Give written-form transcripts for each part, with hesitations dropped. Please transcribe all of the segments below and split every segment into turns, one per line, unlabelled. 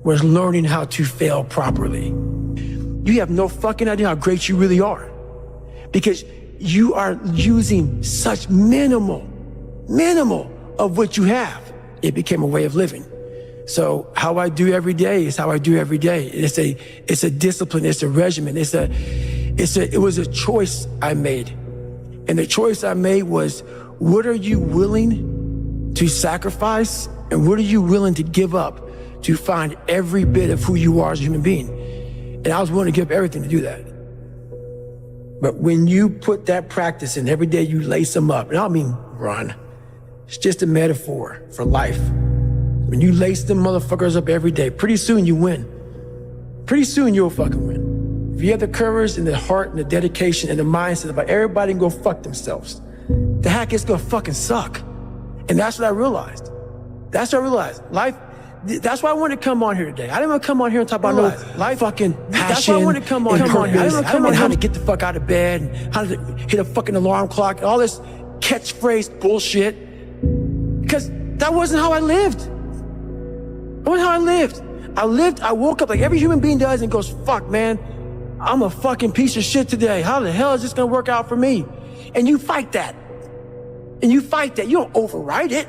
was learning how to fail properly. You have no fucking idea how great you really are, because you are using such minimal of what you have. It became a way of living. So how I do every day is how I do every day. It's a discipline, it's a regimen, it was a choice I made. And the choice I made was, what are you willing to sacrifice and what are you willing to give up to find every bit of who you are as a human being? And I was willing to give up everything to do that. But when you put that practice in, every day you lace them up, and I don't mean run, it's just a metaphor for life. When you lace them motherfuckers up every day, pretty soon you win. Pretty soon you'll fucking win. If you have the courage and the heart and the dedication and the mindset about everybody can go fuck themselves, the heck is gonna fucking suck. And that's what I realized. That's what I realized. Life, that's why I wanted to come on here today. I didn't want to come on here and talk about no life fucking passion. That's why I wanted to come on here. I didn't want to come on how to get the fuck out of bed, and how to hit a fucking alarm clock, and all this catchphrase bullshit. Because that wasn't how I lived. That wasn't how I lived. I woke up like every human being does and goes, fuck, man, I'm a fucking piece of shit today. How the hell is this gonna work out for me? And you fight that. And you fight that. You don't override it.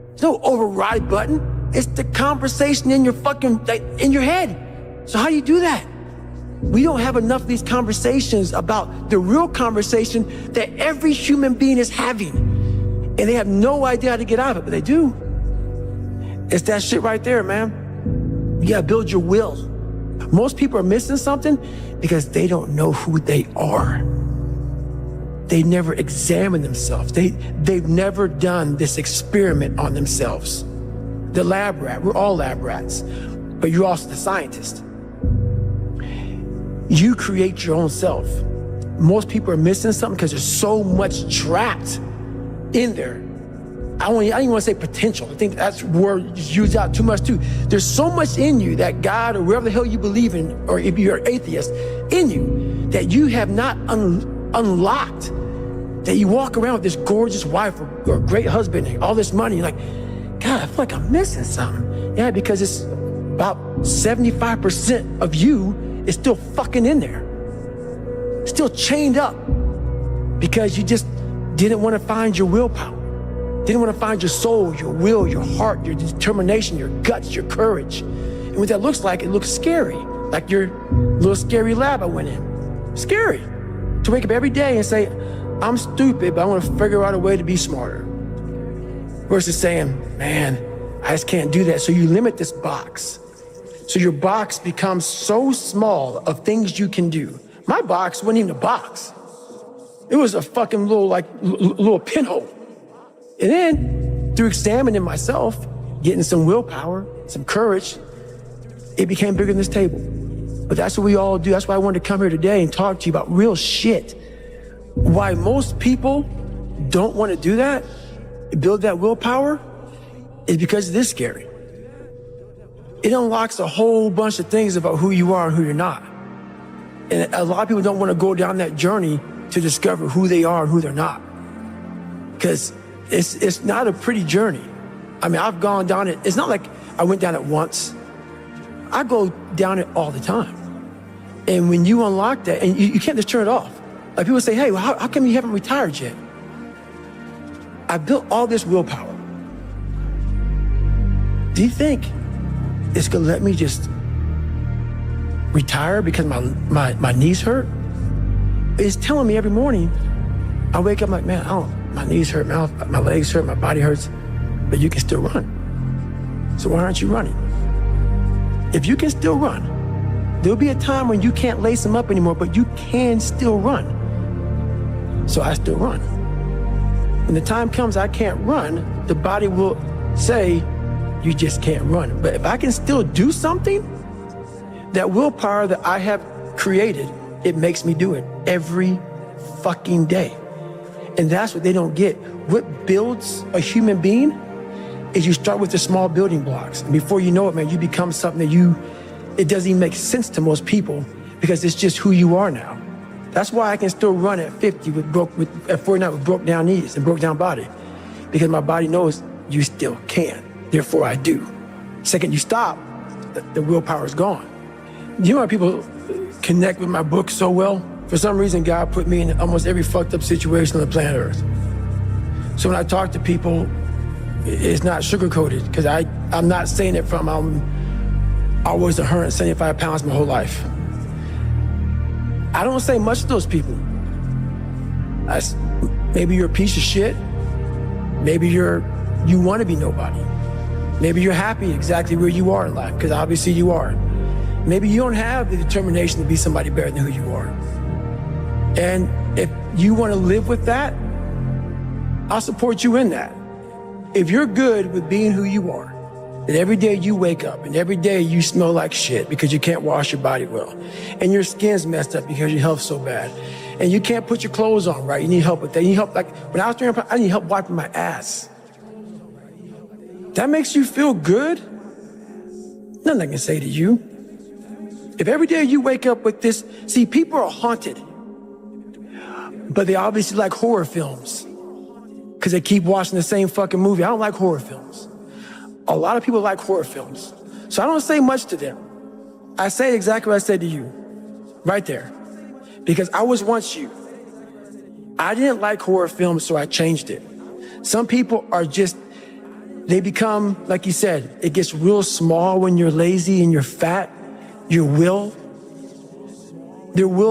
There's no override button. It's the conversation in your fucking, like, in your head. So how do you do that? We don't have enough of these conversations about the real conversation that every human being is having. And they have no idea how to get out of it, but they do. It's that shit right there, man. You gotta build your will. Most people are missing something because they don't know who they are. They never examine themselves. They've never done this experiment on themselves. The lab rat, we're all lab rats, but you're also the scientist. You create your own self. Most people are missing something because there's so much trapped in there. I don't even want to say potential. I think that's word used out too much too. There's so much in you that God or wherever the hell you believe in, or if you're an atheist, in you that you have not unlocked, that you walk around with this gorgeous wife or great husband and all this money, like, God, I feel like I'm missing something. Yeah, because it's about 75% of you is still fucking in there. Still chained up because you just didn't want to find your willpower. Didn't want to find your soul, your will, your heart, your determination, your guts, your courage. And what that looks like, it looks scary. Like your little scary lab I went in. Scary. To wake up every day and say, I'm stupid, but I want to figure out a way to be smarter. Versus saying, man, I just can't do that. So you limit this box. So your box becomes so small of things you can do. My box wasn't even a box. It was a fucking little pinhole. And then through examining myself, getting some willpower, some courage, it became bigger than this table. But that's what we all do. That's why I wanted to come here today and talk to you about real shit. Why most people don't want to do that, build that willpower, is because it is scary. It unlocks a whole bunch of things about who you are and who you're not. And a lot of people don't want to go down that journey to discover who they are and who they're not. Because it's not a pretty journey. I mean, I've gone down it. It's not like I went down it once. I go down it all the time. And when you unlock that, and you can't just turn it off. Like people say, hey, well, how come you haven't retired yet? I built all this willpower. Do you think it's gonna let me just retire because my knees hurt? It's telling me every morning, I wake up like, man, my knees hurt, my legs hurt, my body hurts, but you can still run. So why aren't you running? If you can still run, there'll be a time when you can't lace them up anymore, but you can still run. So I still run. When the time comes I can't run, the body will say, you just can't run. But if I can still do something, that willpower that I have created, it makes me do it every fucking day. And that's what they don't get. What builds a human being is you start with the small building blocks. And before you know it, man, you become something that it doesn't even make sense to most people because it's just who you are now. That's why I can still run at 50 at 49 with broke down knees and broke down body, because my body knows you still can. Therefore I do. Second you stop, the willpower is gone. You know why people connect with my book so well? For some reason, God put me in almost every fucked up situation on the planet Earth. So when I talk to people, it's not sugar-coated, because I'm not saying it from I was 175 pounds my whole life. I don't say much to those people. Maybe you're a piece of shit. Maybe you want to be nobody. Maybe you're happy exactly where you are in life, because obviously you are. Maybe you don't have the determination to be somebody better than who you are. And if you want to live with that, I'll support you in that. If you're good with being who you are, that every day you wake up and every day you smell like shit because you can't wash your body well, and your skin's messed up because your health's so bad, and you can't put your clothes on right, you need help with that. You need help, like when I was training, I need help wiping my ass. That makes you feel good? Nothing I can say to you. If every day you wake up with this, see, people are haunted, but they obviously like horror films because they keep watching the same fucking movie. I don't like horror films. A lot of people like horror films. So I don't say much to them. I say exactly what I said to you, right there. Because I was once you. I didn't like horror films, so I changed it. Some people are just, they become, like you said, it gets real small when you're lazy and you're fat. Their will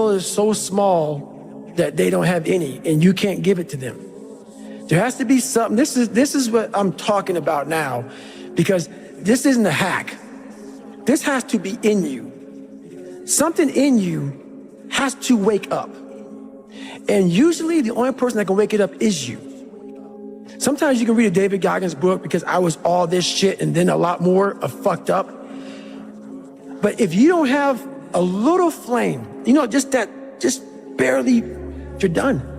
is so small that they don't have any, and you can't give it to them. There has to be something. This is what I'm talking about now, because this isn't a hack. This has to be in you. Something in you has to wake up. And usually the only person that can wake it up is you. Sometimes you can read a David Goggins book, because I was all this shit and then a lot more of fucked up. But if you don't have a little flame, just barely, you're done.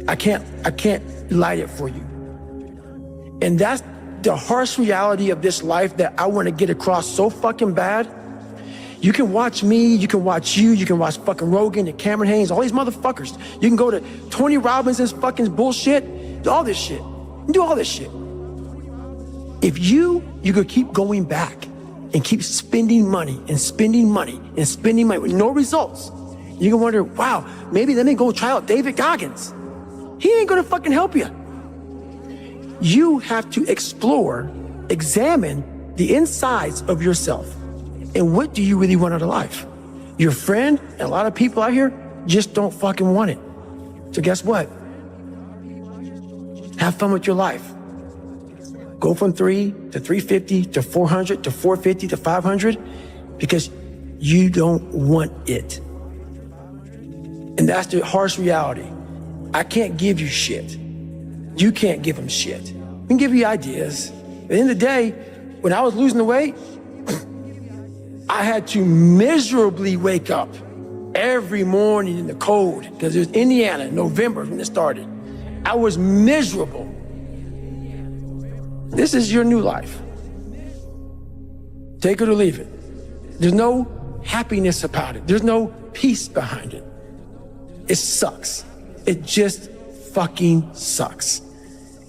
I can't light it for you. And that's the harsh reality of this life that I want to get across so fucking bad. You can watch me, you can watch you, you can watch fucking Rogan and Cameron Haynes, all these motherfuckers. You can go to Tony Robbins's fucking bullshit, do all this shit. Do all this shit. If you could keep going back and keep spending money and spending money and spending money with no results, you can wonder, wow, maybe let me go try out David Goggins. He ain't gonna fucking help you. You have to explore, examine the insides of yourself. And what do you really want out of life? Your friend and a lot of people out here just don't fucking want it. So guess what? Have fun with your life. Go from 3 to 350 to 400 to 450 to 500, because you don't want it. And that's the harsh reality. I can't give you shit. You can't give them shit. We can give you ideas. At the end of the day, when I was losing the weight, I had to miserably wake up every morning in the cold, because it was Indiana, November when it started. I was miserable. This is your new life. Take it or leave it. There's no happiness about it. There's no peace behind it. It sucks. It just fucking sucks.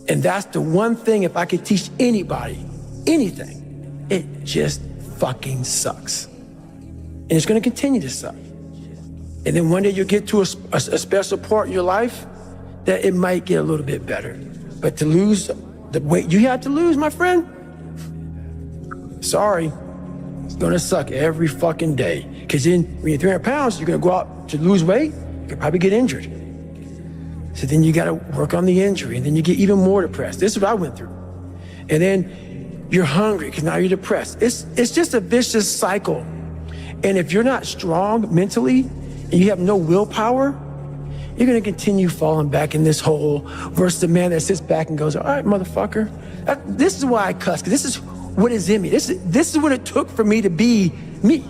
And that's the one thing, if I could teach anybody anything, it just fucking sucks. And it's gonna continue to suck. And then one day you'll get to a special part in your life that it might get a little bit better. But to lose the weight you had to lose, my friend, sorry, it's gonna suck every fucking day. Because then when you're 300 pounds, you're gonna go out to lose weight, you could probably get injured. So then you gotta work on the injury, and then you get even more depressed. This is what I went through. And then you're hungry because now you're depressed. It's just a vicious cycle. And if you're not strong mentally and you have no willpower, you're gonna continue falling back in this hole versus the man that sits back and goes, all right, motherfucker. This is why I cuss, because this is what is in me. This is what it took for me to be me.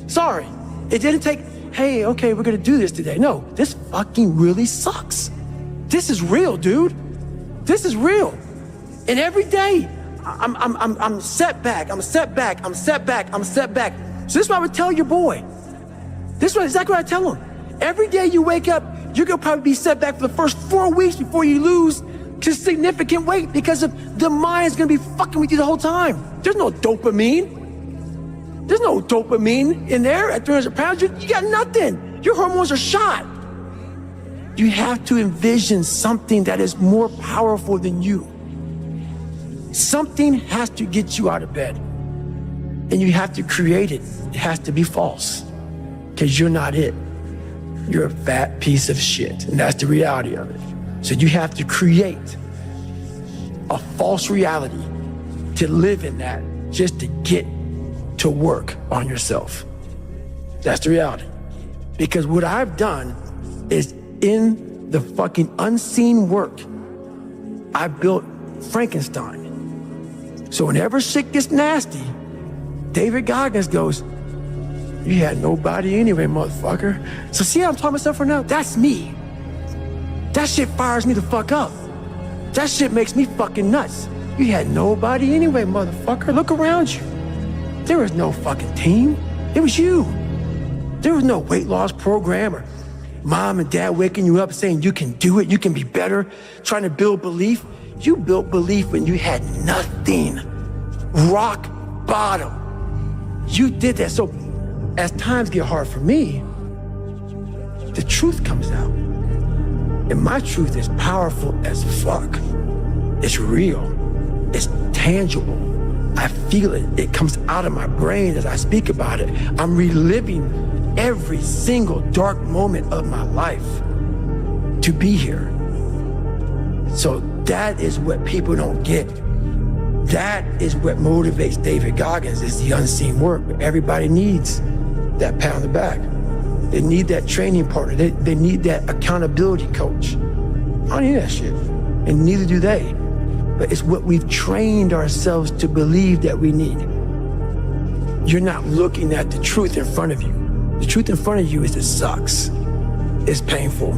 Sorry, it didn't take, hey, okay, we're gonna do this today. No, this fucking really sucks. This is real, dude. This is real. And every day, I'm set back, I'm set back, I'm set back, I'm set back. So this is what I would tell your boy. This is exactly what I tell him. Every day you wake up, you're gonna probably be set back for the first 4 weeks before you lose to significant weight, because of the mind's gonna be fucking with you the whole time. There's no dopamine. There's no dopamine in there at 300 pounds. You got nothing. Your hormones are shot. You have to envision something that is more powerful than you. Something has to get you out of bed. And you have to create it. It has to be false. Because you're not it. You're a fat piece of shit. And that's the reality of it. So you have to create a false reality to live in that just to get to work on yourself. That's the reality. Because what I've done is in the fucking unseen work, I built Frankenstein. So whenever shit gets nasty, David Goggins goes, you had nobody anyway, motherfucker. So see how I'm talking myself right now? That's me. That shit fires me the fuck up. That shit makes me fucking nuts. You had nobody anyway, motherfucker. Look around you. There was no fucking team. It was you. There was no weight loss program or mom and dad waking you up saying you can do it, you can be better, trying to build belief. You built belief when you had nothing. Rock bottom. You did that. So as times get hard for me, the truth comes out. And my truth is powerful as fuck. It's real. It's tangible. I feel it. It comes out of my brain as I speak about it. I'm reliving every single dark moment of my life to be here. So that is what people don't get. That is what motivates David Goggins, is the unseen work. But everybody needs that pat on the back. They need that training partner. They need that accountability coach. I don't need that shit. And neither do they. But it's what we've trained ourselves to believe that we need. You're not looking at the truth in front of you. The truth in front of you is it sucks. It's painful.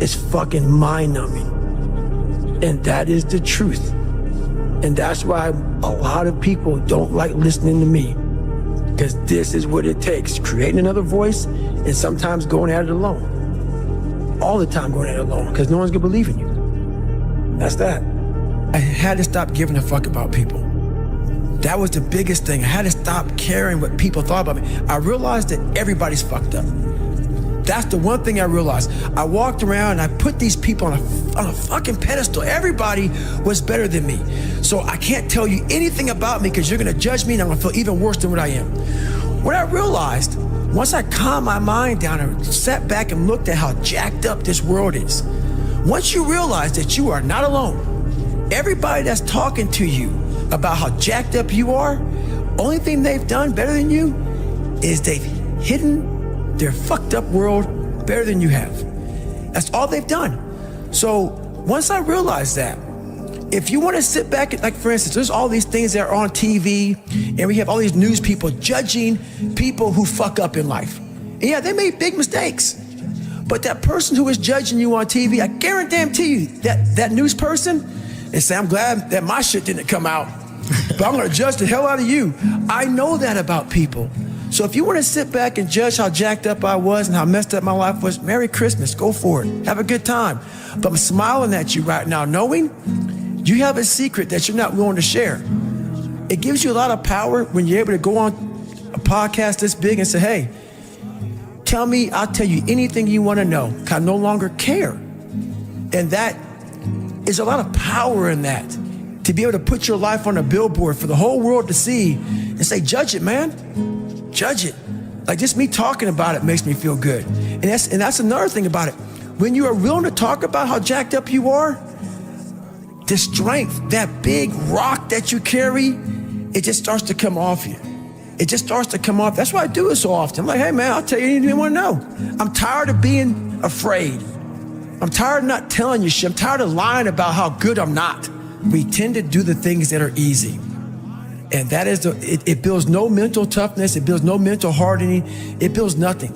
It's fucking mind-numbing. And that is the truth. And that's why a lot of people don't like listening to me. Because this is what it takes. Creating another voice and sometimes going at it alone. All the time going at it alone because no one's gonna believe in you. That's that. I had to stop giving a fuck about people. That was the biggest thing. I had to stop caring what people thought about me. I realized that everybody's fucked up. That's the one thing I realized. I walked around and I put these people on a fucking pedestal. Everybody was better than me. So I can't tell you anything about me because you're gonna judge me and I'm gonna feel even worse than what I am. What I realized, once I calmed my mind down and sat back and looked at how jacked up this world is, once you realize that you are not alone, everybody that's talking to you about how jacked up you are, only thing they've done better than you is they've hidden their fucked up world better than you have. That's all they've done. So once I realized that, if you want to sit back, like for instance, there's all these things that are on TV and we have all these news people judging people who fuck up in life. And yeah, they made big mistakes. But that person who is judging you on TV, I guarantee you that news person, and say, I'm glad that my shit didn't come out, but I'm gonna judge the hell out of you. I know that about people. So if you want to sit back and judge how jacked up I was and how messed up my life was, Merry Christmas, go for it. Have a good time. But I'm smiling at you right now, knowing you have a secret that you're not willing to share. It gives you a lot of power when you're able to go on a podcast this big and say, hey, tell me, I'll tell you anything you want to know. I no longer care. And that is a lot of power in that, to be able to put your life on a billboard for the whole world to see and say, judge it, man. Judge it. Like just me talking about it makes me feel good. And that's another thing about it. When you are willing to talk about how jacked up you are, the strength, that big rock that you carry, it just starts to come off you. It just starts to come off. That's why I do it so often. I'm like, hey man, I'll tell you anything you want to know. I'm tired of being afraid. I'm tired of not telling you shit. I'm tired of lying about how good I'm not. We tend to do the things that are easy. And that is, it builds no mental toughness. It builds no mental hardening. It builds nothing.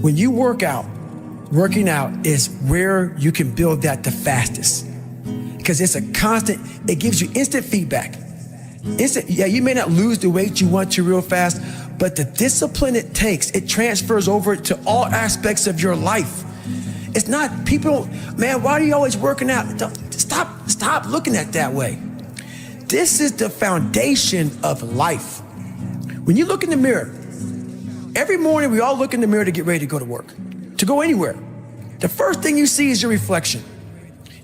When you work out, working out is where you can build that the fastest. Because it's a constant, it gives you instant feedback. Yeah, you may not lose the weight you want to real fast, but the discipline it takes, it transfers over to all aspects of your life. It's not people, man, why are you always working out? Stop looking at it that way. This is the foundation of life. When you look in the mirror, every morning we all look in the mirror to get ready to go to work, to go anywhere. The first thing you see is your reflection.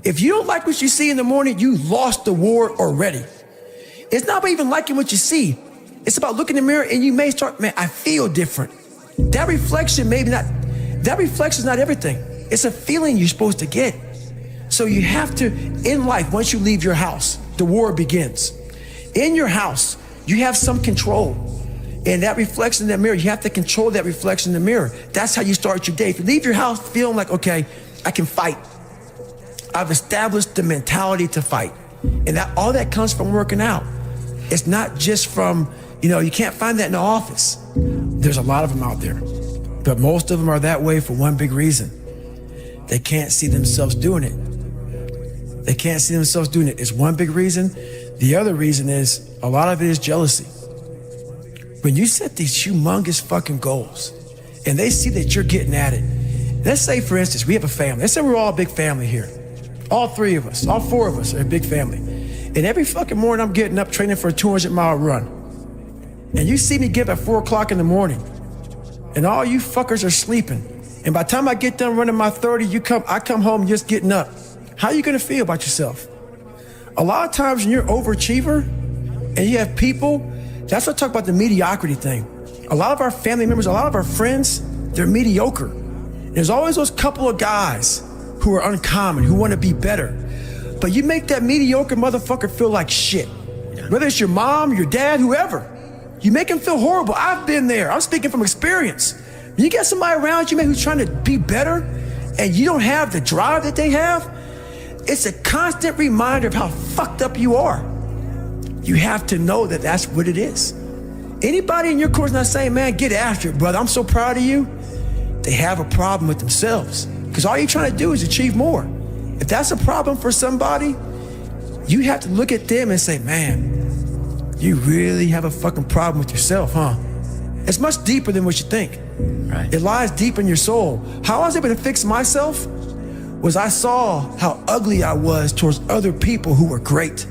If you don't like what you see in the morning, you lost the war already. It's not about even liking what you see. It's about looking in the mirror and you may start, man, I feel different. That reflection is not everything. It's a feeling you're supposed to get. So you have to, in life, once you leave your house, the war begins. In your house, you have some control. And that reflection in the mirror, you have to control that reflection in the mirror. That's how you start your day. If you leave your house feeling like, okay, I can fight. I've established the mentality to fight. And all that comes from working out. It's not just from, you can't find that in the office. There's a lot of them out there. But most of them are that way for one big reason. They can't see themselves doing it. They can't see themselves doing it. It's one big reason. The other reason is a lot of it is jealousy. When you set these humongous fucking goals and they see that you're getting at it, let's say, for instance, we have a family. Let's say we're all a big family here. All three of us, all four of us are a big family. And every fucking morning I'm getting up training for a 200-mile run. And you see me get up at 4 o'clock in the morning and all you fuckers are sleeping. And by the time I get done running my 30, I come home just getting up. How are you gonna feel about yourself? A lot of times when you're an overachiever and you have people, that's what I talk about the mediocrity thing. A lot of our family members, a lot of our friends, they're mediocre. There's always those couple of guys who are uncommon, who wanna be better. But you make that mediocre motherfucker feel like shit. Whether it's your mom, your dad, whoever. You make him feel horrible. I've been there. I'm speaking from experience. When you get somebody around you, man, who's trying to be better and you don't have the drive that they have, it's a constant reminder of how fucked up you are. You have to know that that's what it is. Anybody in your course not saying, man, get after it, brother, I'm so proud of you, they have a problem with themselves. Because all you're trying to do is achieve more. If that's a problem for somebody, you have to look at them and say, man, you really have a fucking problem with yourself, huh? It's much deeper than what you think. Right. It lies deep in your soul. How I was able to fix myself was I saw how ugly I was towards other people who were great.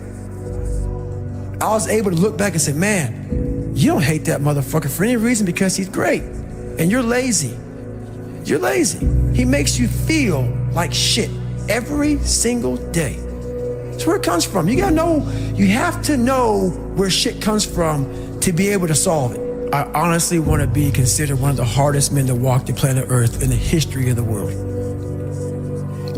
I was able to look back and say, man, you don't hate that motherfucker for any reason because he's great. And you're lazy. You're lazy. He makes you feel like shit every single day. That's where it comes from. You have to know where shit comes from to be able to solve it. I honestly want to be considered one of the hardest men to walk the planet Earth in the history of the world.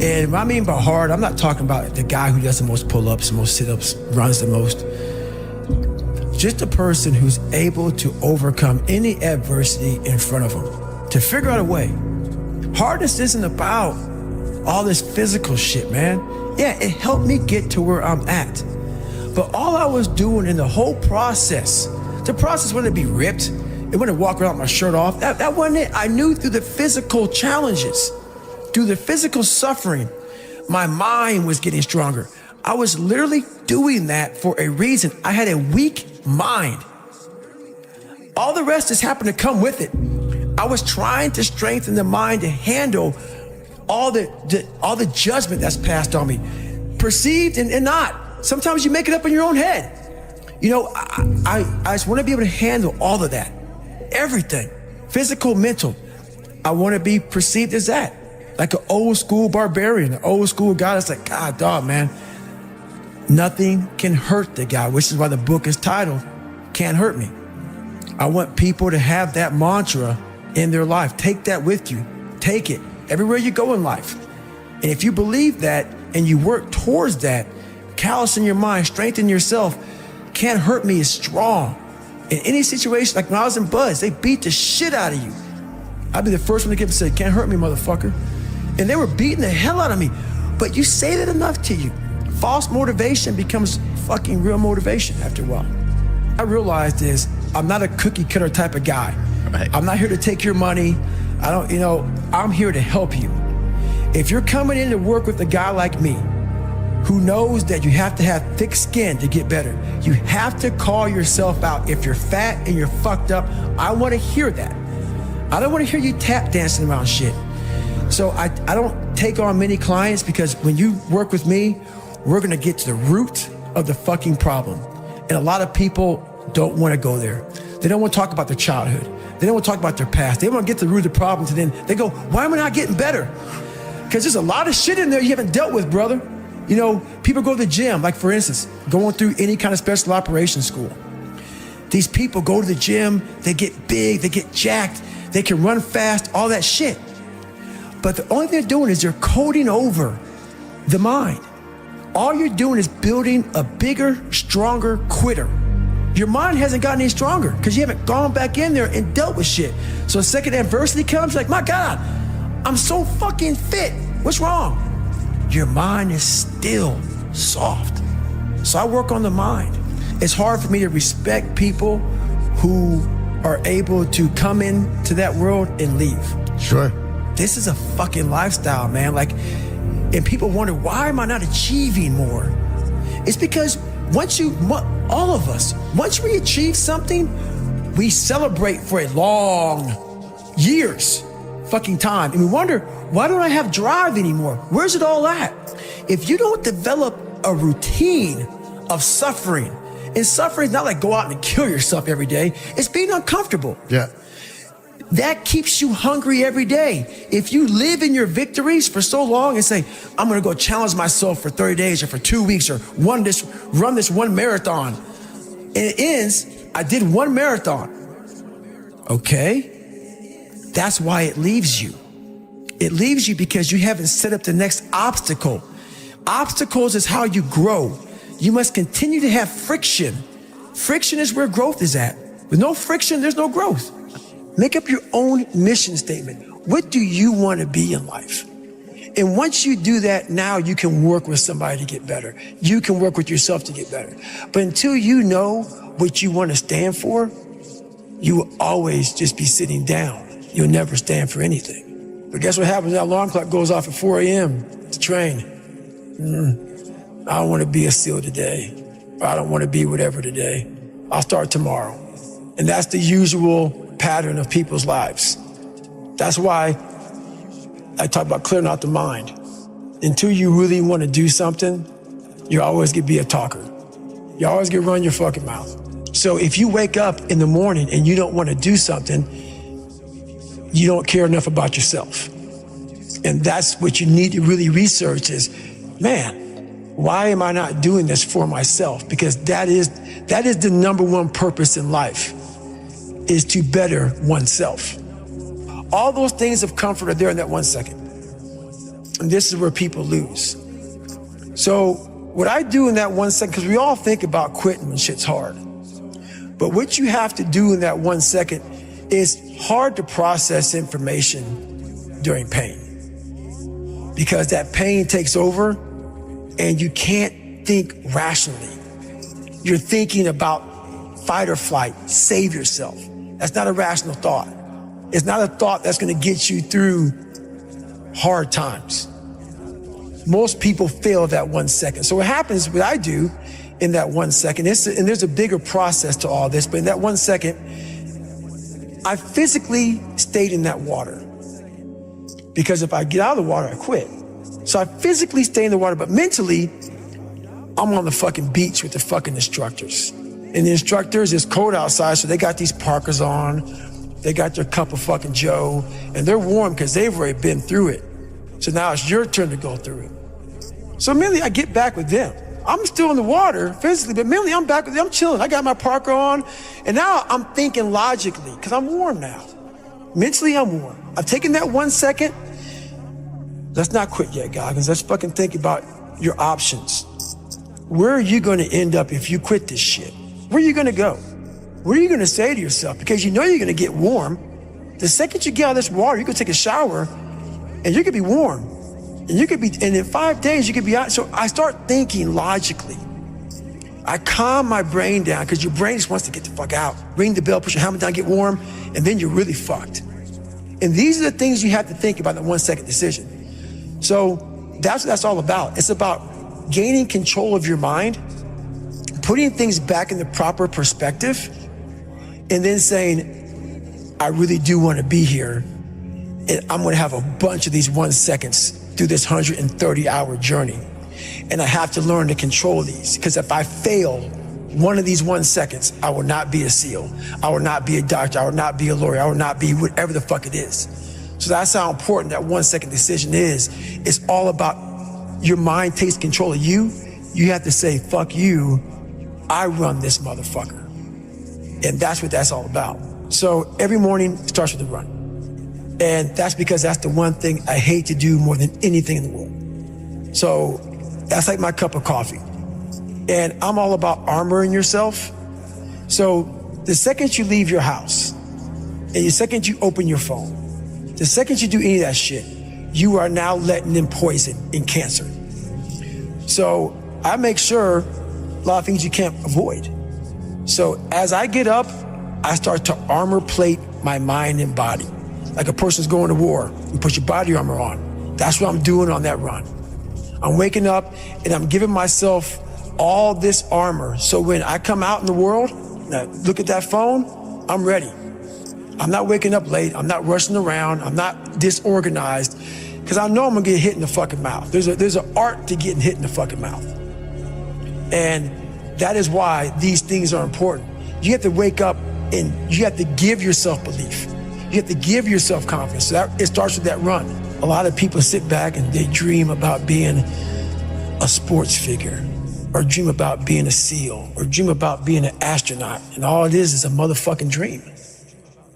And what I mean by hard, I'm not talking about the guy who does the most pull-ups, the most sit-ups, runs the most. Just a person who's able to overcome any adversity in front of him, to figure out a way. Hardness isn't about all this physical shit, man. Yeah, it helped me get to where I'm at. But all I was doing in the whole process, the process wouldn't be ripped. It wouldn't walk around with my shirt off. That wasn't it. I knew through the physical challenges, through the physical suffering, my mind was getting stronger. I was literally doing that for a reason. I had a weak mind. All the rest just happened to come with it. I was trying to strengthen the mind to handle all the judgment that's passed on me, perceived and not. Sometimes you make it up in your own head. I just want to be able to handle all of that, everything, physical, mental. I want to be perceived as that, like an old school barbarian, an old school guy that's like, God, dog, man, nothing can hurt the guy, which is why the book is titled, Can't Hurt Me. I want people to have that mantra in their life. Take that with you. Take it everywhere you go in life. And if you believe that and you work towards that, callous in your mind, strengthen yourself, Can't Hurt Me is strong. In any situation, like when I was in Buzz, they beat the shit out of you. I'd be the first one to get up and say, can't hurt me, motherfucker. And they were beating the hell out of me. But you say that enough to you. False motivation becomes fucking real motivation after a while. I realized is I'm not a cookie cutter type of guy. Right. I'm not here to take your money. I'm here to help you. If you're coming in to work with a guy like me, who knows that you have to have thick skin to get better, you have to call yourself out. If you're fat and you're fucked up, I want to hear that. I don't want to hear you tap dancing around shit. So I don't take on many clients because when you work with me, we're going to get to the root of the fucking problem. And a lot of people don't want to go there. They don't want to talk about their childhood. They don't want to talk about their past. They want to get to the root of the problem, and then they go, why am I not getting better? Because there's a lot of shit in there you haven't dealt with, brother. You know, people go to the gym, like for instance, going through any kind of special operations school. These people go to the gym, they get big, they get jacked, they can run fast, all that shit. But the only thing they're doing is they're coding over the mind. All you're doing is building a bigger, stronger quitter. Your mind hasn't gotten any stronger because you haven't gone back in there and dealt with shit. So the second adversity comes, like, my God, I'm so fucking fit. What's wrong? Your mind is still soft. So I work on the mind. It's hard for me to respect people who are able to come into that world and leave.
Sure.
This is a fucking lifestyle, man. Like, and people wonder, why am I not achieving more? It's because all of us, once we achieve something, we celebrate for a long years fucking time. And we wonder, why don't I have drive anymore? Where's it all at? If you don't develop a routine of suffering, and suffering is not like go out and kill yourself every day, it's being uncomfortable.
Yeah.
That keeps you hungry every day. If you live in your victories for so long and say, I'm gonna go challenge myself for 30 days or for 2 weeks or run this one marathon. And it ends, I did one marathon. Okay, that's why it leaves you. It leaves you because you haven't set up the next obstacle. Obstacles is how you grow. You must continue to have friction. Friction is where growth is at. With no friction, there's no growth. Make up your own mission statement. What do you want to be in life? And once you do that, now you can work with somebody to get better. You can work with yourself to get better. But until you know what you want to stand for, you will always just be sitting down. You'll never stand for anything. But guess what happens? That alarm clock goes off at 4 a.m. to train. I don't want to be a SEAL today. Or I don't want to be whatever today. I'll start tomorrow. And that's the usual pattern of people's lives. That's why I talk about clearing out the mind. Until you really want to do something, you're always going to be a talker. You always going to run your fucking mouth. So if you wake up in the morning and you don't want to do something, you don't care enough about yourself. And that's what you need to really research is, man, why am I not doing this for myself? Because that is the number one purpose in life, is to better oneself. All those things of comfort are there in that 1 second. And this is where people lose. So what I do in that 1 second, because we all think about quitting when shit's hard. But what you have to do in that 1 second is hard to process information during pain. Because that pain takes over and you can't think rationally. You're thinking about fight or flight, save yourself. That's not a rational thought. It's not a thought that's going to get you through hard times. Most people fail that 1 second. So what happens, what I do in that 1 second, and there's a bigger process to all this, but in that 1 second, I physically stayed in that water. Because if I get out of the water, I quit. So I physically stay in the water, but mentally, I'm on the fucking beach with the fucking instructors. And the instructors, it's cold outside, so they got these parkas on. They got their cup of fucking Joe, and they're warm because they've already been through it. So now it's your turn to go through it. So mentally, I get back with them. I'm still in the water physically, but mentally, I'm back with them. I'm chilling. I got my parka on, and now I'm thinking logically because I'm warm now. Mentally, I'm warm. I've taken that 1 second. Let's not quit yet, Goggins. Let's fucking think about your options. Where are you going to end up if you quit this shit? Where are you going to go? What are you going to say to yourself? Because you know you're going to get warm. The second you get out of this water, you can take a shower and you could be warm. And in 5 days, you could be out. So I start thinking logically. I calm my brain down because your brain just wants to get the fuck out. Ring the bell, put your helmet down, get warm, and then you're really fucked. And these are the things you have to think about in the 1 second decision. So that's what that's all about. It's about gaining control of your mind, putting things back in the proper perspective, and then saying, I really do want to be here. And I'm going to have a bunch of these 1 seconds through this 130-hour journey. And I have to learn to control these, because if I fail, one of these 1 seconds, I will not be a SEAL. I will not be a doctor. I will not be a lawyer. I will not be whatever the fuck it is. So that's how important that 1 second decision is. It's all about your mind takes control of you. You have to say, fuck you, I run this motherfucker. And that's what that's all about. So every morning starts with a run. And that's because that's the one thing I hate to do more than anything in the world. So that's like my cup of coffee. And I'm all about armoring yourself. So the second you leave your house, and the second you open your phone, the second you do any of that shit, you are now letting in poison and cancer. So I make sure a lot of things you can't avoid. So as I get up, I start to armor plate my mind and body. Like a person's going to war, you put your body armor on. That's what I'm doing on that run. I'm waking up and I'm giving myself all this armor. So when I come out in the world, look at that phone, I'm ready. I'm not waking up late. I'm not rushing around. I'm not disorganized because I know I'm gonna get hit in the fucking mouth. There's an art to getting hit in the fucking mouth. And that is why these things are important. You have to wake up and you have to give yourself belief. You have to give yourself confidence. So it starts with that run. A lot of people sit back and they dream about being a sports figure, or dream about being a SEAL, or dream about being an astronaut. And all it is a motherfucking dream.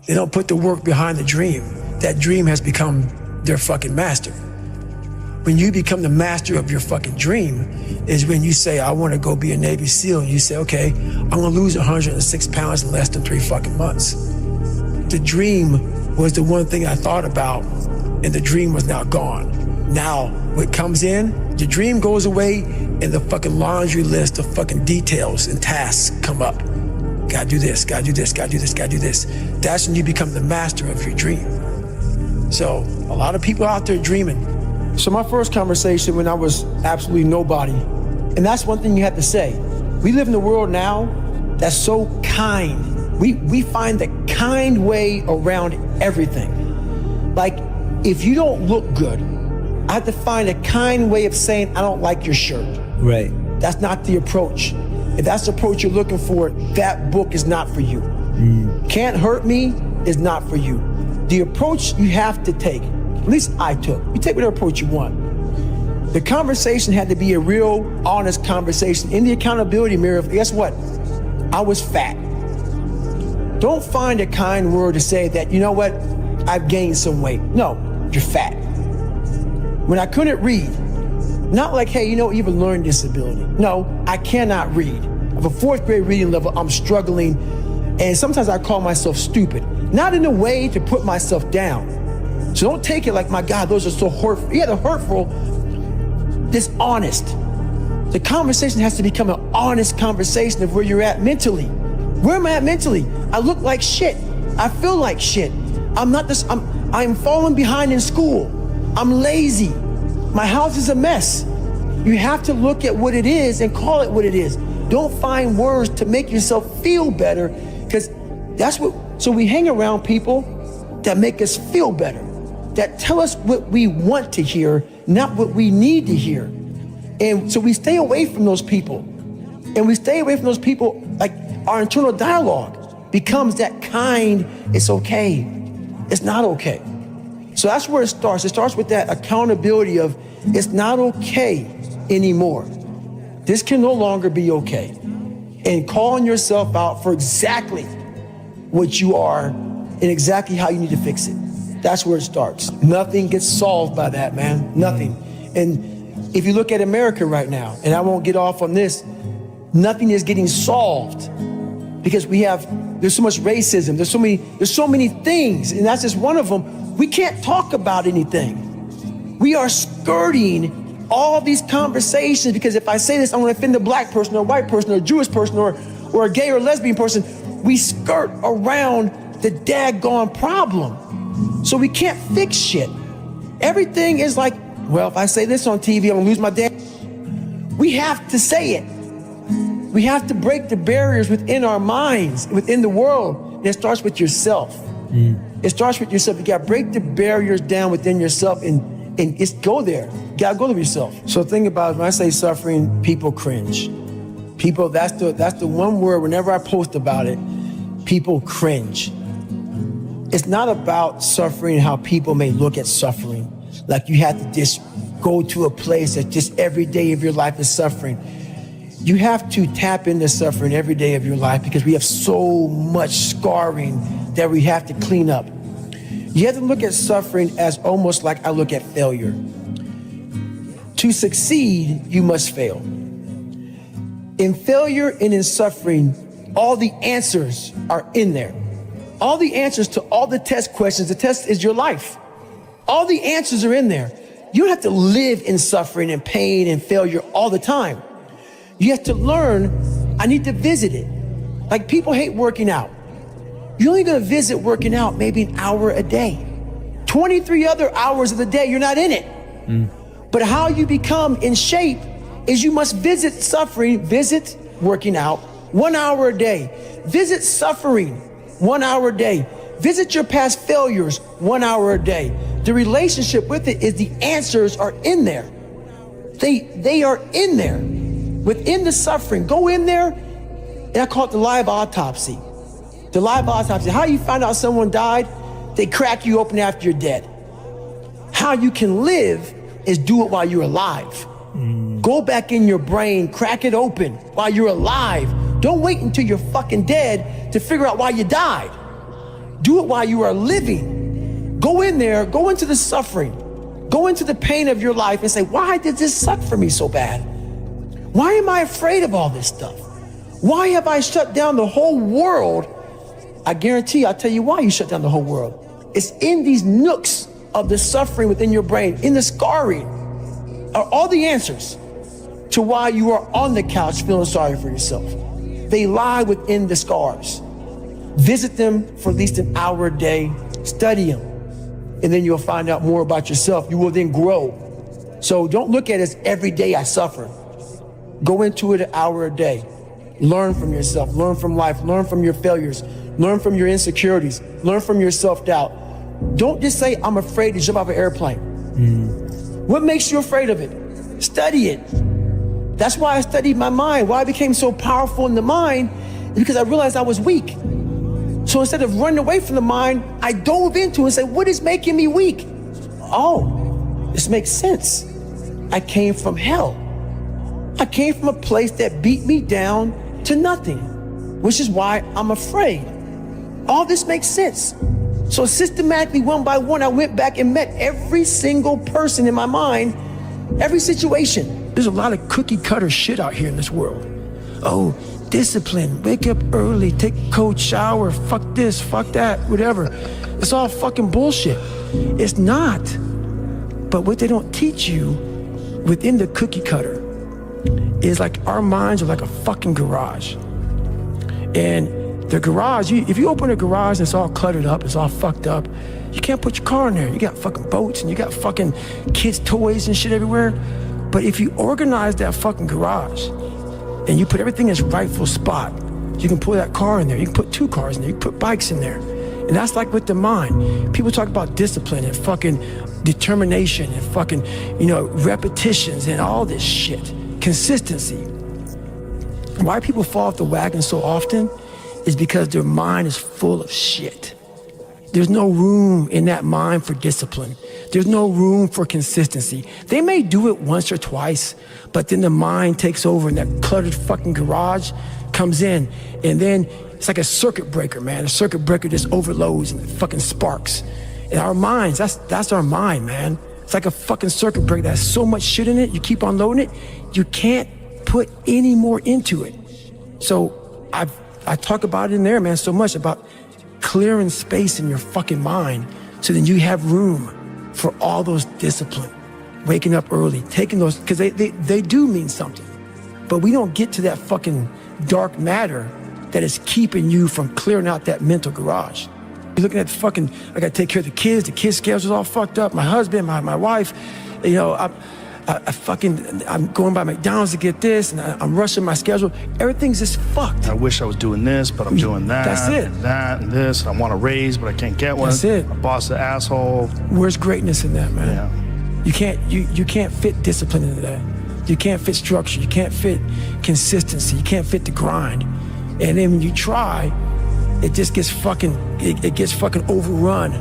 They don't put the work behind the dream. That dream has become their fucking master. When you become the master of your fucking dream is when you say, I want to go be a Navy SEAL. And you say, okay, I'm going to lose 106 pounds in less than 3 fucking months. The dream was the one thing I thought about, and the dream was now gone. Now, what comes in, the dream goes away, and the fucking laundry list of fucking details and tasks come up. Gotta do this, gotta do this, gotta do this, gotta do this. That's when you become the master of your dream. So, a lot of people out there dreaming. So my first conversation when I was absolutely nobody, and that's one thing you have to say. We live in a world now that's so kind. We find the kind way around everything. Like, if you don't look good, I have to find a kind way of saying, I don't like your shirt.
Right.
That's not the approach. If that's the approach you're looking for, that book is not for you. Can't Hurt Me is not for you. The approach you have to take, at least I took, you take whatever approach you want. The conversation had to be a real, honest conversation. In the accountability mirror, guess what? I was fat. Don't find a kind word to say that, you know what, I've gained some weight. No, you're fat. When I couldn't read, not like, hey, you know, you have a learning disability. No, I cannot read. I have a 4th grade reading level, I'm struggling, and sometimes I call myself stupid. Not in a way to put myself down. So don't take it like, my God, those are so hurtful. Yeah, they're hurtful, dishonest. The conversation has to become an honest conversation of where you're at mentally. Where am I at mentally? I look like shit. I feel like shit. I'm falling behind in school. I'm lazy. My house is a mess. You have to look at what it is and call it what it is. Don't find words to make yourself feel better, because so we hang around people that make us feel better, that tell us what we want to hear, not what we need to hear. And so we stay away from those people. And we stay away from those people, like our internal dialogue becomes that kind, it's okay, it's not okay. So that's where it starts. It starts with that accountability of it's not okay anymore. This can no longer be okay. And calling yourself out for exactly what you are and exactly how you need to fix it. That's where it starts. Nothing gets solved by that, man. Nothing. And if you look at America right now, and I won't get off on this, nothing is getting solved because there's so much racism. There's so many things, and that's just one of them. We can't talk about anything. We are skirting all these conversations because if I say this, I'm going to offend a black person or a white person or a Jewish person or a gay or lesbian person. We skirt around the daggone problem. So we can't fix shit. Everything is like, well, if I say this on TV, I'm going to lose my dad. We have to say it. We have to break the barriers within our minds, within the world. And it starts with yourself. It starts with yourself. You got to break the barriers down within yourself and just go there. You got to go to yourself. So think about it. When I say suffering, people cringe. People, that's the one word, whenever I post about it, people cringe. It's not about suffering how people may look at suffering. Like you have to just go to a place that just every day of your life is suffering. You have to tap into suffering every day of your life because we have so much scarring that we have to clean up. You have to look at suffering as almost like I look at failure. To succeed, you must fail. In failure and in suffering, all the answers are in there. All the answers to all the test questions. The test is your life. All the answers are in there. You don't have to live in suffering and pain and failure all the time. You have to learn, I need to visit it. Like people hate working out. You're only gonna visit working out maybe an hour a day. 23 other hours of the day, you're not in it. But how you become in shape is you must visit suffering, visit working out 1 hour a day. Visit suffering 1 hour a day. Visit your past failures 1 hour a day. The relationship with it is the answers are in there. They are in there. Within the suffering, go in there, and I call it the live autopsy. The live autopsy. How you find out someone died? They crack you open after you're dead. How you can live is do it while you're alive. Go back in your brain, crack it open while you're alive. Don't wait until you're fucking dead to figure out why you died. Do it while you are living. Go in there, go into the suffering, go into the pain of your life and say, why did this suck for me so bad? Why am I afraid of all this stuff? Why have I shut down the whole world? I guarantee I'll tell you why you shut down the whole world. It's in these nooks of the suffering within your brain, in the scarring, are all the answers to why you are on the couch feeling sorry for yourself. They lie within the scars. Visit them for at least an hour a day, study them, and then you'll find out more about yourself. You will then grow. So don't look at it as every day I suffer. Go into it an hour a day. Learn from yourself, learn from life, learn from your failures, learn from your insecurities, learn from your self-doubt. Don't just say, I'm afraid to jump off an airplane. What makes you afraid of it? Study it. That's why I studied my mind. Why I became so powerful in the mind is because I realized I was weak. So instead of running away from the mind, I dove into it and said, what is making me weak? Oh, this makes sense. I came from hell. I came from a place that beat me down to nothing, which is why I'm afraid. All this makes sense. So systematically, one by one, I went back and met every single person in my mind, every situation. There's a lot of cookie cutter shit out here in this world. Oh, discipline, wake up early, take a cold shower, fuck this, fuck that, whatever. It's all fucking bullshit. It's not. But what they don't teach you within the cookie cutter is like our minds are like a fucking garage. And the garage, if you open a garage and it's all cluttered up, it's all fucked up, you can't put your car in there. You got fucking boats and you got fucking kids' toys and shit everywhere. But if you organize that fucking garage and you put everything in its rightful spot, you can pull that car in there. You can put 2 cars in there. You can put bikes in there. And that's like with the mind. People talk about discipline and fucking determination and fucking, repetitions and all this shit. Consistency. Why people fall off the wagon so often is because their mind is full of shit. There's no room in that mind for discipline. There's no room for consistency. They may do it once or twice, but then the mind takes over and that cluttered fucking garage comes in, and then it's like a circuit breaker, man. A circuit breaker just overloads and it fucking sparks. And our minds, that's our mind, man. It's like a fucking circuit breaker that has so much shit in it, you keep on loading it, you can't put any more into it. So I talk about it in there, man, so much about clearing space in your fucking mind so then you have room for all those discipline, waking up early, taking those, because they do mean something. But we don't get to that fucking dark matter that is keeping you from clearing out that mental garage. You're looking at fucking, I gotta take care of the kids schedule's all fucked up, my husband, my wife, I'm going by McDonald's to get this, and I'm rushing my schedule. Everything's just fucked.
I wish I was doing this, but I'm doing that.
That's it.
And that and this. I want a raise, but I can't get one.
That's it.
My boss is an asshole.
Where's greatness in that, man?
Yeah.
You can't fit discipline into that. You can't fit structure. You can't fit consistency. You can't fit the grind. And then when you try, it just gets fucking, it gets fucking overrun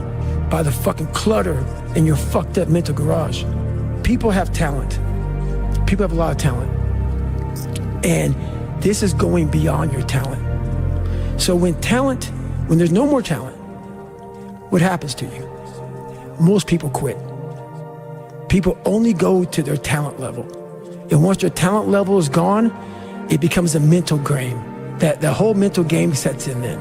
by the fucking clutter in your fucked up mental garage. People have talent. People have a lot of talent. And this is going beyond your talent. So when there's no more talent, what happens to you? Most people quit. People only go to their talent level. And once their talent level is gone, it becomes a mental game. That the whole mental game sets in then.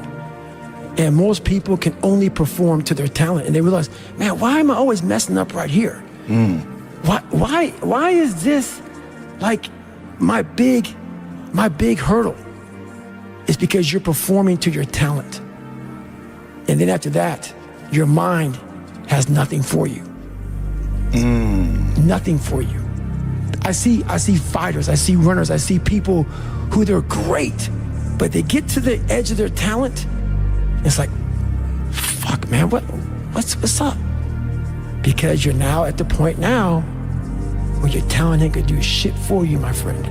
And most people can only perform to their talent. And they realize, man, why am I always messing up right here? Why is this like my big hurdle? It's because you're performing to your talent. And then after that, your mind has nothing for you. Nothing for you. I see fighters, I see runners, I see people who they're great, but they get to the edge of their talent, and it's like, fuck, man, what's up? Because you're now at the point now where your talent ain't gonna do shit for you, my friend.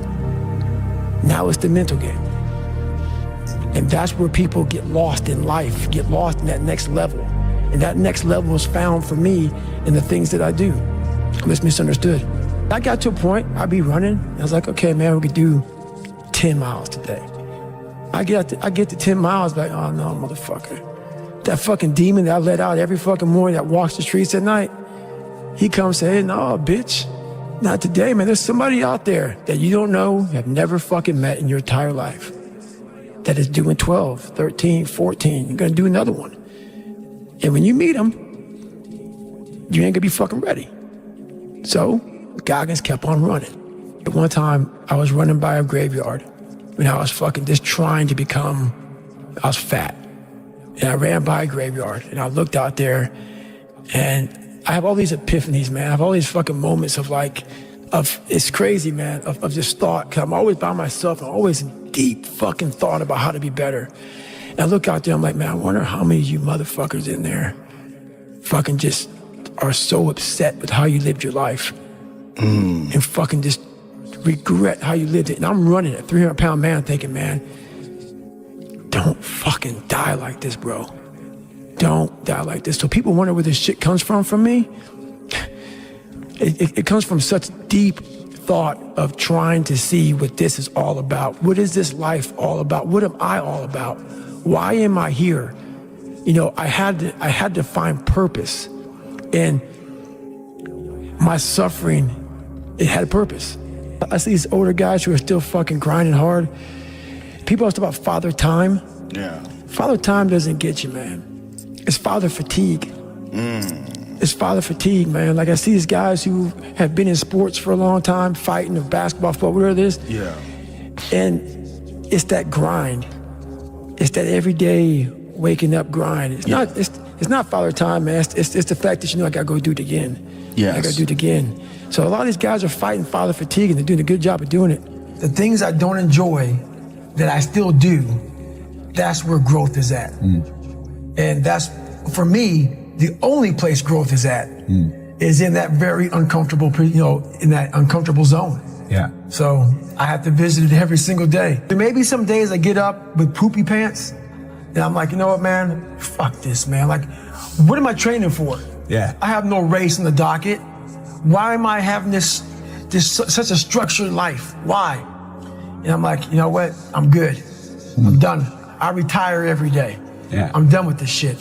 Now it's the mental game. And that's where people get lost in life, get lost in that next level. And that next level is found for me in the things that I do. I'm just misunderstood. I got to a point, I'd be running, I was like, okay, man, we could do 10 miles today. I get to 10 miles, like, oh no, motherfucker. That fucking demon that I let out every fucking morning that walks the streets at night, he comes and says, hey, no, bitch, not today, man. There's somebody out there that you don't know, have never fucking met in your entire life, that is doing 12, 13, 14. You're gonna do another one. And when you meet them, you ain't gonna be fucking ready. So Goggins kept on running. At one time, I was running by a graveyard when I was fucking just trying to become, I was fat. And I ran by a graveyard and I looked out there and I have all these epiphanies, man. I have all these fucking moments of like, it's crazy, man, of just thought. Cause I'm always by myself. I'm always in deep fucking thought about how to be better. And I look out there, I'm like, man, I wonder how many of you motherfuckers in there fucking just are so upset with how you lived your life and fucking just regret how you lived it. And I'm running a 300-pound man thinking, man, don't fucking die like this, bro. Don't die like this. So people wonder where this shit comes from me. It comes from such deep thought of trying to see what this is all about. What is this life all about? What am I all about? Why am I here? You know, I had to find purpose. And my suffering, it had a purpose. I see these older guys who are still fucking grinding hard. People always talk about father time.
Yeah.
Father time doesn't get you, man. It's father fatigue. It's father fatigue, man. Like I see these guys who have been in sports for a long time, fighting, of basketball, football, whatever it is.
Yeah.
And it's that grind. It's that everyday waking up grind. It's not father time, man. It's the fact that, you know, I gotta go do it again.
Yes.
I gotta do it again. So a lot of these guys are fighting father fatigue and they're doing a good job of doing it. The things I don't enjoy that I still do, that's where growth is at. And that's, for me, the only place growth is at is in that very uncomfortable, you know, in that uncomfortable zone.
Yeah.
So I have to visit it every single day. There may be some days I get up with poopy pants and I'm like, you know what, man? Fuck this, man. Like, what am I training for?
Yeah.
I have no race on the docket. Why am I having this such a structured life? Why? And I'm like, you know what? I'm good. I'm done. I retire every day.
Yeah.
I'm done with this shit.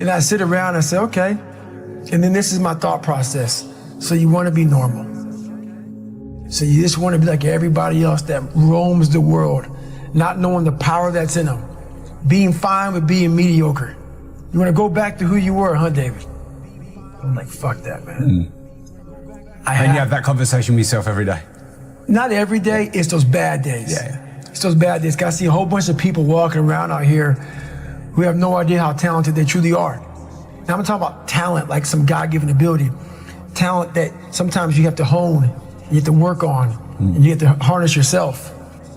And I sit around and I say, okay. And then this is my thought process. So you want to be normal. So you just want to be like everybody else that roams the world, not knowing the power that's in them. Being fine with being mediocre. You want to go back to who you were, huh, David? I'm like, fuck that, man.
And you have that conversation with yourself every day?
Not every day, it's those bad days.
Yeah.
It's those bad days. I see a whole bunch of people walking around out here who have no idea how talented they truly are. Now I'm talking about talent, like some God-given ability. Talent that sometimes you have to hone, you have to work on, and you have to harness yourself.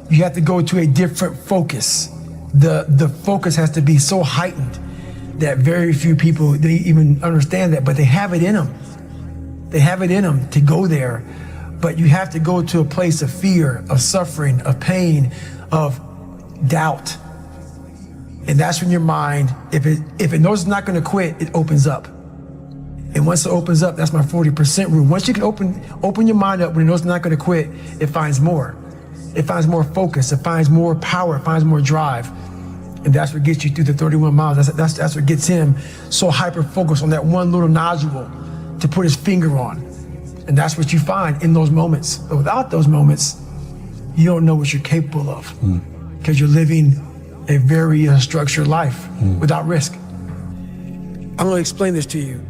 You have to go to a different focus. The focus has to be so heightened that very few people, they even understand that, but they have it in them. They have it in them to go there. But you have to go to a place of fear, of suffering, of pain, of doubt. And that's when your mind, if it knows it's not going to quit, it opens up. And once it opens up, that's my 40% rule. Once you can open your mind up when it knows it's not going to quit, it finds more. It finds more focus. It finds more power. It finds more drive. And that's what gets you through the 31 miles. That's what gets him so hyper-focused on that one little nodule to put his finger on. And that's what you find in those moments. But without those moments, you don't know what you're capable of because you're living a very structured life without risk. I'm going to explain this to you.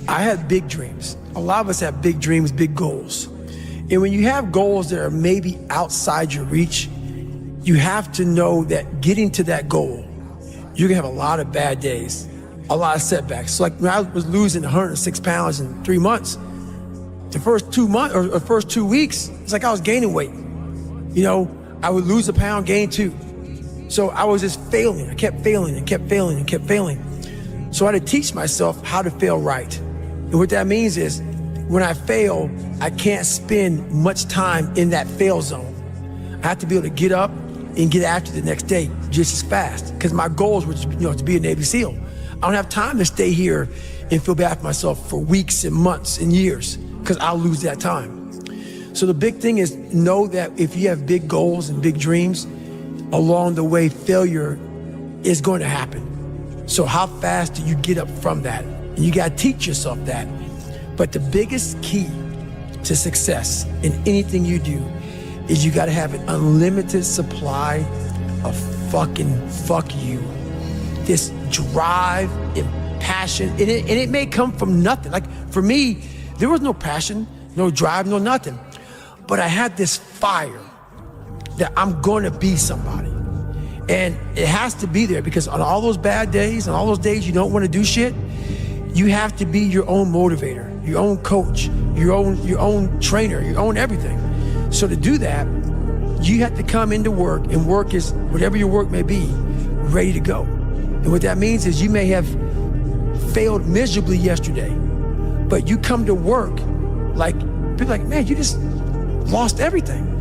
I have big dreams. A lot of us have big dreams, big goals. And when you have goals that are maybe outside your reach, you have to know that getting to that goal, you're gonna have a lot of bad days, a lot of setbacks. So like when I was losing 106 pounds in 3 months, the first 2 months or first 2 weeks, it's like I was gaining weight. You know, I would lose a pound, gain 2. So I was just failing. I kept failing and kept failing and kept failing. So I had to teach myself how to fail right. And what that means is when I fail, I can't spend much time in that fail zone. I have to be able to get up and get after the next day just as fast. Because my goals were to be a Navy SEAL. I don't have time to stay here and feel bad for myself for weeks and months and years because I'll lose that time. So the big thing is know that if you have big goals and big dreams, along the way, failure is going to happen. So how fast do you get up from that? And you got to teach yourself that. But the biggest key to success in anything you do is you got to have an unlimited supply of fucking fuck you. This drive and passion. And it may come from nothing. Like for me, there was no passion, no drive, no nothing. But I had this fire that I'm going to be somebody. And it has to be there because on all those bad days and all those days you don't want to do shit, you have to be your own motivator, your own coach, your own trainer, your own everything. So to do that, you have to come into work, and work is whatever your work may be, ready to go. And what that means is you may have failed miserably yesterday, but you come to work like, people like, man, you just lost everything.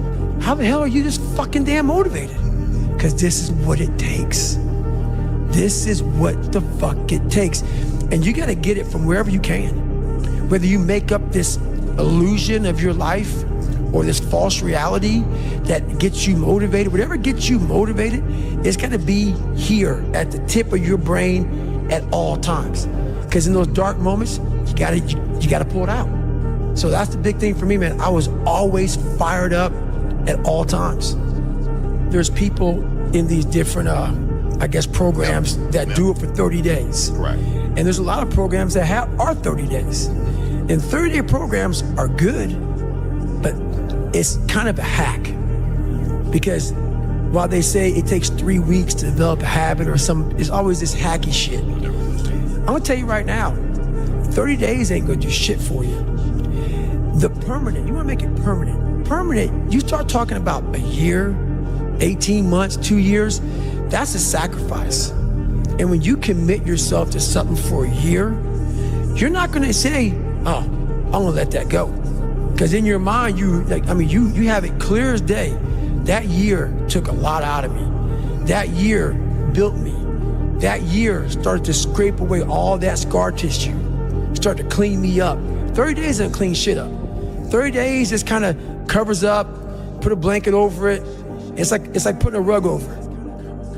How the hell are you just fucking damn motivated? Because this is what it takes. This is what the fuck it takes. And you got to get it from wherever you can. Whether you make up this illusion of your life or this false reality that gets you motivated, whatever gets you motivated, it's got to be here at the tip of your brain at all times. Because in those dark moments, you got to pull it out. So that's the big thing for me, man. I was always fired up at all times. There's people in these different, programs that do it for 30 days.
Right.
And there's a lot of programs that are 30 days. And 30-day programs are good, but it's kind of a hack. Because while they say it takes 3 weeks to develop a habit or it's always this hacky shit. I'm gonna tell you right now, 30 days ain't gonna do shit for you. The permanent, you wanna make it permanent. Permanent, you start talking about a year, 18 months, 2 years, that's a sacrifice. And when you commit yourself to something for a year, you're not gonna say, oh, I'm gonna let that go. Because in your mind, you have it clear as day. That year took a lot out of me. That year built me. That year started to scrape away all that scar tissue, started to clean me up. 30 days doesn't clean shit up. 30 days just kind of covers up, put a blanket over it. It's like putting a rug over it.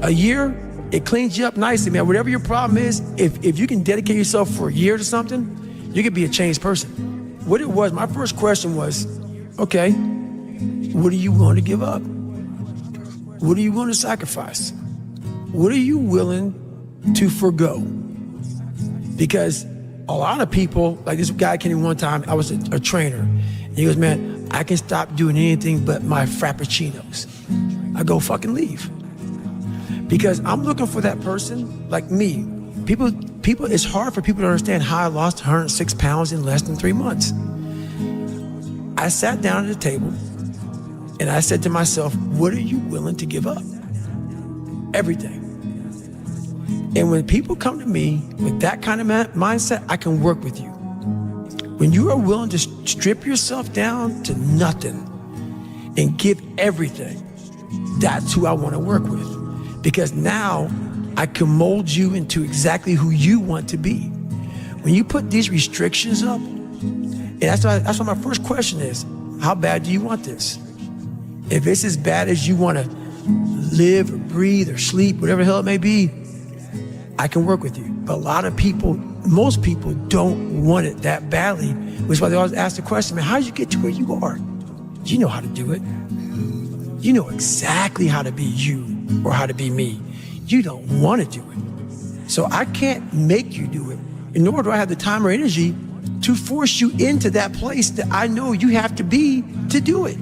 A year, it cleans you up nicely, man. Whatever your problem is, if you can dedicate yourself for a year to something, you can be a changed person. What it was, my first question was, okay, what are you willing to give up? What are you willing to sacrifice? What are you willing to forgo? Because a lot of people, like this guy came in one time, I was a trainer, and he goes, man, I can stop doing anything but my frappuccinos. I go fucking leave. Because I'm looking for that person like me. People, it's hard for people to understand how I lost 106 pounds in less than 3 months. I sat down at the table and I said to myself, what are you willing to give up? Everything. And when people come to me with that kind of mindset, I can work with you. When you are willing to strip yourself down to nothing and give everything, that's who I want to work with. Because now I can mold you into exactly who you want to be. When you put these restrictions up, and that's why my first question is, how bad do you want this? If it's as bad as you want to live or breathe or sleep, whatever the hell it may be, I can work with you. But a lot of people, most people don't want it that badly, which is why they always ask the question, man, how did you get to where you are? You know how to do it. You know exactly how to be you or how to be me. You don't want to do it. So I can't make you do it, and nor do I have the time or energy to force you into that place that I know you have to be to do it.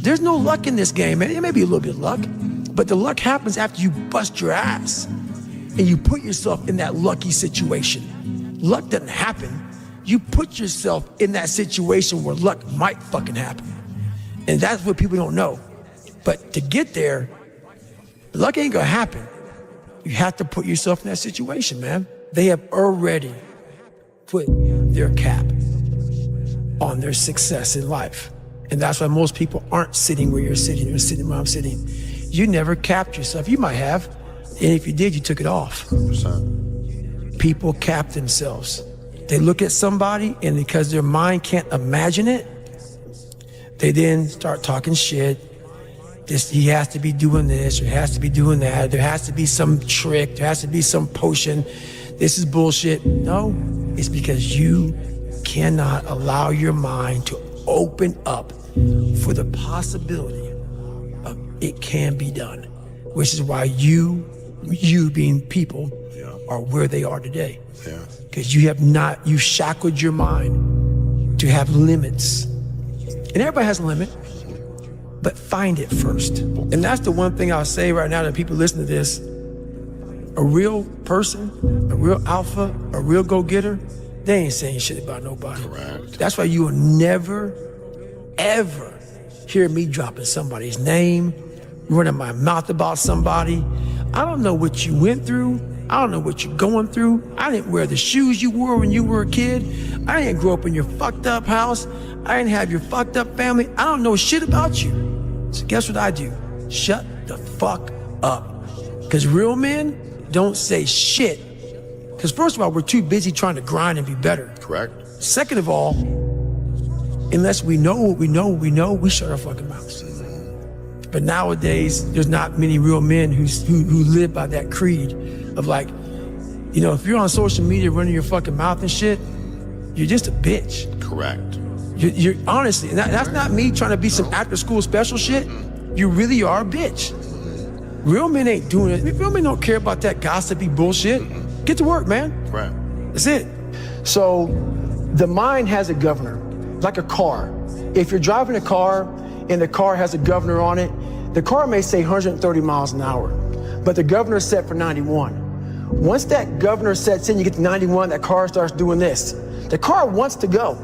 There's no luck in this game, man. It may be a little bit of luck, but the luck happens after you bust your ass and you put yourself in that lucky situation. Luck doesn't happen. You put yourself in that situation where luck might fucking happen. And that's what people don't know. But to get there, luck ain't gonna happen. You have to put yourself in that situation, man. They have already put their cap on their success in life. And that's why most people aren't sitting where you're sitting or sitting where I'm sitting. You never capped yourself. You might have, and if you did, you took it off.
100%.
People cap themselves. They look at somebody, and because their mind can't imagine it, they then start talking shit. He has to be doing this, or he has to be doing that. There has to be some trick. There has to be some potion. This is bullshit. No, it's because you cannot allow your mind to open up for the possibility of it can be done, which is why you being people are where they are today.
Yeah.
Because you shackled your mind to have limits. And everybody has a limit, but find it first. And that's the one thing I'll say right now to people listening to this. A real person, a real alpha, a real go-getter, they ain't saying shit about nobody.
Correct.
That's why you will never, ever hear me dropping somebody's name, running my mouth about somebody. I don't know what you went through. I don't know what you're going through. I didn't wear the shoes you wore when you were a kid. I didn't grow up in your fucked up house. I didn't have your fucked up family. I don't know shit about you. So guess what I do? Shut the fuck up. Because real men don't say shit. Because first of all, we're too busy trying to grind and be better.
Correct.
Second of all, unless we know what we know, we shut our fucking mouths. But nowadays, there's not many real men who live by that creed of like, you know, if you're on social media running your fucking mouth and shit, you're just a bitch.
Correct.
You're honestly, and that's not me trying to be some after school special shit. You really are a bitch. Real men ain't doing it. Real men don't care about that gossipy bullshit. Get to work, man.
Right.
That's it. So the mind has a governor, like a car. If you're driving a car and the car has a governor on it, the car may say 130 miles an hour, but the governor's set for 91. Once that governor sets in, you get to 91, that car starts doing this. The car wants to go.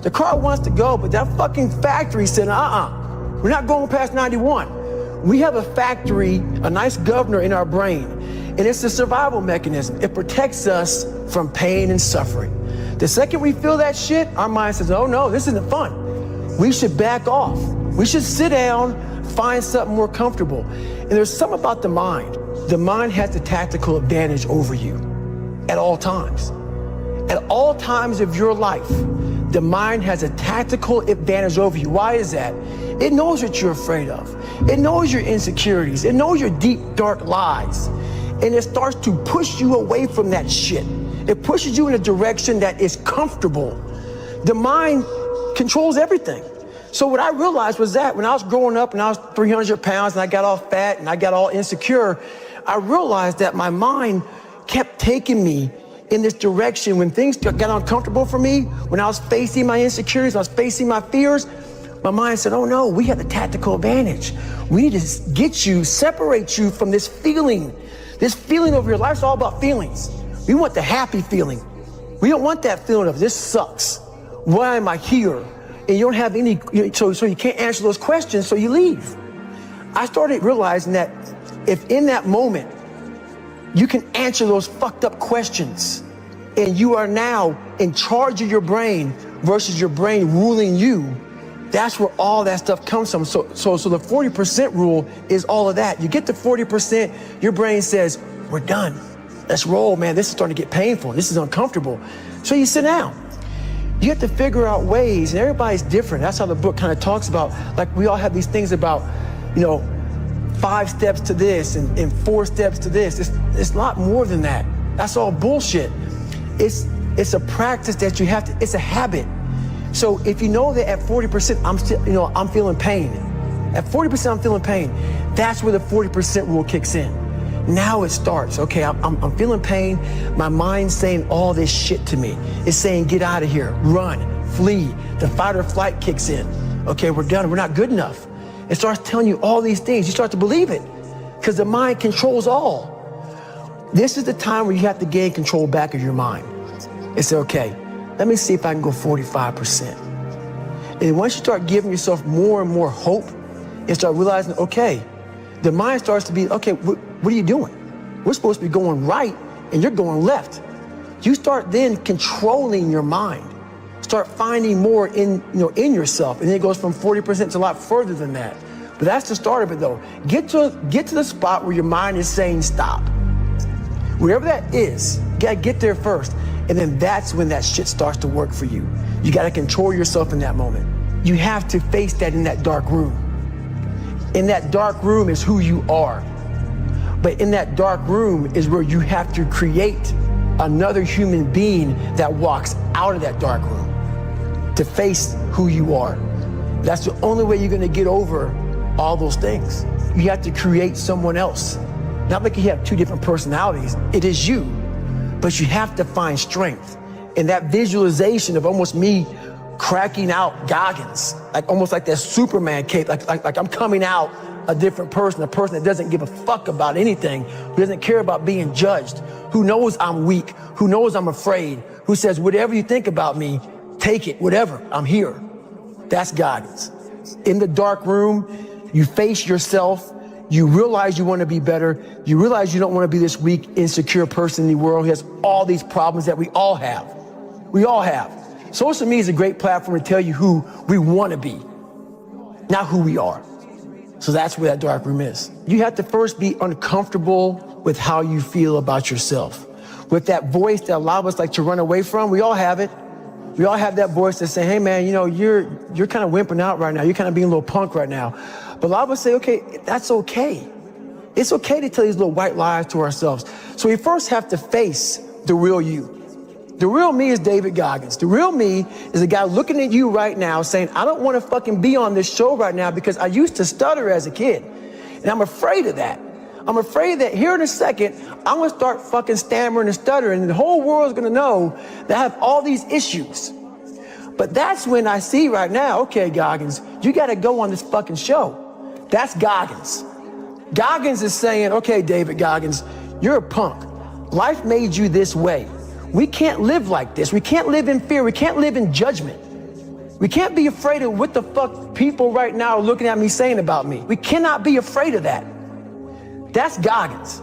The car wants to go, but that fucking factory said, we're not going past 91. We have a factory, a nice governor in our brain, and it's a survival mechanism. It protects us from pain and suffering. The second we feel that shit, our mind says, oh no, this isn't fun. We should back off. We should sit down, find something more comfortable. And there's something about the mind. The mind has the tactical advantage over you at all times. At all times of your life, the mind has a tactical advantage over you. Why is that? It knows what you're afraid of. It knows your insecurities. It knows your deep, dark lies. And it starts to push you away from that shit. It pushes you in a direction that is comfortable. The mind controls everything. So what I realized was that when I was growing up and I was 300 pounds and I got all fat and I got all insecure, I realized that my mind kept taking me in this direction. When things got uncomfortable for me, when I was facing my insecurities, I was facing my fears, my mind said, oh no, we have the tactical advantage. We need to get you, separate you from this feeling over your life's all about feelings. We want the happy feeling. We don't want that feeling of this sucks. Why am I here? And you don't have any, so you can't answer those questions, so you leave. I started realizing that if in that moment, you can answer those fucked up questions and you are now in charge of your brain versus your brain ruling you, that's where all that stuff comes from. So the 40% rule is all of that. You get to 40%, your brain says, we're done. Let's roll, man. This is starting to get painful. This is uncomfortable. So you sit down. You have to figure out ways, and everybody's different. That's how the book kind of talks about, like we all have these things about, 5 steps to this and 4 steps to this. It's a lot more than that. That's all bullshit. It's a practice that you have to, it's a habit. So if you know that at 40%, I'm feeling pain. At 40%, I'm feeling pain. That's where the 40% rule kicks in. Now it starts. Okay, I'm feeling pain. My mind's saying all this shit to me. It's saying, get out of here, run, flee. The fight or flight kicks in. Okay, we're done. We're not good enough. It starts telling you all these things. You start to believe it because the mind controls all. This is the time where you have to gain control back of your mind. And say, okay, let me see if I can go 45%. And once you start giving yourself more and more hope and start realizing, okay, the mind starts to be, okay, what are you doing? We're supposed to be going right and you're going left. You start then controlling your mind. Start finding more in yourself. And then it goes from 40% to a lot further than that. But that's the start of it though. Get to the spot where your mind is saying stop. Wherever that is, you gotta get there first. And then that's when that shit starts to work for you. You gotta control yourself in that moment. You have to face that in that dark room. In that dark room is who you are. But in that dark room is where you have to create another human being that walks out of that dark room to face who you are. That's the only way you're gonna get over all those things. You have to create someone else. Not like you have 2 different personalities, it is you. But you have to find strength. And that visualization of almost me cracking out Goggins, like almost like that Superman cape, like I'm coming out a different person, a person that doesn't give a fuck about anything, who doesn't care about being judged, who knows I'm weak, who knows I'm afraid, who says, whatever you think about me, take it, whatever, I'm here. That's Goggins. In the dark room, you face yourself, you realize you want to be better, you realize you don't want to be this weak, insecure person in the world who has all these problems that we all have. We all have. Social media is a great platform to tell you who we want to be, not who we are. So that's where that dark room is. You have to first be uncomfortable with how you feel about yourself. With that voice that a lot of us like to run away from, we all have it. We all have that voice that say, hey man, you're kind of wimping out right now. You're kind of being a little punk right now. But a lot of us say, okay, that's okay. It's okay to tell these little white lies to ourselves. So we first have to face the real you. The real me is David Goggins. The real me is a guy looking at you right now saying, I don't want to fucking be on this show right now because I used to stutter as a kid. And I'm afraid of that. I'm afraid that here in a second, I'm going to start fucking stammering and stuttering and the whole world's going to know that I have all these issues. But that's when I see right now, okay, Goggins, you got to go on this fucking show. That's Goggins. Goggins is saying, okay, David Goggins, you're a punk. Life made you this way. We can't live like this. We can't live in fear. We can't live in judgment. We can't be afraid of what the fuck people right now are looking at me saying about me. We cannot be afraid of that. That's Goggins.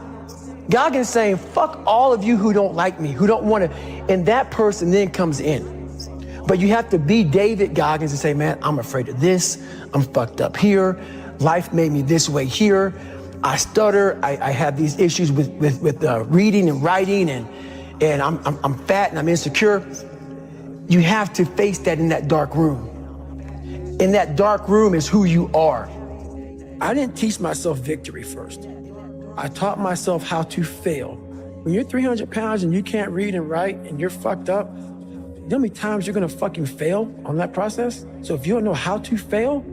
Goggins saying, fuck all of you who don't like me, who don't want to, and that person then comes in. But you have to be David Goggins and say, man, I'm afraid of this. I'm fucked up here. Life made me this way here. I stutter. I have these issues with reading and writing, and I'm fat and I'm insecure. You have to face that in that dark room. In that dark room is who you are. I didn't teach myself victory first. I taught myself how to fail. When you're 300 pounds and you can't read and write and you're fucked up, you know how many times you're gonna fucking fail on that process? So if you don't know how to fail,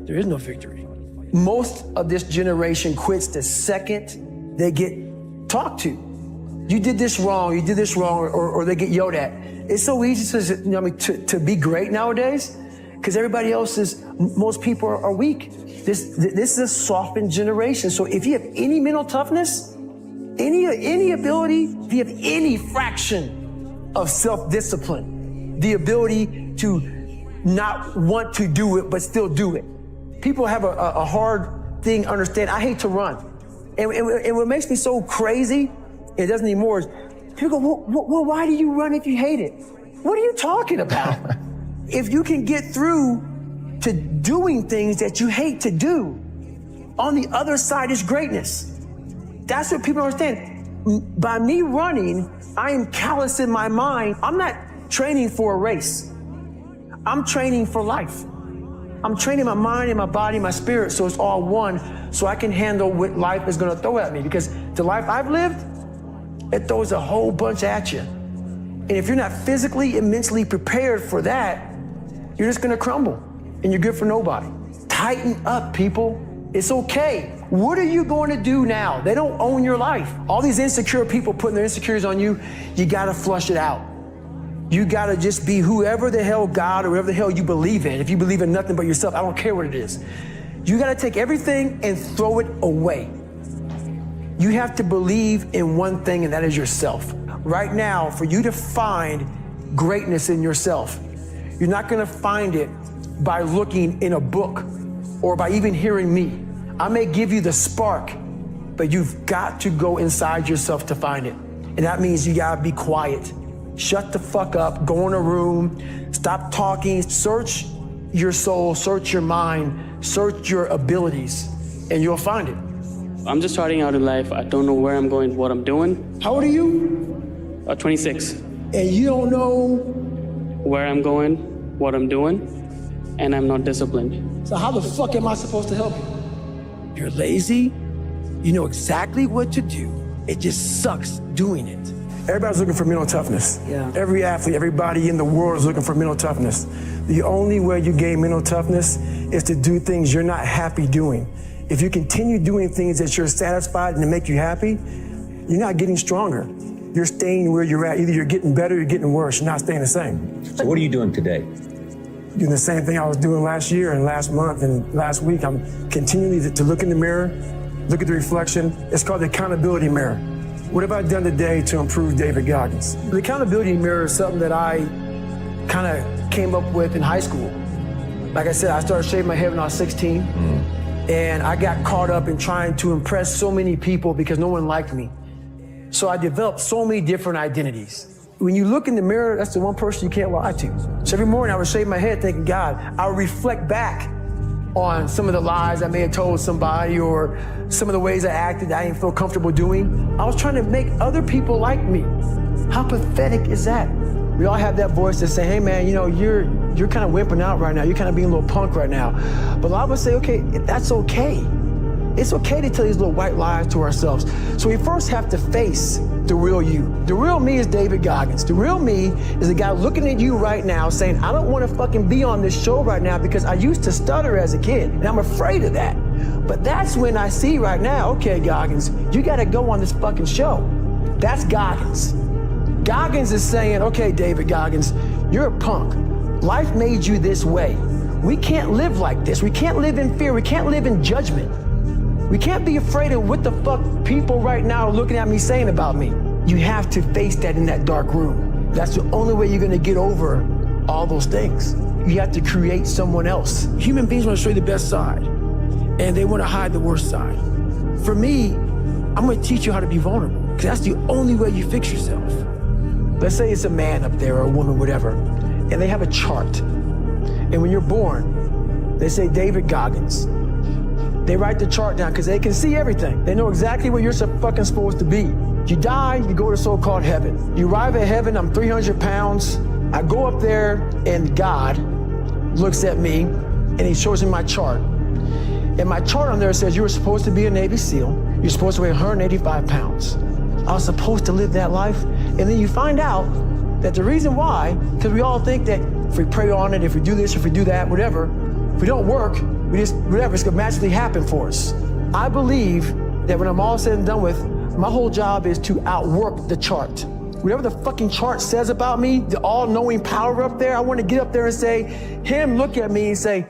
there is no victory. Most of this generation quits the second they get talked to. You did this wrong, or they get yelled at. It's so easy to be great nowadays because everybody else most people are weak. This is a softened generation. So if you have any mental toughness, any ability, if you have any fraction of self-discipline, the ability to not want to do it but still do it. People have a hard thing understand. I hate to run. And what makes me so crazy, it doesn't anymore, is People go, well, why do you run if you hate it? What are you talking about? If you can get through to doing things that you hate to do, on the other side is greatness. That's what people don't understand. By me running, I am callous in my mind. I'm not training for a race. I'm training for life. I'm training my mind and my body and my spirit so it's all one, so I can handle what life is gonna throw at me. Because the life I've lived, it throws a whole bunch at you. And if you're not physically and mentally prepared for that, you're just gonna crumble and you're good for nobody. Tighten up, people. It's okay. What are you going to do now? They don't own your life. All these insecure people putting their insecurities on you, you gotta flush it out. You gotta just be whoever the hell God or whatever the hell you believe in. If you believe in nothing but yourself, I don't care what it is. You gotta take everything and throw it away. You have to believe in one thing, and that is yourself. Right now, for you to find greatness in yourself, you're not gonna find it by looking in a book or by even hearing me. I may give you the spark, but you've got to go inside yourself to find it. And that means you gotta be quiet. Shut the fuck up, go in a room, stop talking, search your soul, search your mind, search your abilities, and you'll find it.
I'm just starting out in life. I don't know where I'm going, what I'm doing.
How old are you?
26.
And you don't know?
Where I'm going, what I'm doing, and I'm not disciplined.
So how the fuck am I supposed to help you? You're lazy, you know exactly what to do. It just sucks doing it. Everybody's looking for mental toughness. Yeah. Every athlete, everybody in the world is looking for mental toughness. The only way you gain mental toughness is to do things you're not happy doing. If you continue doing things that you're satisfied and that make you happy, you're not getting stronger. You're staying where you're at. Either you're getting better or you're getting worse. You're not staying the same.
So what are you doing today?
Doing the same thing I was doing last year and last month and last week. I'm continually to look in the mirror, look at the reflection. It's called the accountability mirror. What have I done today to improve David Goggins? The accountability mirror is something that I kind of came up with in high school. Like I said, I started shaving my head when I was 16. And I got caught up in trying to impress so many people because no one liked me. So I developed so many different identities. When you look in the mirror, that's the one person you can't lie to. So every morning I would shave my head thinking, God, I would reflect back on some of the lies I may have told somebody or some of the ways I acted that I didn't feel comfortable doing. I was trying to make other people like me. How pathetic is that? We all have that voice that say, hey man, you know, you're kind of wimping out right now. You're kind of being a little punk right now. But a lot of us say, okay, that's okay. It's okay to tell these little white lies to ourselves. So we first have to face the real you. The real me is David Goggins. The real me is a guy looking at you right now saying, I don't want to fucking be on this show right now because I used to stutter as a kid and I'm afraid of that. But that's when I see right now, okay, Goggins, you got to go on this fucking show. That's Goggins. Goggins is saying, okay, David Goggins, you're a punk. Life made you this way. We can't live like this. We can't live in fear. We can't live in judgment. We can't be afraid of what the fuck people right now are looking at me saying about me. You have to face that in that dark room. That's the only way you're gonna get over all those things. You have to create someone else. Human beings want to show you the best side, and they want to hide the worst side. For me, I'm gonna teach you how to be vulnerable, because that's the only way you fix yourself. Let's say it's a man up there or a woman, whatever, and they have a chart. And when you're born, they say David Goggins. They write the chart down because they can see everything. They know exactly where you're fucking supposed to be. You die, you go to so-called heaven. You arrive at heaven, I'm 300 pounds. I go up there and God looks at me and he shows me my chart. And my chart on there says you were supposed to be a Navy SEAL. You're supposed to weigh 185 pounds. I was supposed to live that life. And then you find out that the reason why, because we all think that if we pray on it, if we do this, if we do that, whatever, if we don't work, we just, whatever, it's gonna magically happen for us. I believe that when I'm all said and done with, my whole job is to outwork the chart. Whatever the fucking chart says about me, the all-knowing power up there, I want to get up there and say, him look at me and say,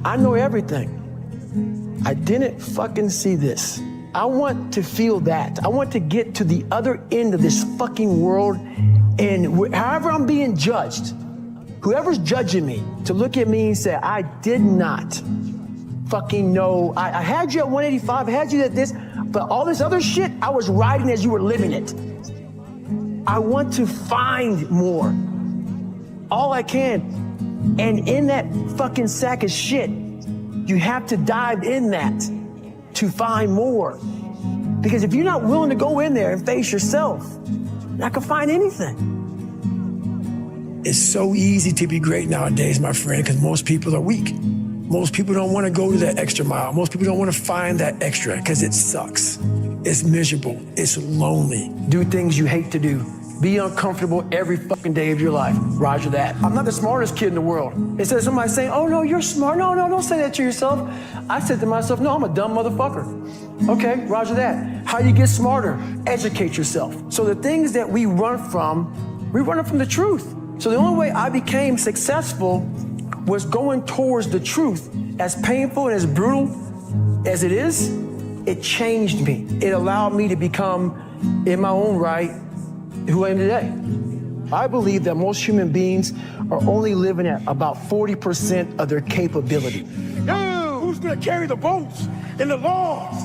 I know everything. I didn't fucking see this. I want to feel that. I want to get to the other end of this fucking world, and however I'm being judged, whoever's judging me, to look at me and say, I did not fucking know. I had you at 185, I had you at this, but all this other shit, I was riding as you were living it. I want to find more. All I can. And in that fucking sack of shit, you have to dive in that to find more. Because if you're not willing to go in there and face yourself, you're not gonna find anything. It's so easy to be great nowadays, my friend, because most people are weak. Most people don't want to go to that extra mile. Most people don't want to find that extra because it sucks. It's miserable. It's lonely. Do things you hate to do. Be uncomfortable every fucking day of your life. Roger that. I'm not the smartest kid in the world. Instead of somebody saying, oh no, you're smart. No, don't say that to yourself. I said to myself, no, I'm a dumb motherfucker. Okay, roger that. How you get smarter? Educate yourself. So the things that we run from the truth. So the only way I became successful was going towards the truth. As painful and as brutal as it is, it changed me. It allowed me to become, in my own right, who I am today. I believe that most human beings are only living at about 40% of their capability.
Yo, who's gonna carry the boats and the logs?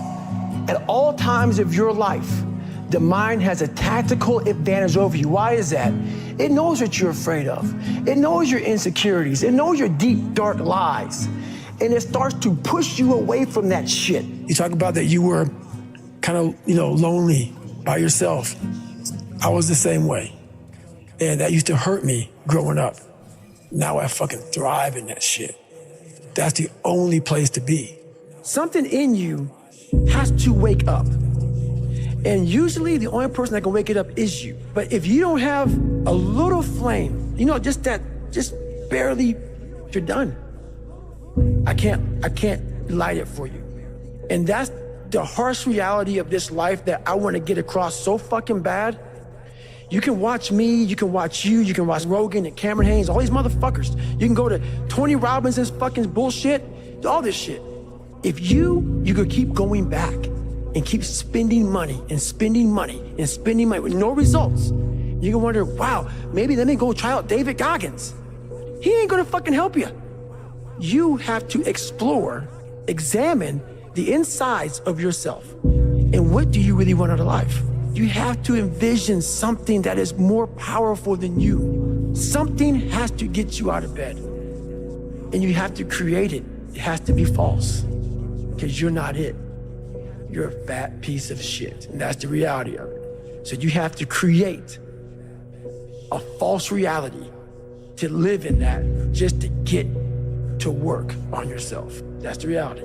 At all times of your life, the mind has a tactical advantage over you. Why is that? It knows what you're afraid of. It knows your insecurities. It knows your deep, dark lies. And it starts to push you away from that shit. You talk about that you were kind of, lonely by yourself. I was the same way. And that used to hurt me growing up. Now I fucking thrive in that shit. That's the only place to be. Something in you has to wake up. And usually the only person that can wake it up is you. But if you don't have a little flame, just barely, you're done. I can't light it for you. And that's the harsh reality of this life that I want to get across so fucking bad. You can watch me, you can watch you, you can watch Rogan and Cameron Haynes, all these motherfuckers. You can go to Tony Robbins's fucking bullshit, all this shit. If you could keep going back and keep spending money and spending money and spending money with no results, you can wonder, wow, maybe let me go try out David Goggins. He ain't gonna fucking help you. You have to explore, examine the insides of yourself. And what do you really want out of life? You have to envision something that is more powerful than you. Something has to get you out of bed. And you have to create it. It has to be false. Because you're not it. You're a fat piece of shit. And that's the reality of it. So you have to create a false reality to live in that, just to get to work on yourself. That's the reality.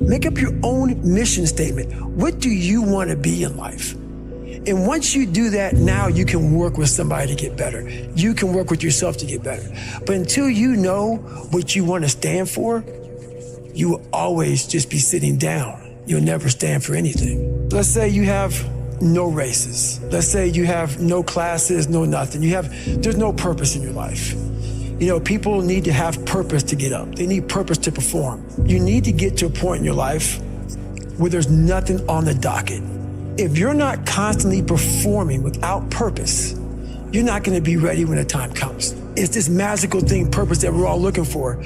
Make up your own mission statement. What do you want to be in life? And once you do that, now you can work with somebody to get better. You can work with yourself to get better. But until you know what you want to stand for, you will always just be sitting down. You'll never stand for anything. Let's say you have no races. Let's say you have no classes, no nothing. There's no purpose in your life. People need to have purpose to get up. They need purpose to perform. You need to get to a point in your life where there's nothing on the docket. If you're not constantly performing without purpose, you're not going to be ready when the time comes. It's this magical thing, purpose, that we're all looking for.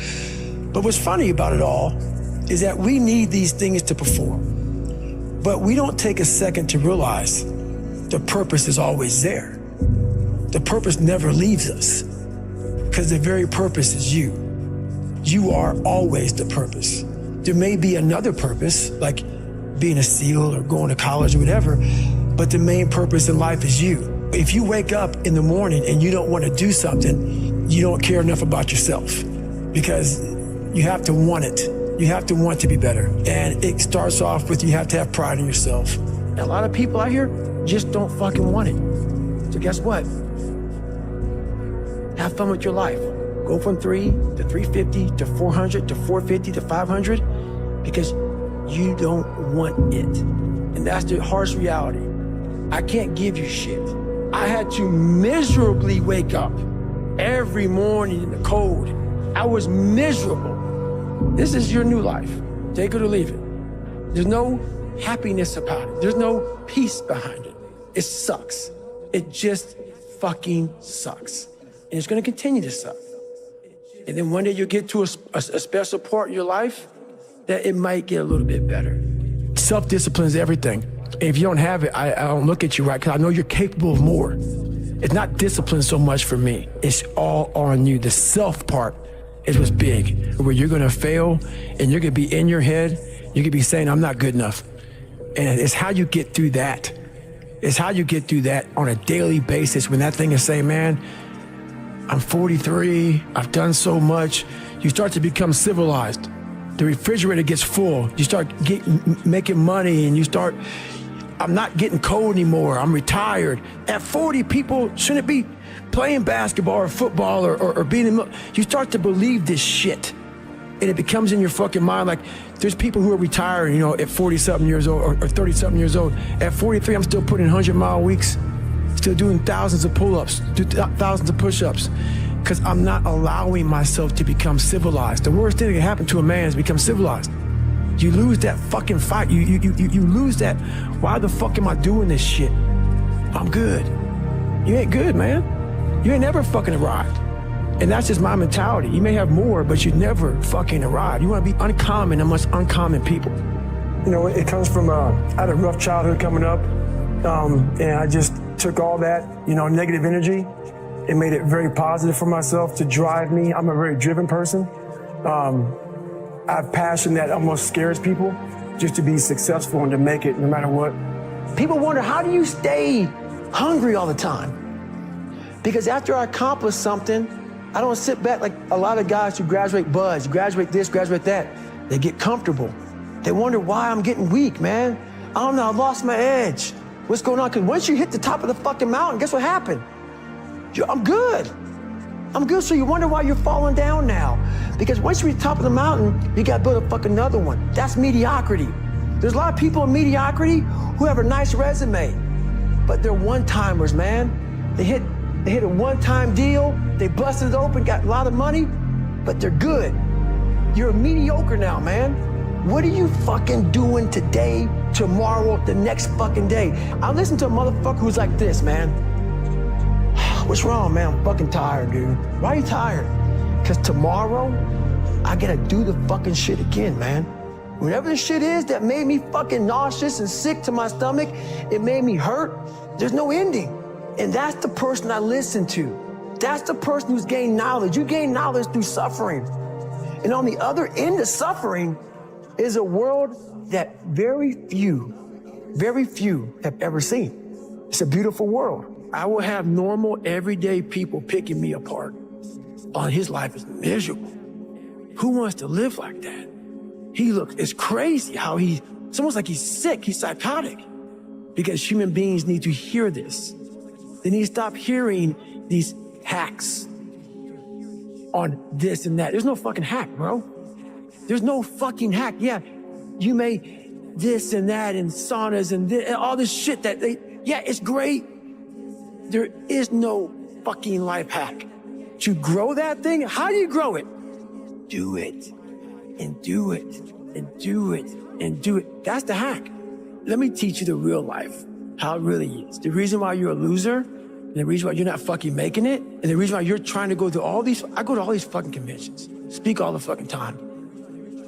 But what's funny about it all is that we need these things to perform. But we don't take a second to realize the purpose is always there. The purpose never leaves us. Because the very purpose is you. You are always the purpose. There may be another purpose, like being a SEAL or going to college or whatever, but the main purpose in life is you. If you wake up in the morning and you don't want to do something, you don't care enough about yourself, because you have to want it. You have to want to be better. And it starts off with, you have to have pride in yourself. And a lot of people out here just don't fucking want it. So guess what? Have fun with your life. Go from 3 to 350 to 400 to 450 to 500, because you don't want it. And that's the harsh reality. I can't give you shit. I had to miserably wake up every morning in the cold. I was miserable. This is your new life. Take it or leave it. There's no happiness about it. There's no peace behind it. It sucks. It just fucking sucks. And it's going to continue to suck. And then one day you'll get to a special part in your life that it might get a little bit better. Self-discipline is everything. And if you don't have it, I don't look at you right, because I know you're capable of more. It's not discipline so much for me. It's all on you. The self part is what's big, where you're gonna fail and you're gonna be in your head. You're gonna be saying, I'm not good enough. And it's how you get through that. It's how you get through that on a daily basis, when that thing is saying, man, I'm 43, I've done so much. You start to become civilized. The refrigerator gets full. You start making money, and you start, I'm not getting cold anymore. I'm retired. At 40, people shouldn't be playing basketball or football or being in, you start to believe this shit. And it becomes in your fucking mind, like there's people who are retired, at 40-something years old or 30-something years old. At 43, I'm still putting 100-mile weeks, still doing thousands of pull-ups, thousands of push-ups, because I'm not allowing myself to become civilized. The worst thing that can happen to a man is become civilized. You lose that fucking fight. You lose that, why the fuck am I doing this shit? I'm good. You ain't good, man. You ain't never fucking arrived. And that's just my mentality. You may have more, but you never fucking arrive. You want to be uncommon amongst uncommon people. It comes from, I had a rough childhood coming up, and I just took all that, negative energy and made it very positive for myself to drive me. I'm a very driven person. I have passion that almost scares people, just to be successful and to make it no matter what. People wonder, how do you stay hungry all the time? Because after I accomplish something, I don't sit back like a lot of guys who graduate buds, graduate this, graduate that. They get comfortable. They wonder why I'm getting weak, man. I don't know, I lost my edge. What's going on? Because once you hit the top of the fucking mountain, guess what happened? I'm good. I'm good, so you wonder why you're falling down now. Because once you reach the top of the mountain, you gotta build a fucking another one. That's mediocrity. There's a lot of people in mediocrity who have a nice resume, but they're one-timers, man. They hit a one-time deal, they busted it open, got a lot of money, but they're good. You're a mediocre now, man. What are you fucking doing today, tomorrow, the next fucking day? I listen to a motherfucker who's like this, man. What's wrong, man? I'm fucking tired, dude. Why are you tired? Because tomorrow, I gotta do the fucking shit again, man. Whatever the shit is that made me fucking nauseous and sick to my stomach, it made me hurt, there's no ending. And that's the person I listen to. That's the person who's gained knowledge. You gain knowledge through suffering. And on the other end of suffering is a world that very few have ever seen. It's a beautiful world. I will have normal, everyday people picking me apart. Oh, his life is miserable. Who wants to live like that? It's crazy how it's almost like he's sick, he's psychotic. Because human beings need to hear this. They need to stop hearing these hacks on this and that. There's no fucking hack, bro. There's no fucking hack. Yeah, you may this and that and saunas and all this shit it's great. There is no fucking life hack. To grow that thing, how do you grow it? Do it, and do it, and do it, and do it. That's the hack. Let me teach you the real life, how it really is. The reason why you're a loser, and the reason why you're not fucking making it, and the reason why you're trying to go to I go to all these fucking conventions, speak all the fucking time.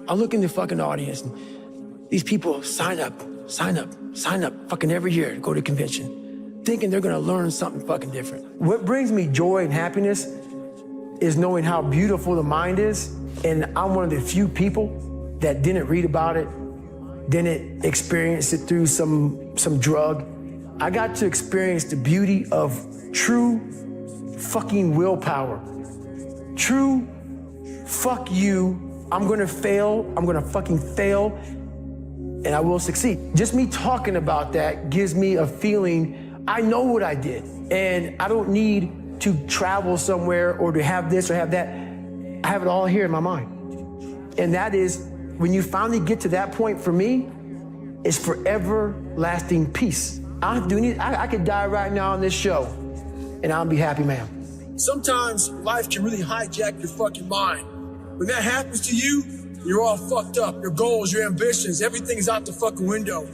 I look in the fucking audience, and these people sign up, fucking every year to go to a convention, thinking they're gonna learn something fucking different. What brings me joy and happiness is knowing how beautiful the mind is. And I'm one of the few people that didn't read about it, didn't experience it through some drug. I got to experience the beauty of true fucking willpower. True, fuck you, I'm gonna fail, I'm gonna fucking fail, and I will succeed. Just me talking about that gives me a feeling, I know what I did, and I don't need to travel somewhere or to have this or have that. I have it all here in my mind. And that is, when you finally get to that point for me, it's forever lasting peace. I could die right now on this show, and I'll be happy, man.
Sometimes life can really hijack your fucking mind. When that happens to you, you're all fucked up. Your goals, your ambitions, everything's out the fucking window.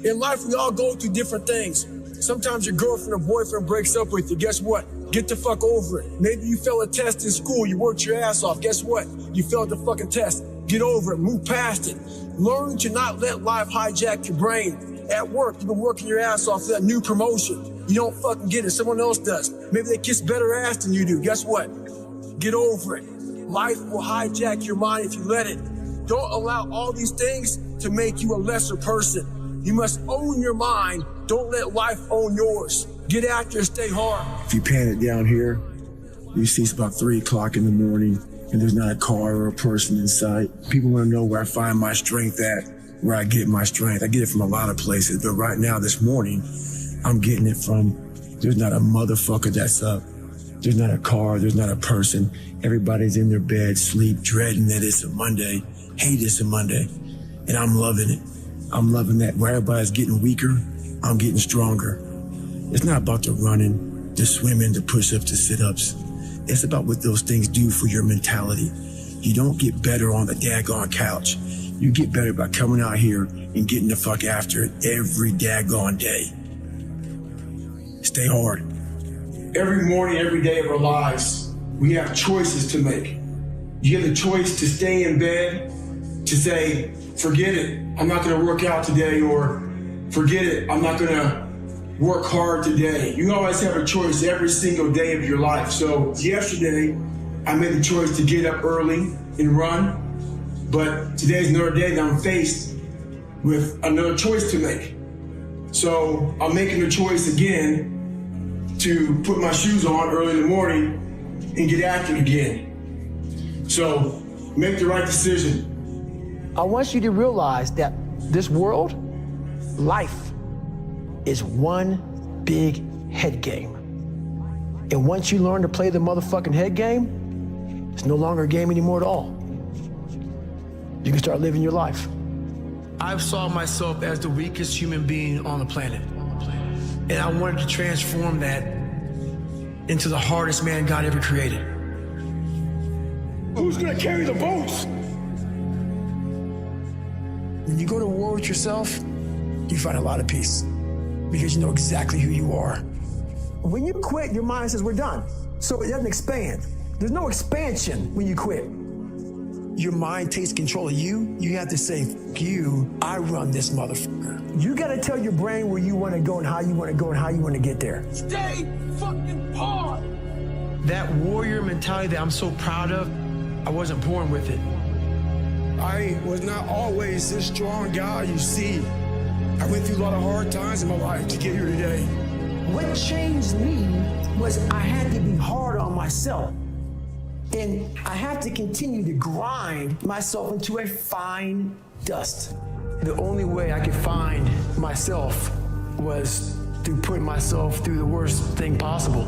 In life, we all go through different things. Sometimes your girlfriend or boyfriend breaks up with you. Guess what? Get the fuck over it. Maybe you failed a test in school. You worked your ass off. Guess what? You failed the fucking test. Get over it. Move past it. Learn to not let life hijack your brain. At work, you've been working your ass off for that new promotion. You don't fucking get it, someone else does. Maybe they kiss better ass than you do. Guess what? Get over it. Life will hijack your mind if you let it. Don't allow all these things to make you a lesser person. You must own your mind. Don't let life own yours. Get after it, stay hard.
If you pan it down here, you see it's about 3 o'clock in the morning and there's not a car or a person in sight. People want to know where I find my strength at, where I get my strength. I get it from a lot of places, but right now, this morning, I'm getting it from, there's not a motherfucker that's up. There's not a car, there's not a person. Everybody's in their bed, sleep, dreading that it's a Monday, hate it's a Monday. And I'm loving it. I'm loving that. Where everybody's getting weaker, I'm getting stronger. It's not about the running, the swimming, the push-ups, the sit-ups. It's about what those things do for your mentality. You don't get better on the daggone couch. You get better by coming out here and getting the fuck after it every daggone day. Stay hard. Every morning, every day of our lives, we have choices to make. You have the choice to stay in bed, to say, forget it, I'm not gonna work out today, or forget it, I'm not gonna work hard today. You always have a choice every single day of your life. So yesterday, I made the choice to get up early and run, but today's another day that I'm faced with another choice to make. So I'm making the choice again to put my shoes on early in the morning and get after it again. So make the right decision. I want you to realize that this world, life, is one big head game. And once you learn to play the motherfucking head game, it's no longer a game anymore at all. You can start living your life. I've saw myself as the weakest human being on the planet. And I wanted to transform that into the hardest man God ever created. Who's gonna carry the boats? When you go to war with yourself, you find a lot of peace because you know exactly who you are. When you quit, your mind says we're done. So it doesn't expand. There's no expansion when you quit. Your mind takes control of you. You have to say, F you, I run this motherfucker. You gotta tell your brain where you wanna go and how you wanna go and how you wanna get there.
Stay fucking hard.
That warrior mentality that I'm so proud of, I wasn't born with it.
I was not always this strong guy you see. I went through a lot of hard times in my life to get here today.
What changed me was I had to be hard on myself. And I have to continue to grind myself into a fine dust. The only way I could find myself was through putting myself through the worst thing possible.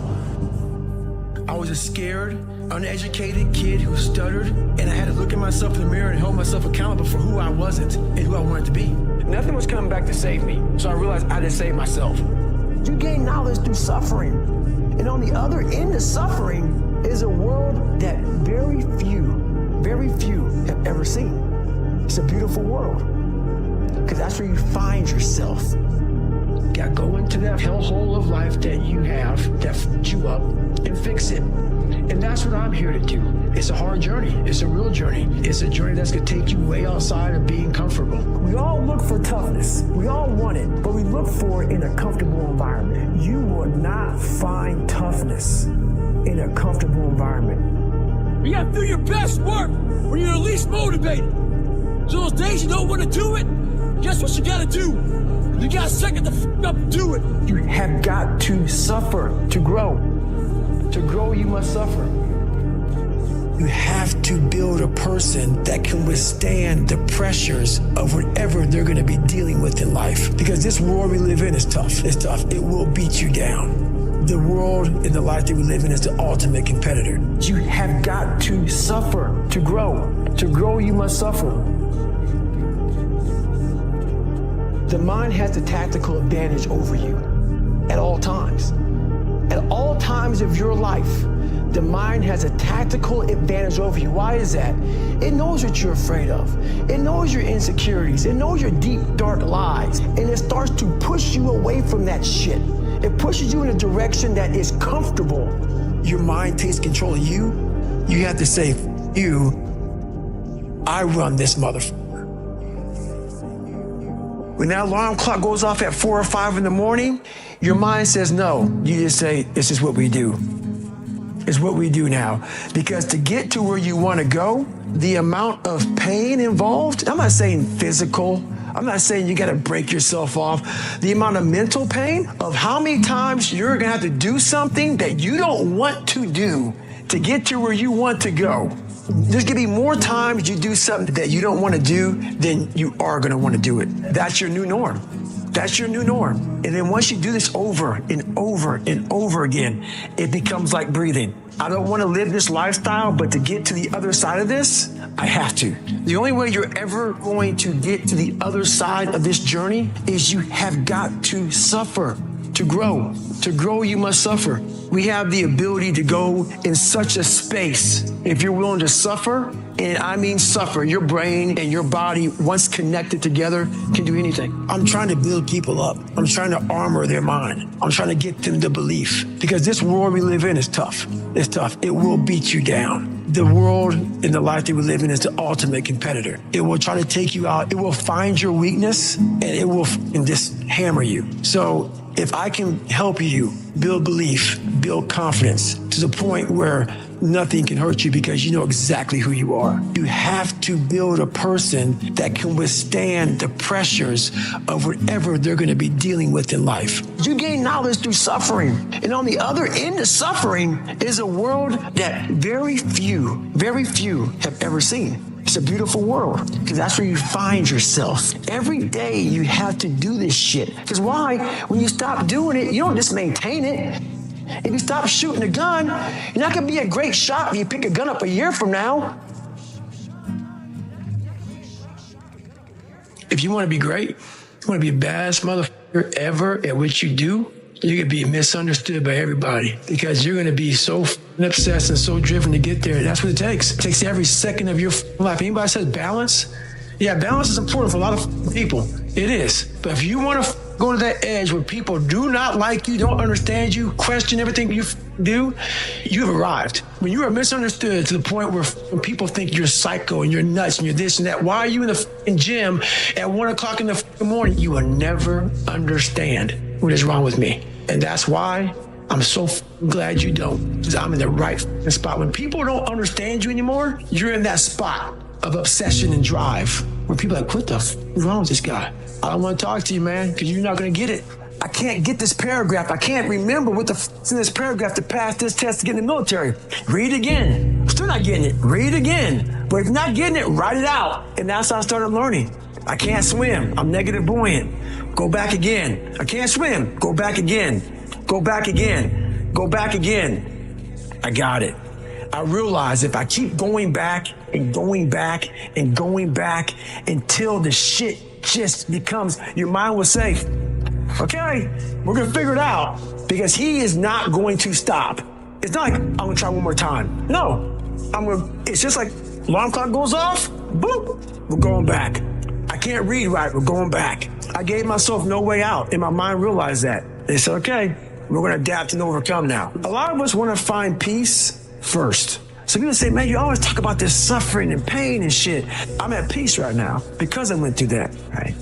I was a scared, uneducated kid who stuttered, and I had to look at myself in the mirror and hold myself accountable for who I wasn't and who I wanted to be. Nothing was coming back to save me, so I realized I didn't save myself. You gain knowledge through suffering, and on the other end of suffering is a world that very few have ever seen. It's a beautiful world, because that's where you find yourself. You gotta go into that hellhole of life that you have that fucked you up and fix it. And that's what I'm here to do. It's a hard journey. It's a real journey. It's a journey that's gonna take you way outside of being comfortable. We all look for toughness. We all want it, but we look for it in a comfortable environment. You will not find toughness in a comfortable environment.
You gotta do your best work when you're least motivated. So those days you don't want to do it, guess what you gotta do? You gotta second the f up and do it.
You have got to suffer to grow. To grow, you must suffer. You have to build a person that can withstand the pressures of whatever they're gonna be dealing with in life. Because this world we live in is tough. It's tough. It will beat you down. The world and the life that we live in is the ultimate competitor. You have got to suffer to grow. To grow, you must suffer. The mind has the tactical advantage over you at all times. At all times of your life, the mind has a tactical advantage over you. Why is that? It knows what you're afraid of. It knows your insecurities. It knows your deep, dark lies. And it starts to push you away from that shit. It pushes you in a direction that is comfortable. Your mind takes control of you. You have to say, F you, I run this motherfucker. When that alarm clock goes off at 4 or 5 in the morning, your mind says no. You just say, this is what we do. It's what we do now. Because to get to where you want to go, the amount of pain involved, I'm not saying physical, I'm not saying you got to break yourself off. The amount of mental pain of how many times you're going to have to do something that you don't want to do to get to where you want to go. There's going to be more times you do something that you don't want to do than you are going to want to do it. That's your new norm. That's your new norm. And then once you do this over and over and over again, it becomes like breathing. I don't want to live this lifestyle, but to get to the other side of this, I have to. The only way you're ever going to get to the other side of this journey is you have got to suffer to grow. To grow, you must suffer. We have the ability to go in such a space. If you're willing to suffer, and I mean suffer, your brain and your body, once connected together, can do anything. I'm trying to build people up. I'm trying to armor their mind. I'm trying to get them to belief. Because this world we live in is tough. It's tough. It will beat you down. The world and the life that we live in is the ultimate competitor. It will try to take you out. It will find your weakness and it will just hammer you. So if I can help you build belief, build confidence to the point where nothing can hurt you because you know exactly who you are. You have to build a person that can withstand the pressures of whatever they're going to be dealing with in life. You gain knowledge through suffering. And on the other end of suffering is a world that very few have ever seen. It's a beautiful world because that's where you find yourself. Every day you have to do this shit. Because why? When you stop doing it, you don't just maintain it. If you stop shooting a gun, you're not going to be a great shot if you pick a gun up a year from now. If you want to be great, you want to be the baddest motherfucker ever at what you do, you're going to be misunderstood by everybody because you're going to be so obsessed and so driven to get there. That's what it takes. It takes every second of your life. Anybody says balance? Yeah, balance is important for a lot of people. It is. But if you want to go to that edge where people do not like you, don't understand you, question everything you do, you have arrived. When you are misunderstood to the point where people think you're psycho and you're nuts and you're this and that, why are you in the gym at 1 o'clock in the morning? You will never understand what is wrong with me. And that's why I'm so glad you don't, because I'm in the right spot. When people don't understand you anymore, you're in that spot of obsession and drive where people are like, what the f is wrong with this guy? I don't want to talk to you, man, because you're not going to get it. I can't get this paragraph. I can't remember what the f is in this paragraph to pass this test to get in the military. Read it again. I'm still not getting it. Read it again. But if you're not getting it, write it out. And that's how I started learning. I can't swim. I'm negative buoyant. Go back again. I can't swim. Go back again. Go back again. Go back again. I got it. I realize if I keep going back and going back and going back until the shit just becomes, your mind will say, okay, we're going to figure it out, because he is not going to stop. It's not like, I'm going to try one more time. No, it's just like alarm clock goes off, boop, we're going back. I can't read right, we're going back. I gave myself no way out, and my mind realized that. They said, okay, we're going to adapt and overcome now. A lot of us want to find peace first. So people say, man, you always talk about this suffering and pain and shit. I'm at peace right now because I went through that, right?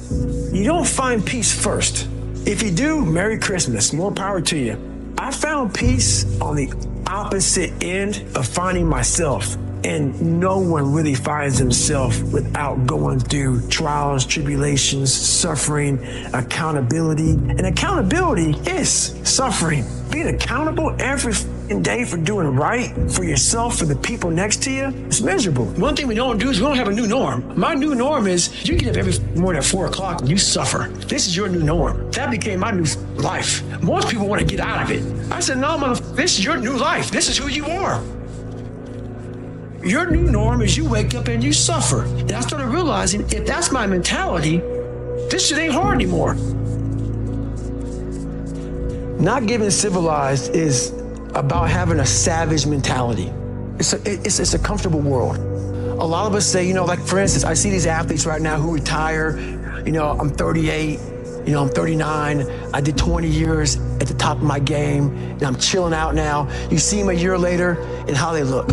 You don't find peace first. If you do, Merry Christmas, more power to you. I found peace on the opposite end of finding myself. And no one really finds himself without going through trials, tribulations, suffering, accountability. And accountability is suffering. Being accountable every day for doing right for yourself, for the people next to you, it's miserable. One thing we don't do is we don't have a new norm. My new norm is you get up every morning at 4 o'clock and you suffer. This is your new norm. That became my new life. Most people want to get out of it. I said, no, motherfucker, this is your new life. This is who you are. Your new norm is you wake up and you suffer. And I started realizing if that's my mentality, this shit ain't hard anymore. Not getting civilized is about having a savage mentality. It's a comfortable world. A lot of us say, like for instance, I see these athletes right now who retire. I'm 38, I'm 39. I did 20 years at the top of my game and I'm chilling out now. You see them a year later and how they look.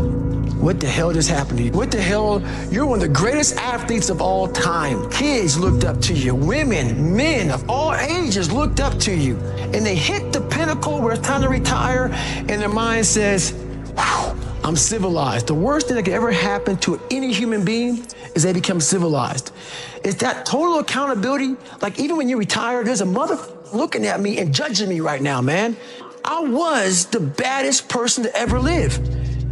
What the hell just happened to you? What the hell? You're one of the greatest athletes of all time. Kids looked up to you. Women, men of all ages looked up to you. And they hit the pinnacle where it's time to retire, and their mind says, "Whew, I'm civilized." The worst thing that could ever happen to any human being is they become civilized. It's that total accountability. Like, even when you retire, there's a motherfucker looking at me and judging me right now, man. I was the baddest person to ever live.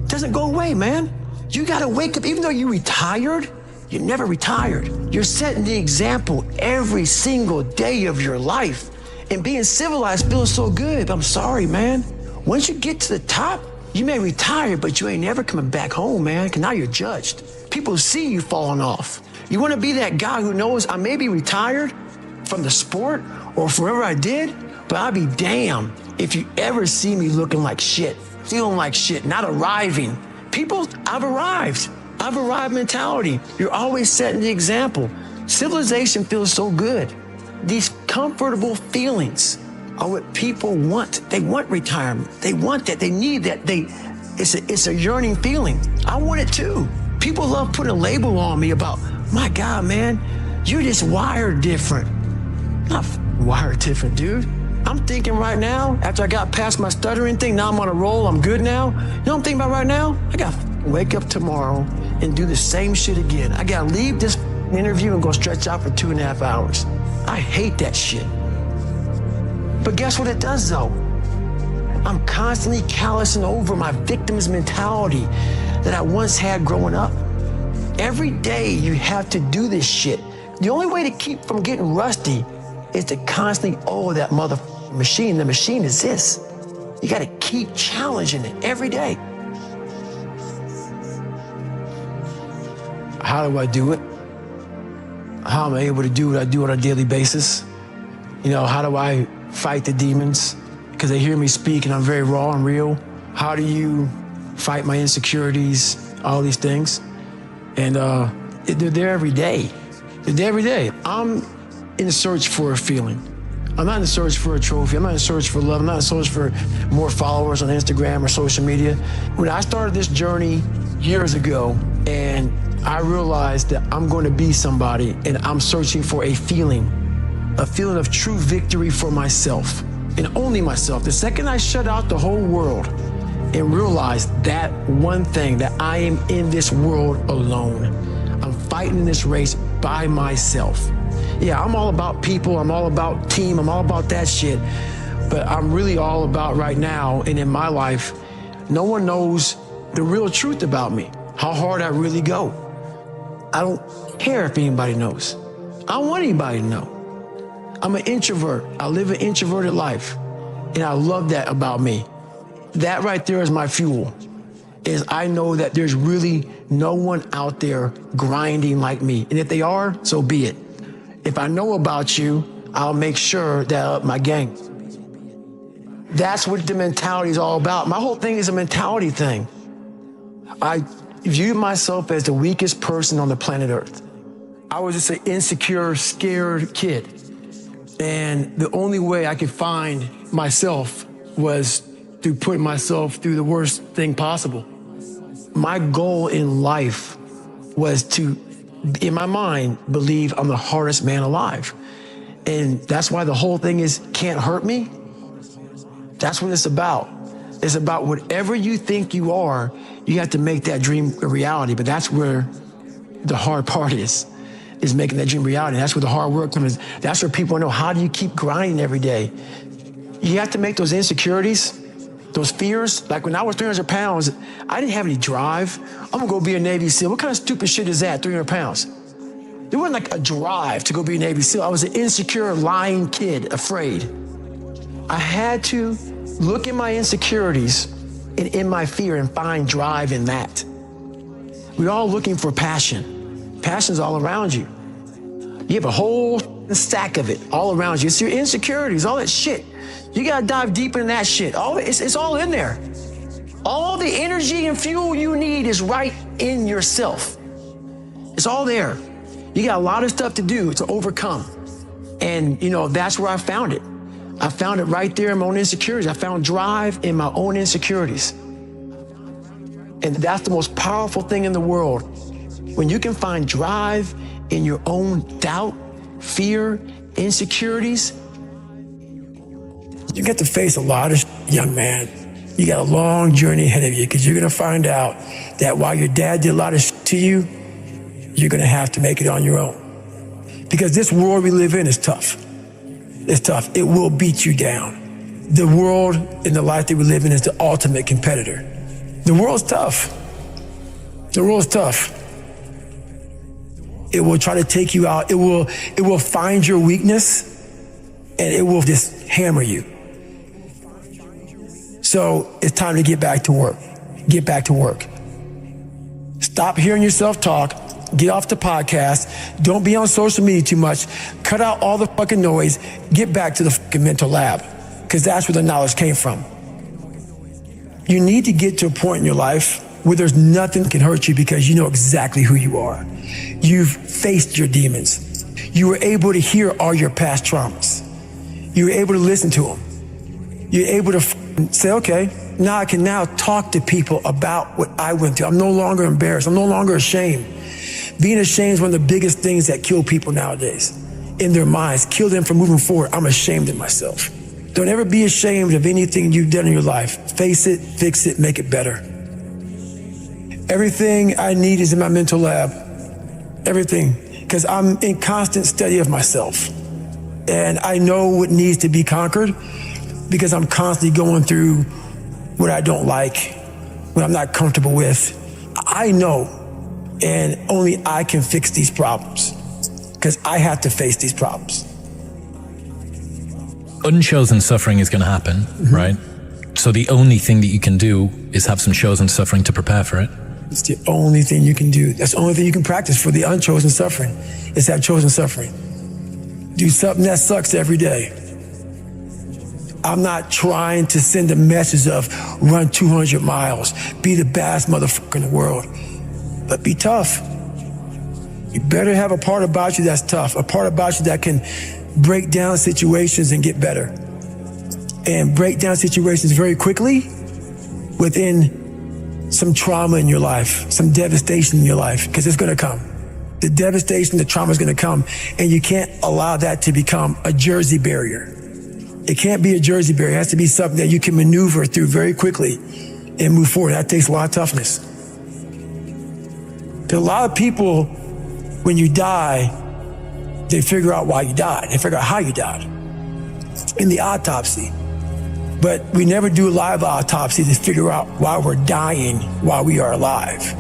Doesn't go away, man. You gotta wake up. Even though you retired, you never retired. You're setting the example every single day of your life. And being civilized feels so good. I'm sorry, man. Once you get to the top, you may retire, but you ain't never coming back home, man, because now you're judged. People see you falling off. You wanna be that guy who knows, I may be retired from the sport or from whatever I did, but I'll be damned if you ever see me looking like shit, feeling like shit, not arriving. People, I've arrived mentality. You're always setting the example. Civilization feels so good. These comfortable feelings are what people want. They want retirement. They want that. They need that. It's a yearning feeling. I want it too. People love putting a label on me about, my God, man, you're just wired different. Not wired different, dude. I'm thinking right now, after I got past my stuttering thing, now I'm on a roll, I'm good now. You know what I'm thinking about right now? I gotta wake up tomorrow and do the same shit again. I gotta leave this interview and go stretch out for 2.5 hours. I hate that shit. But guess what it does though? I'm constantly callousing over my victim's mentality that I once had growing up. Every day you have to do this shit. The only way to keep from getting rusty is to constantly owe that motherfucking machine. The machine is this. You gotta keep challenging it every day. How do I do it? How am I able to do what I do on a daily basis? You know, how do I fight the demons? Because they hear me speak and I'm very raw and real. How do you fight my insecurities, all these things? And they're there every day. They're there every day. I'm in search for a feeling. I'm not in search for a trophy. I'm not in search for love. I'm not in search for more followers on Instagram or social media. When I started this journey years ago, and I realized that I'm going to be somebody, and I'm searching for a feeling of true victory for myself, and only myself. The second I shut out the whole world and realized that one thing, that I am in this world alone. I'm fighting in this race by myself. Yeah, I'm all about people, I'm all about team, I'm all about that shit. But I'm really all about right now, and in my life, no one knows the real truth about me, how hard I really go. I don't care if anybody knows. I don't want anybody to know. I'm an introvert. I live an introverted life, and I love that about me. That right there is my fuel, is I know that there's really no one out there grinding like me. And if they are, so be it. If I know about you, I'll make sure that I up my game. That's what the mentality is all about. My whole thing is a mentality thing. I view myself as the weakest person on the planet Earth. I was just an insecure, scared kid. And the only way I could find myself was through putting myself through the worst thing possible. My goal in life was to, in my mind, believe I'm the hardest man alive. And that's why the whole thing is can't hurt me. That's what it's about. It's about whatever you think you are, you have to make that dream a reality. But that's where the hard part is making that dream reality. That's where the hard work comes. That's where people know, how do you keep grinding every day? You have to make those insecurities, those fears. Like when I was 300 pounds, I didn't have any drive. I'm gonna go be a Navy SEAL. What kind of stupid shit is that, 300 pounds? There wasn't like a drive to go be a Navy SEAL. I was an insecure, lying kid, afraid. I had to look at my insecurities and in my fear and find drive in that. We're all looking for passion. Passion's all around you. You have a whole stack of it all around you. It's your insecurities, all that shit. You gotta dive deep in that shit. It's all in there. All the energy and fuel you need is right in yourself. It's all there. You got a lot of stuff to do to overcome. And that's where I found it. I found it right there in my own insecurities. I found drive in my own insecurities. And that's the most powerful thing in the world. When you can find drive in your own doubt, fear, insecurities, you get to face a lot of young man. You got a long journey ahead of you because you're going to find out that while your dad did a lot of to you, you're going to have to make it on your own. Because this world we live in is tough. It's tough. It will beat you down. The world and the life that we live in is the ultimate competitor. The world's tough. The world's tough. It will try to take you out. It will find your weakness and it will just hammer you. So it's time to get back to work. Get back to work. Stop hearing yourself talk. Get off the podcast. Don't be on social media too much. Cut out all the fucking noise. Get back to the fucking mental lab, because that's where the knowledge came from. You need to get to a point in your life where there's nothing that can hurt you because you know exactly who you are. You've faced your demons. You were able to hear all your past traumas. You were able to listen to them. You're able to say, okay, now I can now talk to people about what I went through. I'm no longer embarrassed. I'm no longer ashamed. Being ashamed is one of the biggest things that kill people nowadays in their minds, kill them from moving forward. I'm ashamed of myself. Don't ever be ashamed of anything you've done in your life. Face it, fix it, make it better. Everything I need is in my mental lab. Everything. Because I'm in constant study of myself. And I know what needs to be conquered because I'm constantly going through what I don't like, what I'm not comfortable with. I know, and only I can fix these problems because I have to face these problems.
Unchosen suffering is going to happen, right? So the only thing that you can do is have some chosen suffering to prepare for it.
It's the only thing you can do. That's the only thing you can practice for the unchosen suffering is have chosen suffering. Do something that sucks every day. I'm not trying to send a message of run 200 miles, be the baddest motherfucker in the world, but be tough. You better have a part about you that's tough, a part about you that can break down situations and get better. And break down situations very quickly within some trauma in your life, some devastation in your life, because it's gonna come. The devastation, the trauma is gonna come, and you can't allow that to become a Jersey barrier. It can't be a Jersey barrier. It has to be something that you can maneuver through very quickly and move forward. That takes a lot of toughness. There are a lot of people, when you die, they figure out why you died. They figure out how you died in the autopsy. But we never do a live autopsy to figure out why we're dying while we are alive.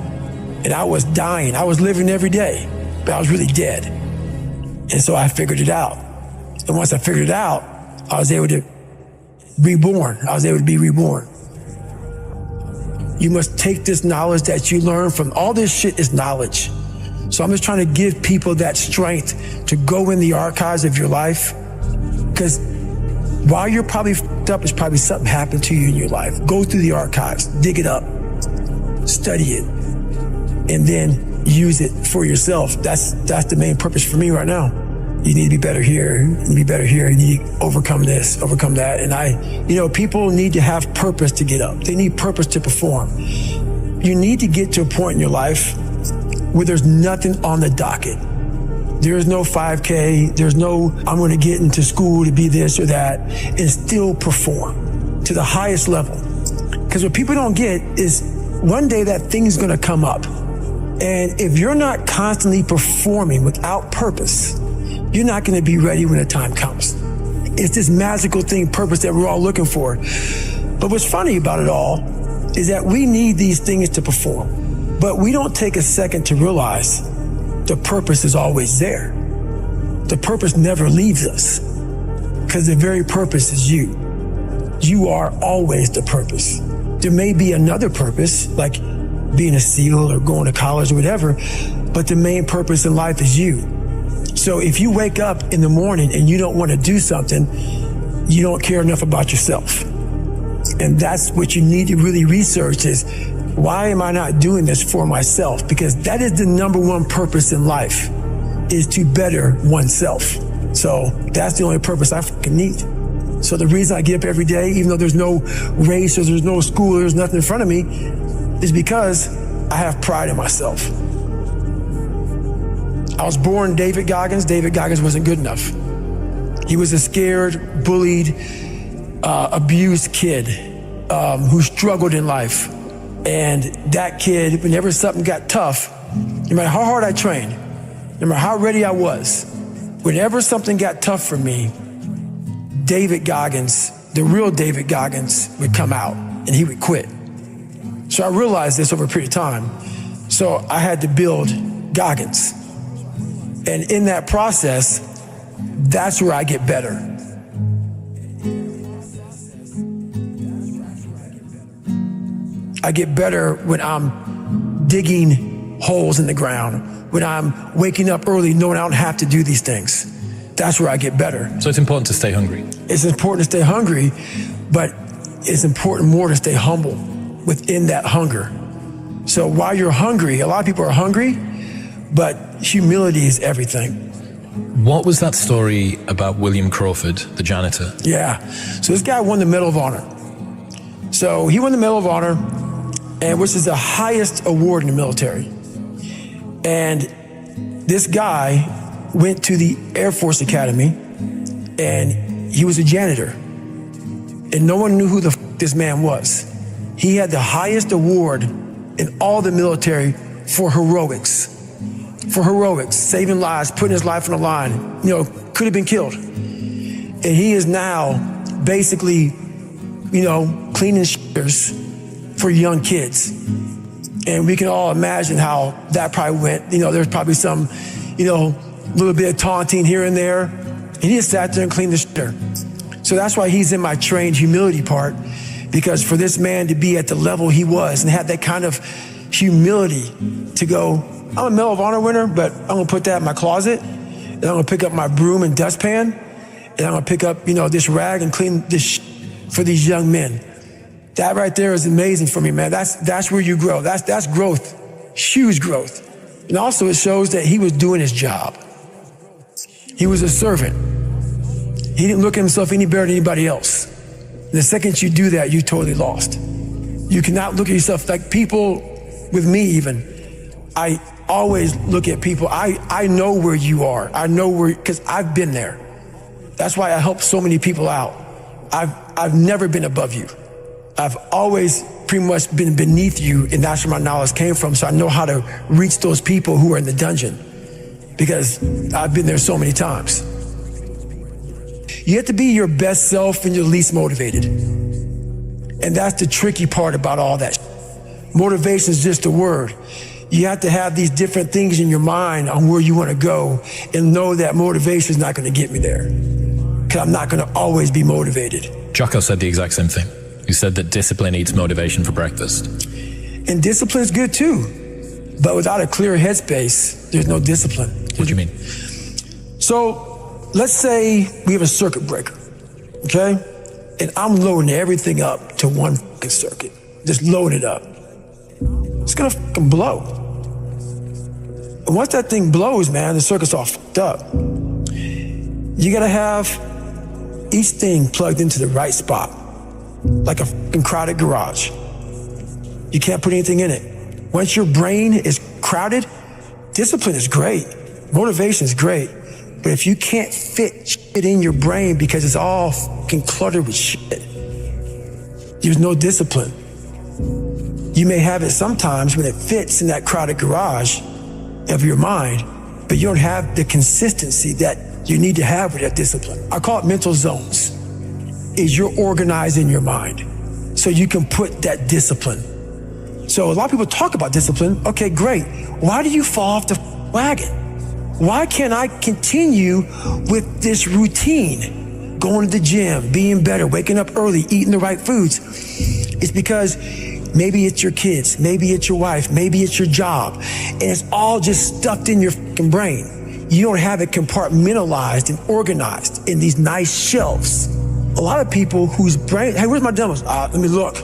And I was dying. I was living every day, but I was really dead. And so I figured it out. And once I figured it out, I was able to reborn. I was able to be reborn. You must take this knowledge that you learn from all this shit is knowledge. So I'm just trying to give people that strength to go in the archives of your life. Because while you're probably fucked up, there's probably something happened to you in your life. Go through the archives, dig it up, study it, and then use it for yourself. That's the main purpose for me right now. You need to be better here, you need to be better here, you need to overcome this, overcome that. And people need to have purpose to get up. They need purpose to perform. You need to get to a point in your life where there's nothing on the docket. There's no 5K, there's no, I'm gonna get into school to be this or that, and still perform to the highest level. Because what people don't get is one day that thing's gonna come up. And if you're not constantly performing without purpose, you're not gonna be ready when the time comes. It's this magical thing, purpose, that we're all looking for. But what's funny about it all is that we need these things to perform, but we don't take a second to realize the purpose is always there. The purpose never leaves us because the very purpose is you. You are always the purpose. There may be another purpose, like being a SEAL or going to college or whatever, but the main purpose in life is you. So if you wake up in the morning and you don't want to do something, you don't care enough about yourself. And that's what you need to really research is, why am I not doing this for myself? Because that is the number one purpose in life, is to better oneself. So that's the only purpose I fucking need. So the reason I get up every day, even though there's no race or there's no school, there's nothing in front of me, is because I have pride in myself. I was born David Goggins. David Goggins wasn't good enough. He was a scared, bullied, abused kid who struggled in life. And that kid, whenever something got tough, no matter how hard I trained, no matter how ready I was, whenever something got tough for me, David Goggins, the real David Goggins, would come out and he would quit. So I realized this over a period of time. So I had to build Goggins. And in that process, that's where I get better. I get better when I'm digging holes in the ground, when I'm waking up early knowing I don't have to do these things. That's where I get better.
So it's important to stay hungry.
It's important to stay hungry, but it's important more to stay humble within that hunger. So while you're hungry, a lot of people are hungry, but humility is everything.
What was that story about William Crawford, the janitor?
Yeah, so this guy won the Medal of Honor. So he won the Medal of Honor, and which is the highest award in the military. And this guy went to the Air Force Academy, and he was a janitor. And no one knew who the this man was. He had the highest award in all the military for heroics. For heroics, saving lives, putting his life on the line, could have been killed. And he is now basically, cleaning shitters for young kids. And we can all imagine how that probably went. There's probably some, little bit of taunting here and there. And he just sat there and cleaned the shitter. So that's why he's in my trained humility part, because for this man to be at the level he was and have that kind of humility to go, I'm a Medal of Honor winner, but I'm gonna put that in my closet, and I'm gonna pick up my broom and dustpan, and I'm gonna pick up, this rag and clean this for these young men. That right there is amazing for me, man. That's where you grow. That's growth, huge growth. And also it shows that he was doing his job. He was a servant. He didn't look at himself any better than anybody else. And the second you do that, you totally lost. You cannot look at yourself like people, with me even, I always look at people. I know where you are. I know where, because I've been there. That's why I help so many people out. I've never been above you. I've always pretty much been beneath you, and that's where my knowledge came from. So I know how to reach those people who are in the dungeon, because I've been there so many times. You have to be your best self when you're least motivated. And that's the tricky part about all that. Motivation is just a word. You have to have these different things in your mind on where you want to go, and know that motivation is not going to get me there, because I'm not going to always be motivated.
Jocko said the exact same thing. He said that discipline eats motivation for breakfast.
And discipline is good too, but without a clear headspace, there's no discipline.
What do you mean? So
let's say we have a circuit breaker, okay? And I'm loading everything up to one fucking circuit. Just load it up. It's gonna fucking blow. And once that thing blows, man, the circuit's all fucked up. You gotta have each thing plugged into the right spot, like a fucking crowded garage. You can't put anything in it. Once your brain is crowded, discipline is great, motivation is great, but if you can't fit shit in your brain because it's all fucking cluttered with shit, there's no discipline. You may have it sometimes when it fits in that crowded garage of your mind, but you don't have the consistency that you need to have with that discipline. I call it mental zones. Is you're organized in your mind so you can put that discipline. So a lot of people talk about discipline. Okay, great. Why do you fall off the wagon? Why can't I continue with this routine? Going to the gym, being better, waking up early, eating the right foods. It's because maybe it's your kids, maybe it's your wife, maybe it's your job, and it's all just stuffed in your fucking brain. You don't have it compartmentalized and organized in these nice shelves. A lot of people whose brain, hey, where's my dumbbells? Let me look.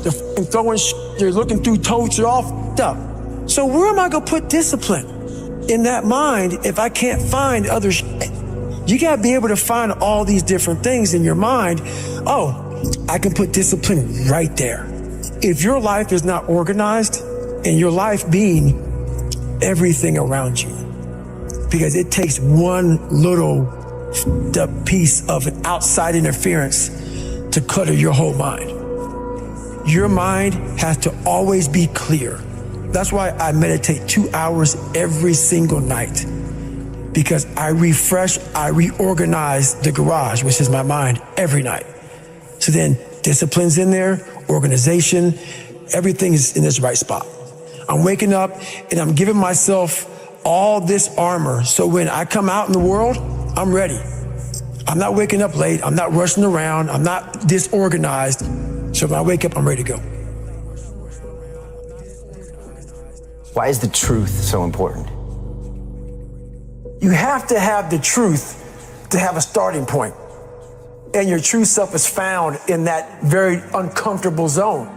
They're fucking throwing shit. They're looking through totes. They're all fucked up. So where am I gonna put discipline in that mind if I can't find other shit? You gotta be able to find all these different things in your mind. Oh, I can put discipline right there. if your life is not organized, and your life being everything around you, because it takes one little piece of an outside interference to clutter your whole mind. Your mind has to always be clear. That's why I meditate 2 hours every single night, because I refresh, I reorganize the garage, which is my mind, every night. So then discipline's in there, organization, everything is in its right spot. I'm waking up and I'm giving myself all this armor, so when I come out in the world, I'm ready. I'm not waking up late, I'm not rushing around, I'm not disorganized. So when I wake up, I'm ready to go.
Why is the truth so important?
You have to have the truth to have a starting point. And your true self is found in that very uncomfortable zone.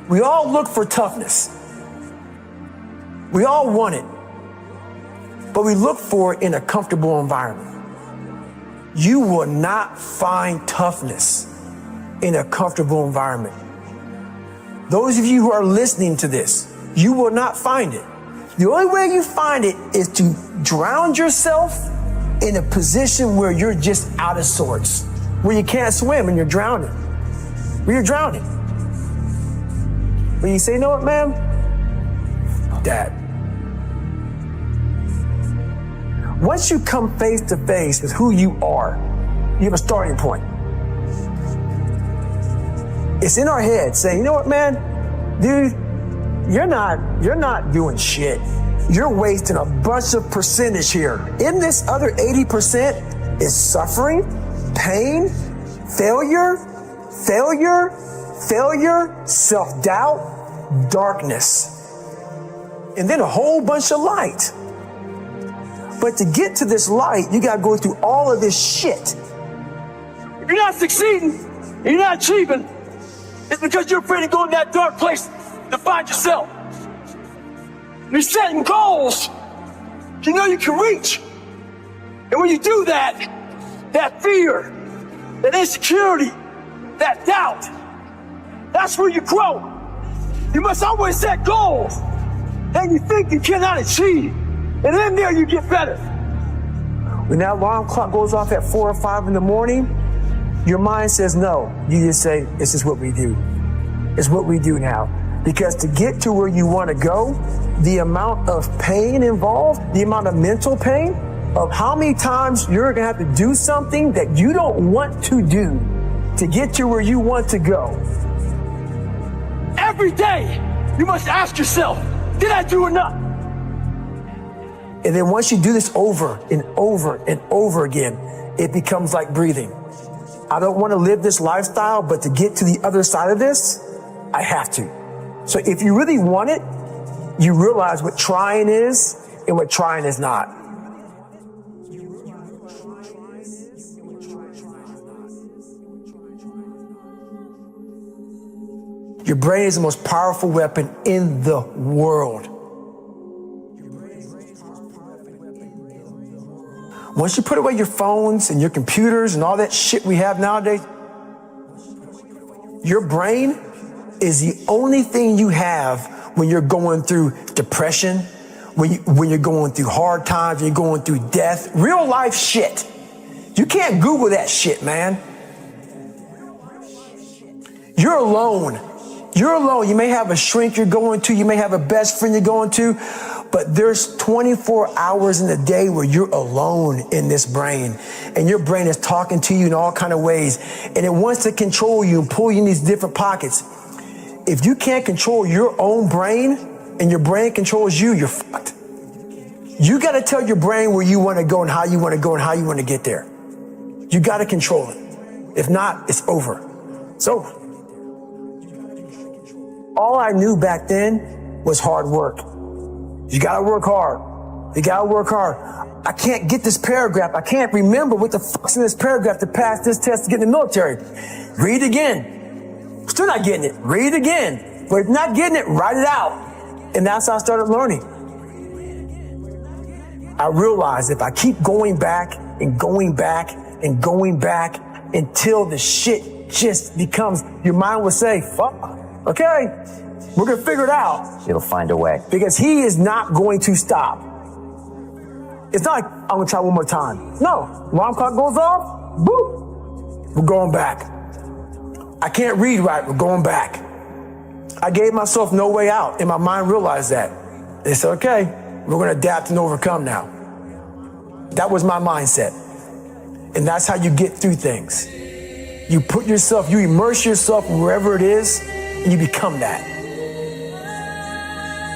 We all look for toughness. We all want it. But we look for it in a comfortable environment. You will not find toughness in a comfortable environment. Those of you who are listening to this, you will not find it. The only way you find it is to drown yourself in a position where you're just out of sorts, where you can't swim and you're drowning. Where you're drowning. But you say, you know what, ma'am? Dad. Once you come face to face with who you are, you have a starting point. It's in our head saying, you know what, man? Dude, you're not doing shit. You're wasting a bunch of percentage here. In this other 80% is suffering, pain, failure, self-doubt, darkness, and then a whole bunch of light. But to get to this light, you gotta go through all of this shit. If you're not succeeding, and you're not achieving, it's because you're afraid to go in that dark place to find yourself. You're setting goals you know you can reach. And when you do that, that fear, that insecurity, that doubt, that's where you grow. You must always set goals that you think you cannot achieve. And then there you get better. When that alarm clock goes off at 4 or 5 in the morning, your mind says no. You just say, this is what we do. It's what we do now. Because to get to where you want to go, the amount of pain involved, the amount of mental pain, of how many times you're going to have to do something that you don't want to do to get to where you want to go. Every day, you must ask yourself, did I do enough? And then once you do this over and over and over again, it becomes like breathing. I don't want to live this lifestyle, but to get to the other side of this, I have to. So if you really want it, you realize what trying is and what trying is not. Your brain is the most powerful weapon in the world. Once you put away your phones and your computers and all that shit we have nowadays, your brain is the only thing you have when you're going through depression, when you're going through hard times, when you're going through death, real life shit. You can't Google that shit, man. You're alone. You're alone. You may have a shrink you're going to, you may have a best friend you're going to, but there's 24 hours in a day where you're alone in this brain, and your brain is talking to you in all kind of ways, and it wants to control you and pull you in these different pockets. If you can't control your own brain and your brain controls you, you're fucked. You got to tell your brain where you want to go and how you want to go and how you want to get there. You got to control it. If not, it's over. It's over. All I knew back then was hard work. You got to work hard. You got to work hard. I can't get this paragraph. I can't remember what the fuck's in this paragraph to pass this test to get in the military. Read it again. Still not getting it. Read it again. But if not getting it, write it out. And that's how I started learning. I realized if I keep going back and going back and going back until the shit just becomes, your mind will say, fuck, okay, we're gonna figure it out.
It'll find a way.
Because he is not going to stop. It's not like, I'm gonna try one more time. No, alarm clock goes off, boop, we're going back. I can't read right, we're going back. I gave myself no way out, and my mind realized that. They said, okay, we're gonna adapt and overcome now. That was my mindset. And that's how you get through things. You put yourself, you immerse yourself wherever it is, and you become that.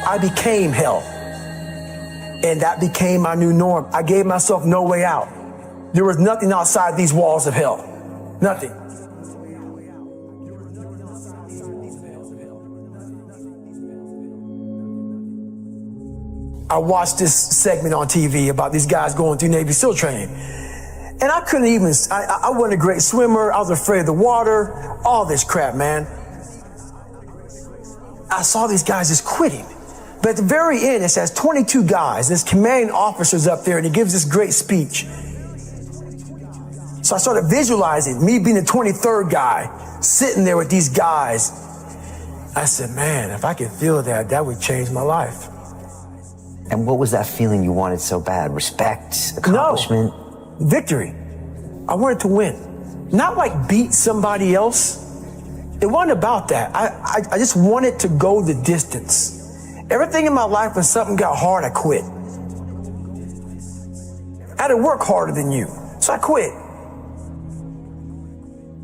I became hell. And that became my new norm. I gave myself no way out. There was nothing outside these walls of hell. Nothing. I watched this segment on TV about these guys going through Navy SEAL training. And I couldn't even, I wasn't a great swimmer. I was afraid of the water, all this crap, man. I saw these guys just quitting. But at the very end, it says 22 guys. This commanding officer's up there, and he gives this great speech. So I started visualizing me being the 23rd guy, sitting there with these guys. I said, man, if I could feel that, that would change my life.
And what was that feeling you wanted so bad? Respect? Accomplishment?
No, victory. I wanted to win. Not like beat somebody else. It wasn't about that. I just wanted to go the distance. Everything in my life, when something got hard, I quit. I had to work harder than you, so I quit.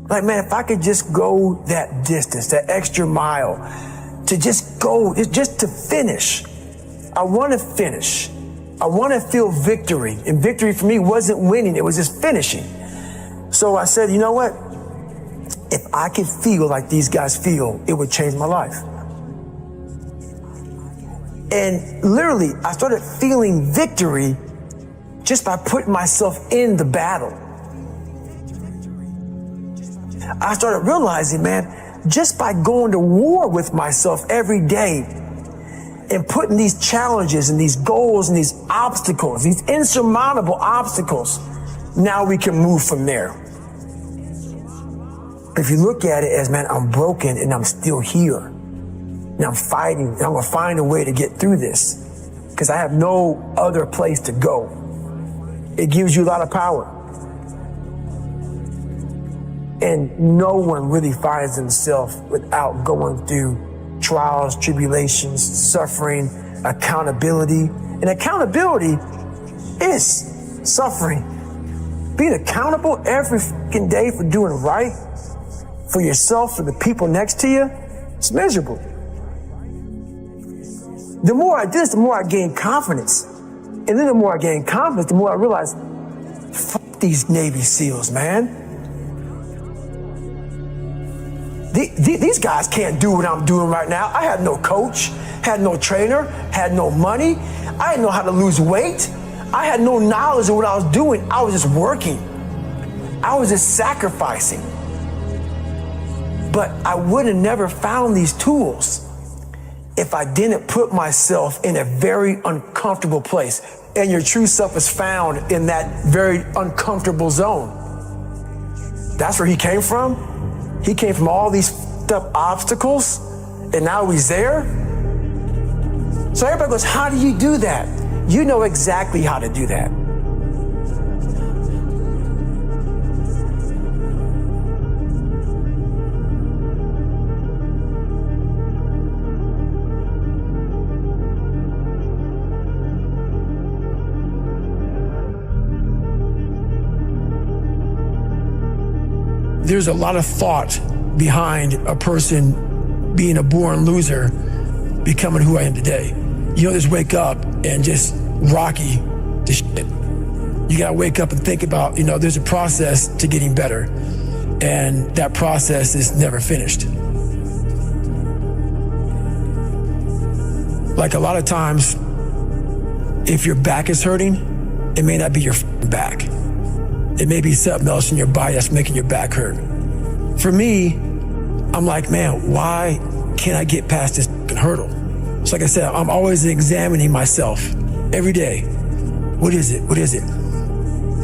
Like, man, if I could just go that distance, that extra mile, to just go, just to finish. I want to finish. I want to feel victory. And victory for me wasn't winning, it was just finishing. So I said, you know what? If I could feel like these guys feel, it would change my life. And literally, I started feeling victory just by putting myself in the battle. I started realizing, man, just by going to war with myself every day and putting these challenges and these goals and these obstacles, these insurmountable obstacles, now we can move from there. If you look at it as, man, I'm broken and I'm still here. And I'm fighting, and I'm gonna find a way to get through this because I have no other place to go. It gives you a lot of power. And no one really finds themselves without going through trials, tribulations, suffering, accountability. And accountability is suffering. Being accountable every fucking day for doing right for yourself, for the people next to you, it's miserable. The more I did this, the more I gained confidence. And then the more I gained confidence, the more I realized, fuck these Navy SEALs, man. These guys can't do what I'm doing right now. I had no coach, had no trainer, had no money. I didn't know how to lose weight. I had no knowledge of what I was doing. I was just working. I was just sacrificing. But I would have never found these tools if I didn't put myself in a very uncomfortable place. And your true self is found in that very uncomfortable zone. That's where he came from. He came from all these fucked up obstacles, and now he's there. So everybody goes, how do you do that? You know exactly how to do that. There's a lot of thought behind a person being a born loser, becoming who I am today. You don't just wake up and just rocky the shit. You gotta wake up and think about, there's a process to getting better, and that process is never finished. Like a lot of times, if your back is hurting, it may not be your back. It may be something else in your body that's making your back hurt. For me, I'm like, man, why can't I get past this hurdle? So like I said, I'm always examining myself every day. What is it? What is it?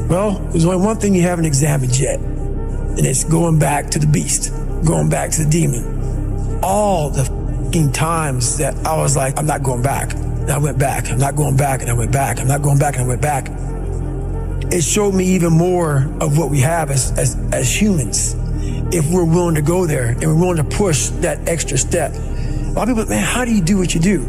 Well, there's only one thing you haven't examined yet, and and it's going back to the beast, going back to the demon. All the fucking times that I was like, I'm not going back. And I went back. I'm not going back. And I went back. I'm not going back. And I went back. It showed me even more of what we have as humans. If we're willing to go there and we're willing to push that extra step. A lot of people, man, how do you do what you do?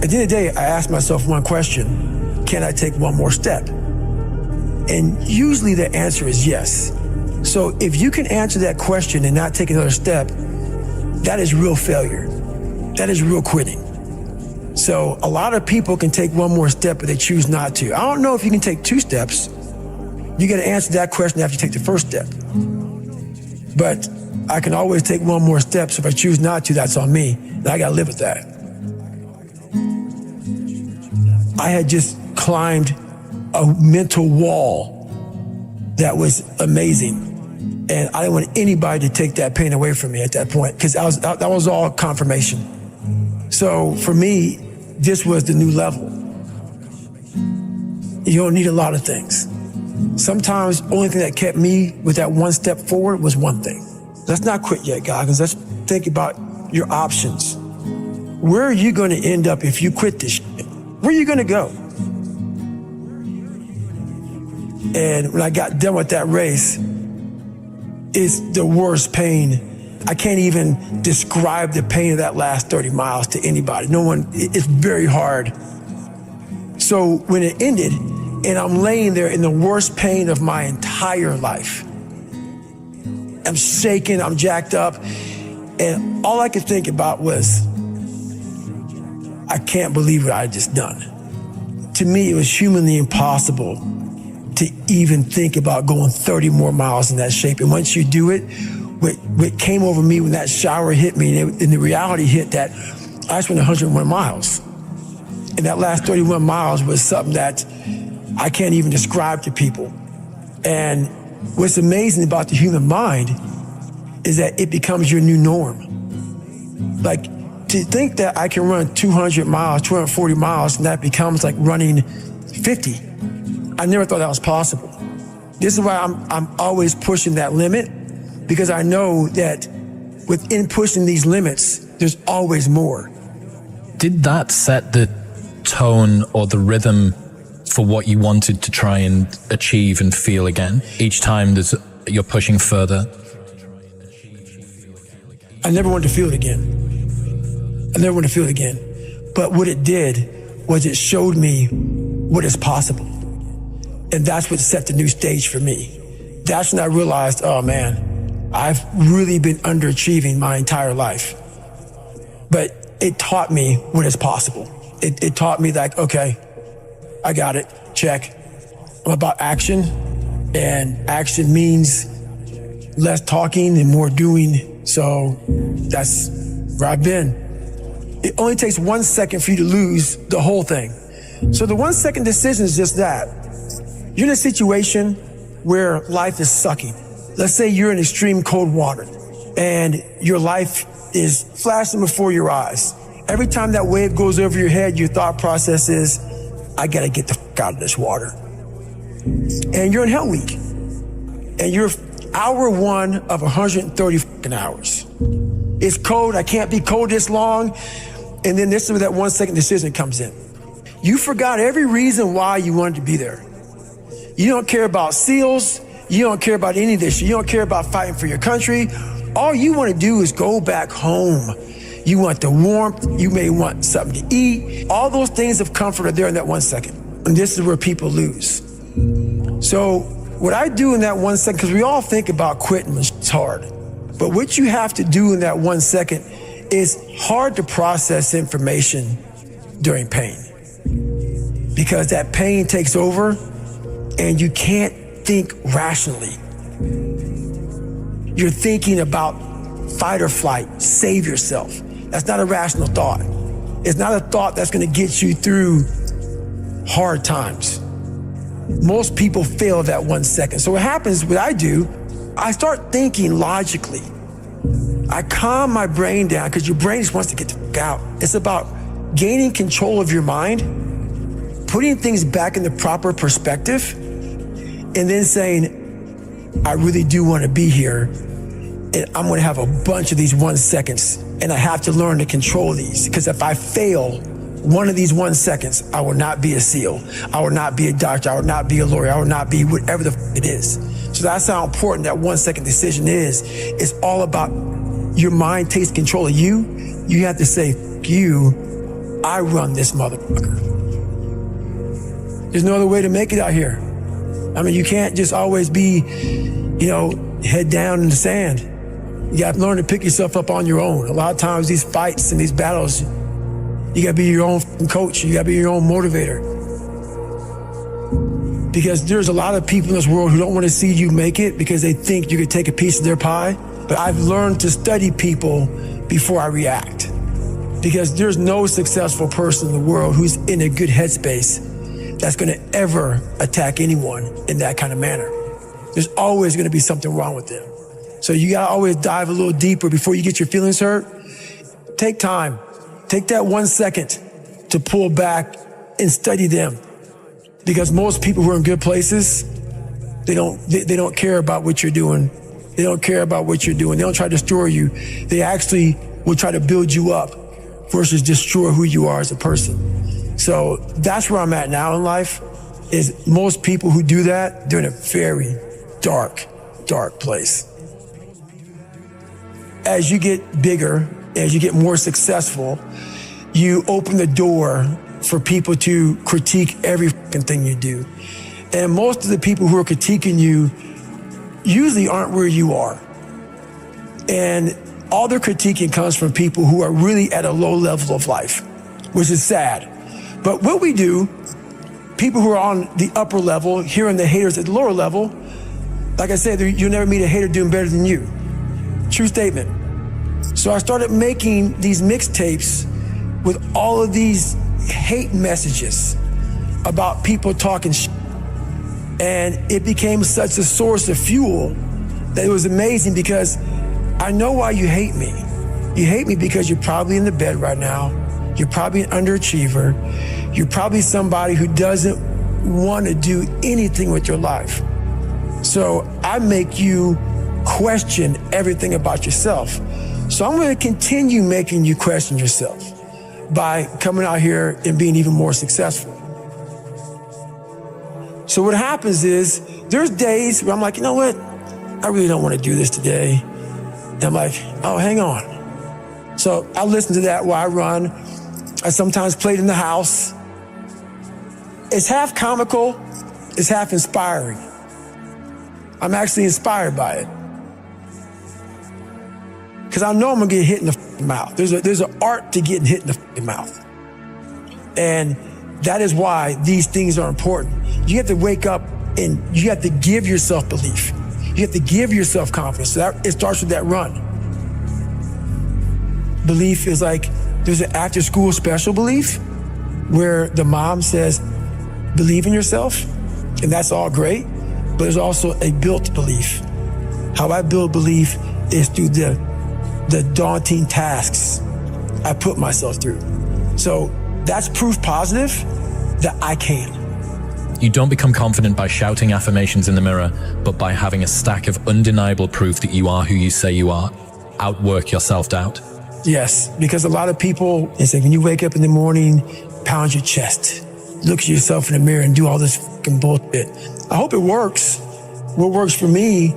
At the end of the day, I ask myself one question: can I take one more step? And usually the answer is yes. So if you can answer that question and not take another step, that is real failure. That is real quitting. So a lot of people can take one more step, but they choose not to. I don't know if you can take 2 steps. You got to answer that question after you take the first step. But I can always take one more step, so if I choose not to, that's on me. And I got to live with that. I had just climbed a mental wall that was amazing. And I didn't want anybody to take that pain away from me at that point, because that was all confirmation. So for me, this was the new level. You don't need a lot of things. Sometimes the only thing that kept me with that one step forward was one thing. Let's not quit yet, guys. Let's think about your options. Where are you going to end up if you quit this shit? Where are you going to go? And when I got done with that race, it's the worst pain. I can't even describe the pain of that last 30 miles to anybody. No one, it's very hard. So when it ended, and I'm laying there in the worst pain of my entire life, I'm shaking, I'm jacked up, and all I could think about was, I can't believe what I just done. To me, it was humanly impossible to even think about going 30 more miles in that shape. And once you do it, what came over me when that shower hit me, and the reality hit that I just went 101 miles. And that last 31 miles was something that I can't even describe to people. And what's amazing about the human mind is that it becomes your new norm. Like, to think that I can run 200 miles, 240 miles, and that becomes like running 50. I never thought that was possible. This is why I'm always pushing that limit, because I know that within pushing these limits, there's always more.
Did that set the tone or the rhythm for what you wanted to try and achieve and feel again? Each time you're pushing further?
I never wanted to feel it again. But what it did was it showed me what is possible. And that's what set the new stage for me. That's when I realized, oh man, I've really been underachieving my entire life. But it taught me what is possible. It taught me like, okay, I got it, check. I'm about action, and action means less talking and more doing. So that's where I've been. It only takes 1 second for you to lose the whole thing. So the 1 second decision is just that. You're in a situation where life is sucking. Let's say you're in extreme cold water and your life is flashing before your eyes. Every time that wave goes over your head, your thought process is, I gotta get the fuck out of this water. And you're in Hell Week. And you're hour 1 of 130 fucking hours. It's cold, I can't be cold this long. And then this is where that 1 second decision comes in. You forgot every reason why you wanted to be there. You don't care about SEALs. You don't care about any of this. You don't care about fighting for your country. All you want to do is go back home. You want the warmth. You may want something to eat. All those things of comfort are there in that 1 second. And this is where people lose. So what I do in that 1 second, because we all think about quitting when it's hard. But what you have to do in that 1 second is hard to process information during pain. Because that pain takes over and you can't think rationally. You're thinking about fight or flight, save yourself. That's not a rational thought. It's not a thought that's going to get you through hard times. Most people fail that 1 second. So what happens, what I do, I start thinking logically. I calm my brain down, because your brain just wants to get the fuck out. It's about gaining control of your mind, putting things back in the proper perspective, and then saying, I really do want to be here, and I'm going to have a bunch of these 1 seconds, and I have to learn to control these, because if I fail one of these 1 seconds, I will not be a SEAL. I will not be a doctor. I will not be a lawyer. I will not be whatever the it is. So that's how important that 1 second decision is. It's all about your mind takes control of you. You have to say, you, I run this motherfucker. There's no other way to make it out here. I mean, you can't just always be, head down in the sand. You got to learn to pick yourself up on your own. A lot of times these fights and these battles, you got to be your own coach. You got to be your own motivator. Because there's a lot of people in this world who don't want to see you make it because they think you could take a piece of their pie. But I've learned to study people before I react. Because there's no successful person in the world who's in a good headspace that's going to ever attack anyone in that kind of manner. There's always going to be something wrong with them. So you got to always dive a little deeper before you get your feelings hurt. Take time. Take that 1 second to pull back and study them. Because most people who are in good places, they don't care about what you're doing. They don't care about what you're doing. They don't try to destroy you. They actually will try to build you up versus destroy who you are as a person. So that's where I'm at now in life, is most people who do that, they're in a very dark, dark place. As you get bigger, as you get more successful, you open the door for people to critique every fucking thing you do. And most of the people who are critiquing you usually aren't where you are. And all their critiquing comes from people who are really at a low level of life, which is sad. But what we do, people who are on the upper level, hearing the haters at the lower level, like I said, you'll never meet a hater doing better than you. True statement. So I started making these mixtapes with all of these hate messages about people talking shit. And it became such a source of fuel that it was amazing, because I know why you hate me. You hate me because you're probably in the bed right now. You're probably an underachiever. You're probably somebody who doesn't want to do anything with your life. So I make you question everything about yourself. So I'm going to continue making you question yourself by coming out here and being even more successful. So what happens is, there's days where I'm like, you know what? I really don't want to do this today. And I'm like, oh, hang on. So I listen to that while I run. I sometimes play it in the house. It's half comical, it's half inspiring. I'm actually inspired by it. Because I know I'm gonna get hit in the mouth. There's an art to getting hit in the mouth. And that is why these things are important. You have to wake up and you have to give yourself belief. You have to give yourself confidence. So it starts with that run. Belief is like, there's an after school special belief where the mom says, believe in yourself, and that's all great, but there's also a built belief. How I build belief is through the daunting tasks I put myself through. So that's proof positive that I can.
You don't become confident by shouting affirmations in the mirror, but by having a stack of undeniable proof that you are who you say you are. Outwork your self-doubt.
Yes, because a lot of people, they say, when you wake up in the morning, pound your chest, look at yourself in the mirror and do all this fucking bullshit. I hope it works. What works for me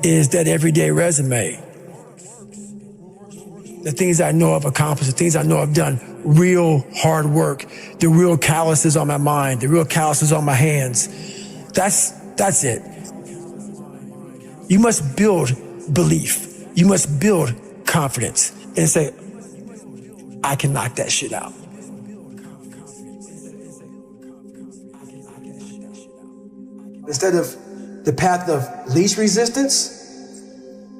is that everyday resume. The things I know I've accomplished, the things I know I've done, real hard work, the real calluses on my mind, the real calluses on my hands. That's it. You must build belief. You must build confidence and say, I can knock that shit out. Instead of the path of least resistance,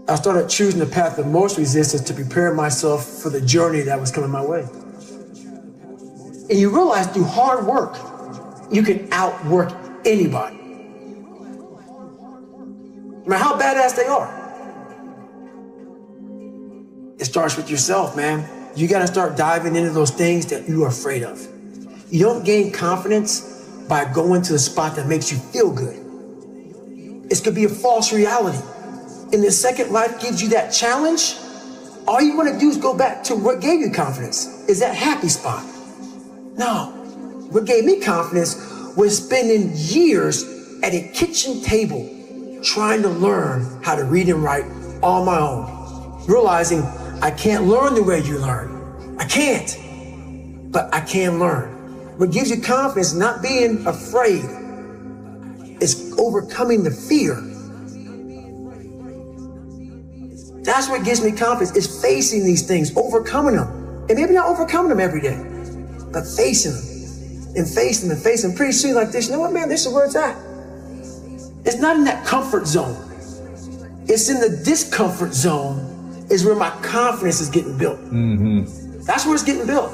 I started choosing the path of most resistance to prepare myself for the journey that was coming my way. And you realize through hard work, you can outwork anybody. No matter how badass they are. It starts with yourself, man. You gotta start diving into those things that you are afraid of. You don't gain confidence by going to the spot that makes you feel good. It could be a false reality. And the second life gives you that challenge, all you want to do is go back to what gave you confidence. Is that happy spot? No. What gave me confidence was spending years at a kitchen table trying to learn how to read and write on my own. Realizing I can't learn the way you learn. I can't, but I can learn. What gives you confidence is not being afraid. It's overcoming the fear. That's what gives me confidence, is facing these things, overcoming them. And maybe not overcoming them every day, but facing them and facing them and facing them. Pretty soon like this, you know what, man, this is where it's at. It's not in that comfort zone. It's in the discomfort zone is where my confidence is getting built. Mm-hmm. That's where it's getting built.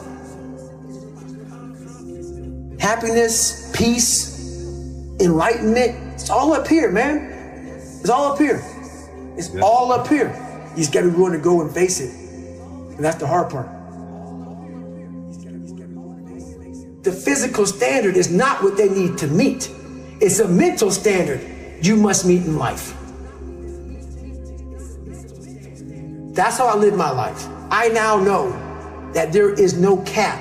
Happiness, peace, enlightenment, it's all up here, man. It's all up here. It's all up here. You just gotta be willing to go and face it. And that's the hard part. The physical standard is not what they need to meet. It's a mental standard you must meet in life. That's how I live my life. I now know that there is no cap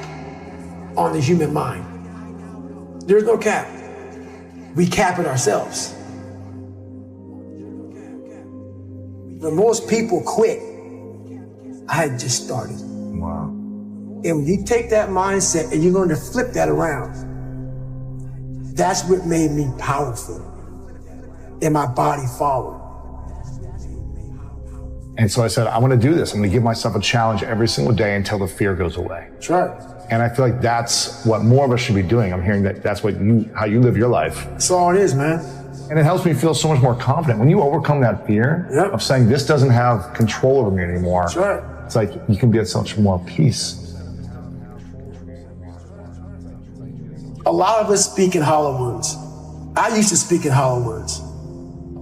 on the human mind. There's no cap. We cap it ourselves. When most people quit, I had just started.
Wow.
And when you take that mindset and you learn to flip that around, that's what made me powerful. And my body followed.
And so I said, I want to do this. I'm going to give myself a challenge every single day until the fear goes away.
That's right.
And I feel like that's what more of us should be doing. I'm hearing that that's what how you live your life.
That's all it is, man.
And it helps me feel so much more confident. When you overcome that fear of saying this doesn't have control over me anymore,
that's right.
It's like you can be at such more peace.
A lot of us speak in hollow words. I used to speak in hollow words.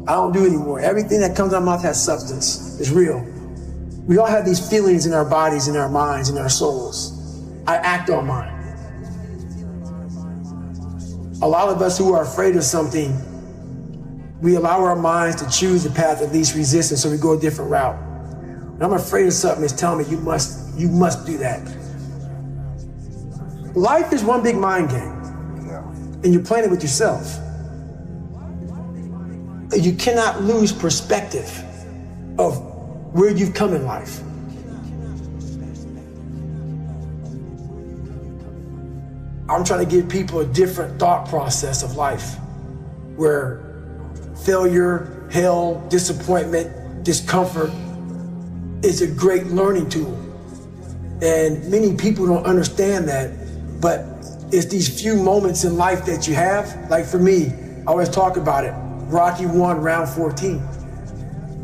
I don't do it anymore. Everything that comes out of my mouth has substance. It's real. We all have these feelings in our bodies, in our minds, in our souls. I act on mine. A lot of us who are afraid of something, we allow our minds to choose the path of least resistance, so we go a different route. When I'm afraid of something, it's telling me you must do that. Life is one big mind game, and you're playing it with yourself. You cannot lose perspective of where you've come in life. I'm trying to give people a different thought process of life, where failure, hell, disappointment, discomfort is a great learning tool. And many people don't understand that, but it's these few moments in life that you have. Like for me, I always talk about it. Rocky 1, round 14.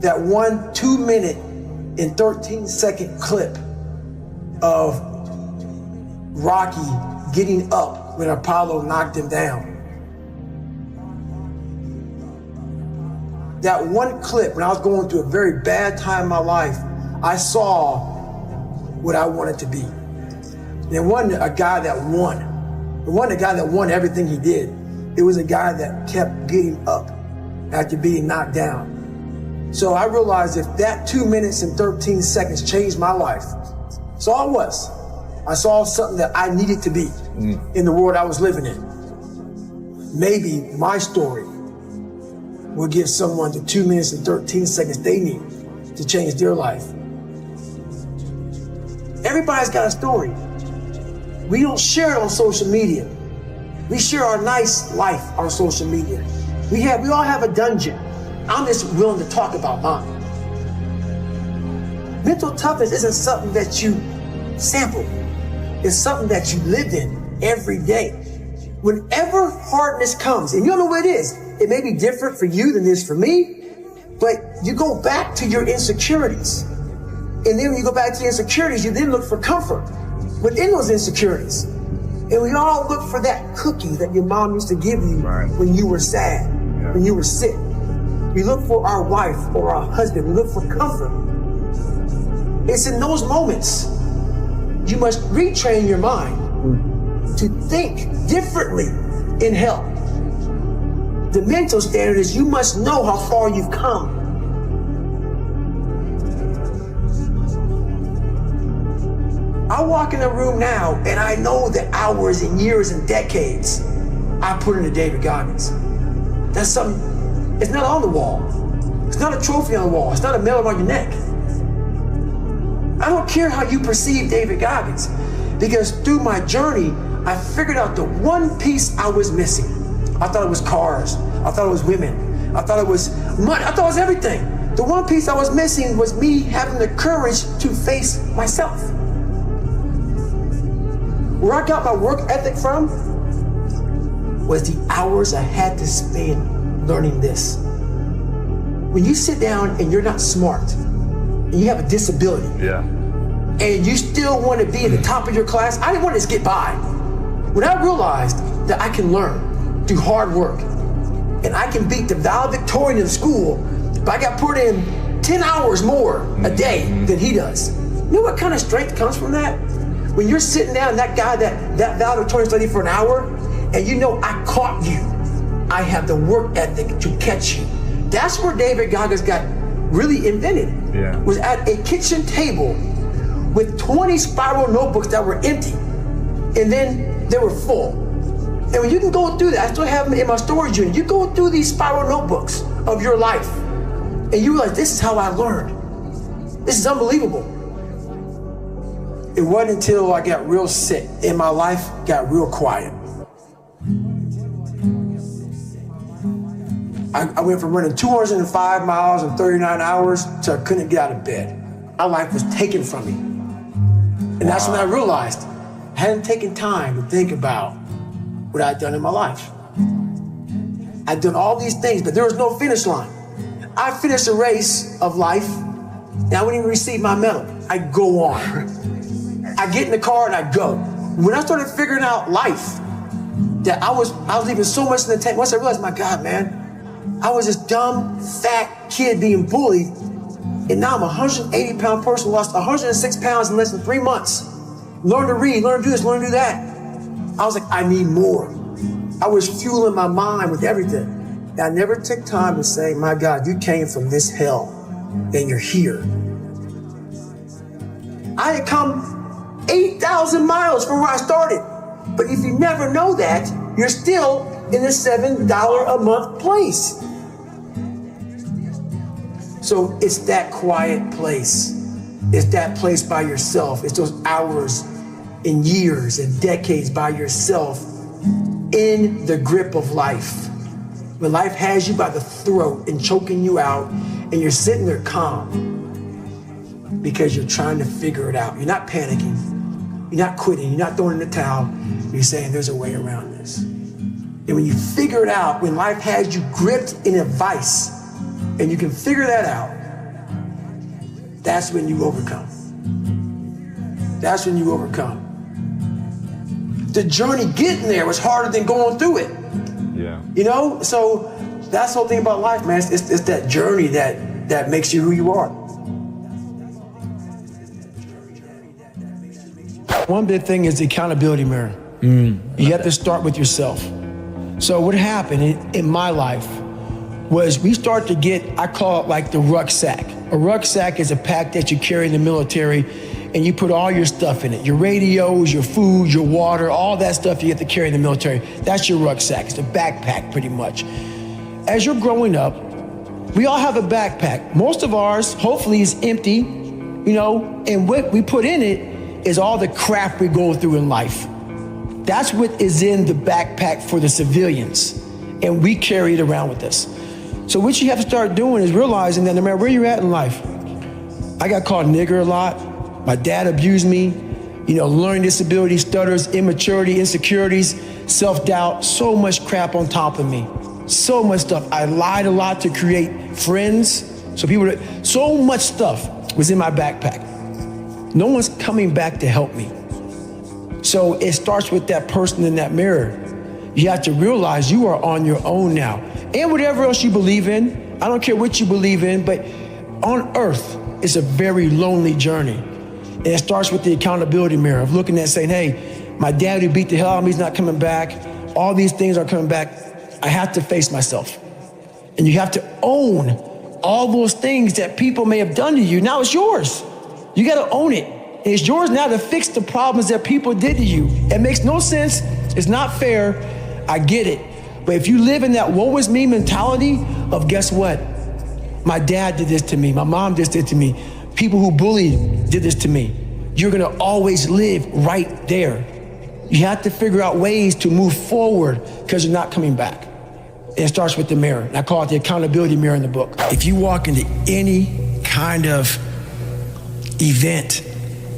That 1 2-minute and 13-second clip of Rocky getting up when Apollo knocked him down. That one clip, when I was going through a very bad time in my life, I saw what I wanted to be. And it wasn't a guy that won. It wasn't a guy that won everything he did. It was a guy that kept getting up after being knocked down. So I realized if that 2 minutes and 13 seconds changed my life, that's all it was. I saw something that I needed to be in the world I was living in. Maybe my story will give someone the 2 minutes and 13 seconds they need to change their life. Everybody's got a story. We don't share it on social media. We share our nice life on social media. We all have a dungeon. I'm just willing to talk about mine. Mental toughness isn't something that you sample. It's something that you live in every day. Whenever hardness comes, and you don't know what it is, it may be different for you than it is for me, but you go back to your insecurities. And then when you go back to your insecurities, you then look for comfort within those insecurities. And we all look for that cookie that your mom used to give you when you were sad, when you were sick. We look for our wife or our husband. We look for comfort. It's in those moments you must retrain your mind to think differently in hell. The mental standard is you must know how far you've come. I walk in a room now and I know the hours and years and decades I put into David Goggins. That's something, it's not on the wall. It's not a trophy on the wall. It's not a medal around your neck. I don't care how you perceive David Goggins, because through my journey, I figured out the one piece I was missing. I thought it was cars. I thought it was women. I thought it was money. I thought it was everything. The one piece I was missing was me having the courage to face myself. Where I got my work ethic from was the hours I had to spend learning this. When you sit down and you're not smart, and you have a disability, and you still want to be at the top of your class, I didn't want to just get by. When I realized that I can learn through hard work, and I can beat the valedictorian in school, but I got put in 10 hours more a day than he does. You know what kind of strength comes from that? When you're sitting down, that guy that valedictorian studied for an hour, and you know I caught you. I have the work ethic to catch you. That's where David Goggins got really invented. Was at a kitchen table with 20 spiral notebooks that were empty, and then they were full. And when you can go through that, I still have them in my storage unit. You go through these spiral notebooks of your life, and you realize this is how I learned. This is unbelievable. It wasn't until I got real sick and my life got real quiet. I went from running 205 miles in 39 hours to I couldn't get out of bed. My life was taken from me. And that's when I realized I hadn't taken time to think about what I'd done in my life. I'd done all these things, but there was no finish line. I finished a race of life, and I wouldn't even receive my medal. I go on. I get in the car and I go. When I started figuring out life, that I was leaving so much in the tank. Once I realized, my God, man, I was this dumb, fat kid being bullied, and now I'm a 180-pound person, lost 106 pounds in less than 3 months. Learn to read, learn to do this, learn to do that. I was like, I need more. I was fueling my mind with everything. And I never took time to say, my God, you came from this hell, and you're here. I had come 8,000 miles from where I started. But if you never know that, you're still in the $7 a month place. So it's that quiet place. It's that place by yourself. It's those hours and years and decades by yourself in the grip of life. When life has you by the throat and choking you out, and you're sitting there calm because you're trying to figure it out. You're not panicking. You're not quitting. You're not throwing in the towel. You're saying there's a way around this. And when you figure it out, when life has you gripped in a vice, and you can figure that out, that's when you overcome. That's when you overcome. The journey getting there was harder than going through it.
Yeah.
You know? So that's the whole thing about life, man. It's that journey that makes you who you are. One big thing is the accountability mirror. You have to start with yourself. So what happened in my life was we start to get, I call it like the rucksack. A rucksack is a pack that you carry in the military, and you put all your stuff in it. Your radios, your food, your water, all that stuff you have to carry in the military. That's your rucksack. It's a backpack pretty much. As you're growing up, we all have a backpack. Most of ours, hopefully, is empty, you know, and what we put in it is all the crap we go through in life. That's what is in the backpack for the civilians, and we carry it around with us. So what you have to start doing is realizing that no matter where you're at in life, I got called nigger a lot. My dad abused me, you know, learning disability, stutters, immaturity, insecurities, self-doubt, so much crap on top of me. So much stuff. I lied a lot to create friends. So much stuff was in my backpack. No one's coming back to help me. So it starts with that person in that mirror. You have to realize you are on your own now. And whatever else you believe in, I don't care what you believe in, but on earth, it's a very lonely journey. And it starts with the accountability mirror of looking at saying, hey, my dad who beat the hell out of me is not coming back. All these things are coming back. I have to face myself. And you have to own all those things that people may have done to you. Now it's yours. You got to own it. And it's yours now to fix the problems that people did to you. It makes no sense. It's not fair. I get it. But if you live in that woe is me mentality of guess what? My dad did this to me. My mom did this to me. People who bullied did this to me. You're going to always live right there. You have to figure out ways to move forward because you're not coming back. And it starts with the mirror. And I call it the accountability mirror in the book. If you walk into any kind of event,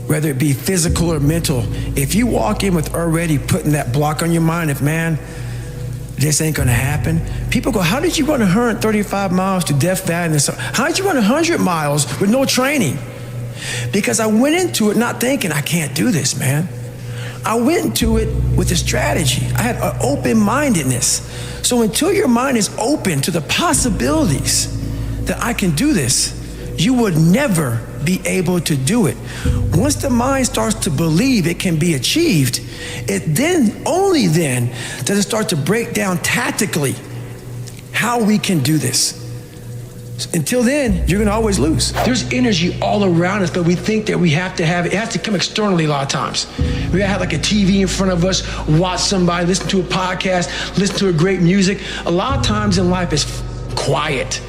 whether it be physical or mental, if you walk in with already putting that block on your mind of, man, this ain't gonna happen. People go, how did you run 135 miles to Death Valley? How did you run 100 miles with no training? Because I went into it not thinking, I can't do this, man. I went into it with a strategy. I had an open-mindedness. So until your mind is open to the possibilities that I can do this, you would never be able to do it. Once the mind starts to believe it can be achieved, it then, only then, does it start to break down tactically how we can do this. Until then, you're gonna always lose. There's energy all around us, but we think that we have to have it. It has to come externally a lot of times. We gotta have like a TV in front of us, watch somebody, listen to a podcast, listen to a great music. A lot of times in life it's quiet.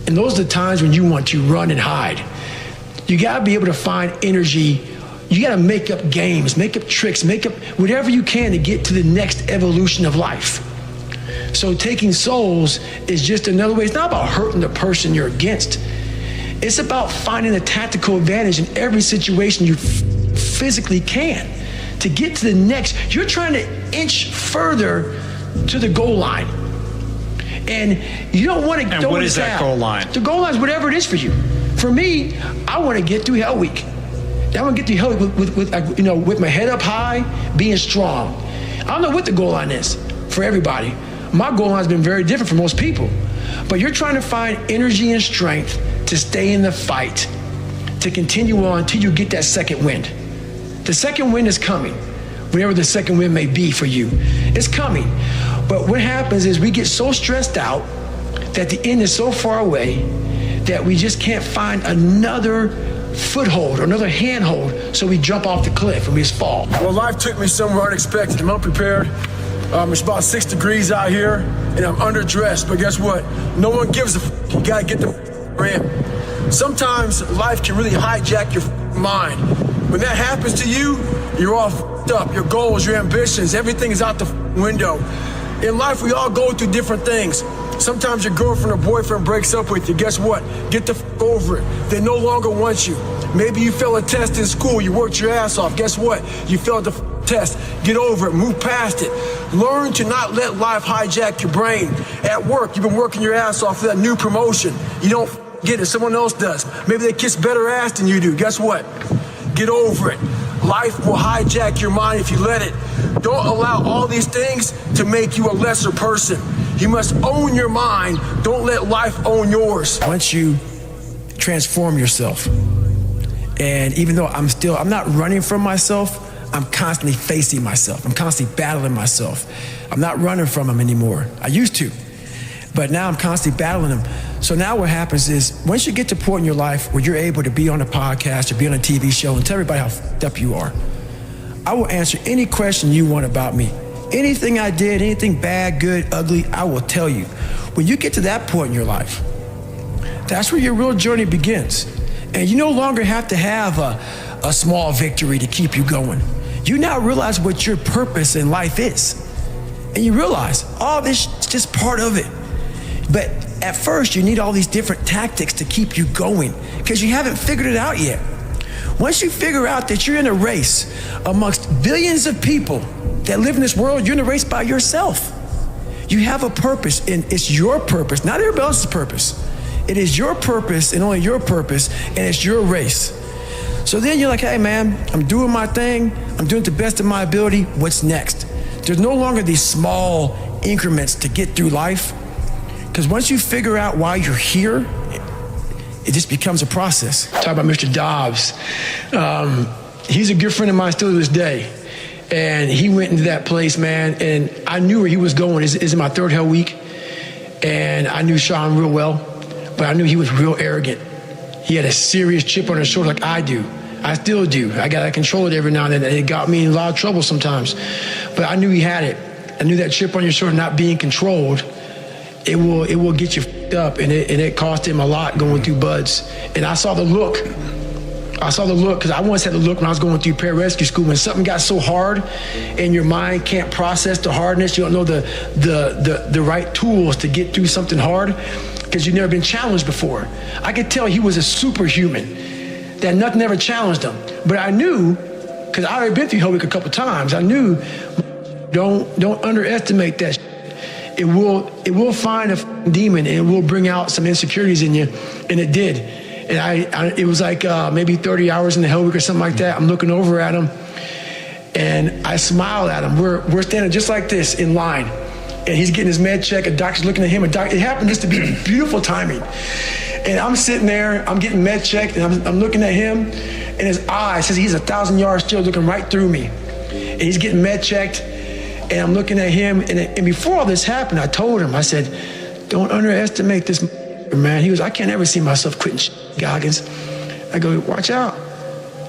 And those are the times when you want to run and hide. You gotta be able to find energy. You gotta make up games, make up tricks, make up whatever you can to get to the next evolution of life. So taking souls is just another way. It's not about hurting the person you're against. It's about finding a tactical advantage in every situation you physically can to get to the next. You're trying to inch further to the goal line. And you don't want to go.
And what is that goal line? The
goal line is whatever it is for you. For me, I want to get through Hell Week. I want to get through Hell Week with my head up high, being strong. I don't know what the goal line is for everybody. My goal line has been very different for most people. But you're trying to find energy and strength to stay in the fight, to continue on until you get that second wind. The second wind is coming, whatever the second wind may be for you. It's coming. But what happens is we get so stressed out that the end is so far away that we just can't find another foothold or another handhold, so we jump off the cliff and we just fall.
Well, life took me somewhere unexpected. I'm unprepared. It's about 6 degrees out here, and I'm underdressed. But guess what? No one gives a f***. You gotta get the f*** in. Sometimes life can really hijack your mind. When that happens to you, you're all f***ed up. Your goals, your ambitions, everything is out the window. In life, we all go through different things. Sometimes your girlfriend or boyfriend breaks up with you. Guess what? Get the f*** over it. They no longer want you. Maybe you failed a test in school. You worked your ass off. Guess what? You failed the test. Get over it. Move past it. Learn to not let life hijack your brain. At work, you've been working your ass off for that new promotion. You don't get it. Someone else does. Maybe they kiss better ass than you do. Guess what? Get over it. Life will hijack your mind if you let it. Don't allow all these things to make you a lesser person. You must own your mind. Don't let life own yours.
Once you transform yourself, and even though I'm not running from myself, I'm constantly facing myself. I'm constantly battling myself. I'm not running from them anymore. I used to, but now I'm constantly battling them. So now what happens is, once you get to a point in your life where you're able to be on a podcast or be on a TV show and tell everybody how f***ed up you are, I will answer any question you want about me. Anything I did, anything bad, good, ugly, I will tell you. When you get to that point in your life, that's where your real journey begins. And you no longer have to have a small victory to keep you going. You now realize what your purpose in life is. And you realize, oh, this is just part of it. But at first, you need all these different tactics to keep you going because you haven't figured it out yet. Once you figure out that you're in a race amongst billions of people that live in this world, you're in a race by yourself. You have a purpose, and it's your purpose, not everybody else's purpose. It is your purpose and only your purpose, and it's your race. So then you're like, hey man, I'm doing my thing. I'm doing it to the best of my ability. What's next? There's no longer these small increments to get through life. Because once you figure out why you're here, it just becomes a process. Talk about Mr. Dobbs. He's a good friend of mine still to this day. And he went into that place, man, and I knew where he was going. It's in my third hell week, and I knew Sean real well, but I knew he was real arrogant. He had a serious chip on his shoulder like I do. I still do. I got to control it every now and then. It got me in a lot of trouble sometimes, but I knew he had it. I knew that chip on your shoulder not being controlled, it will get you f***ed up, and it cost him a lot going through buds. And I saw the look. Because I once had the look when I was going through pararescue school. When something got so hard and your mind can't process the hardness, you don't know the right tools to get through something hard because you've never been challenged before. I could tell he was a superhuman, that nothing ever challenged him. But I knew, because I already been through Hell Week a couple times, I knew, don't underestimate that shit. It will find a demon and it will bring out some insecurities in you, and it did. And it was like maybe 30 hours in the Hell Week or something like that. I'm looking over at him, and I smiled at him. We're standing just like this in line, and he's getting his med check. A doctor's looking at him. It happened just to be beautiful timing. And I'm sitting there, I'm getting med checked, and I'm looking at him, and his eye says he's 1,000 yards still looking right through me. And he's getting med checked, and I'm looking at him, and before all this happened, I told him, I said, don't underestimate this man. He goes, I can't ever see myself quitting Goggins. I go, watch out.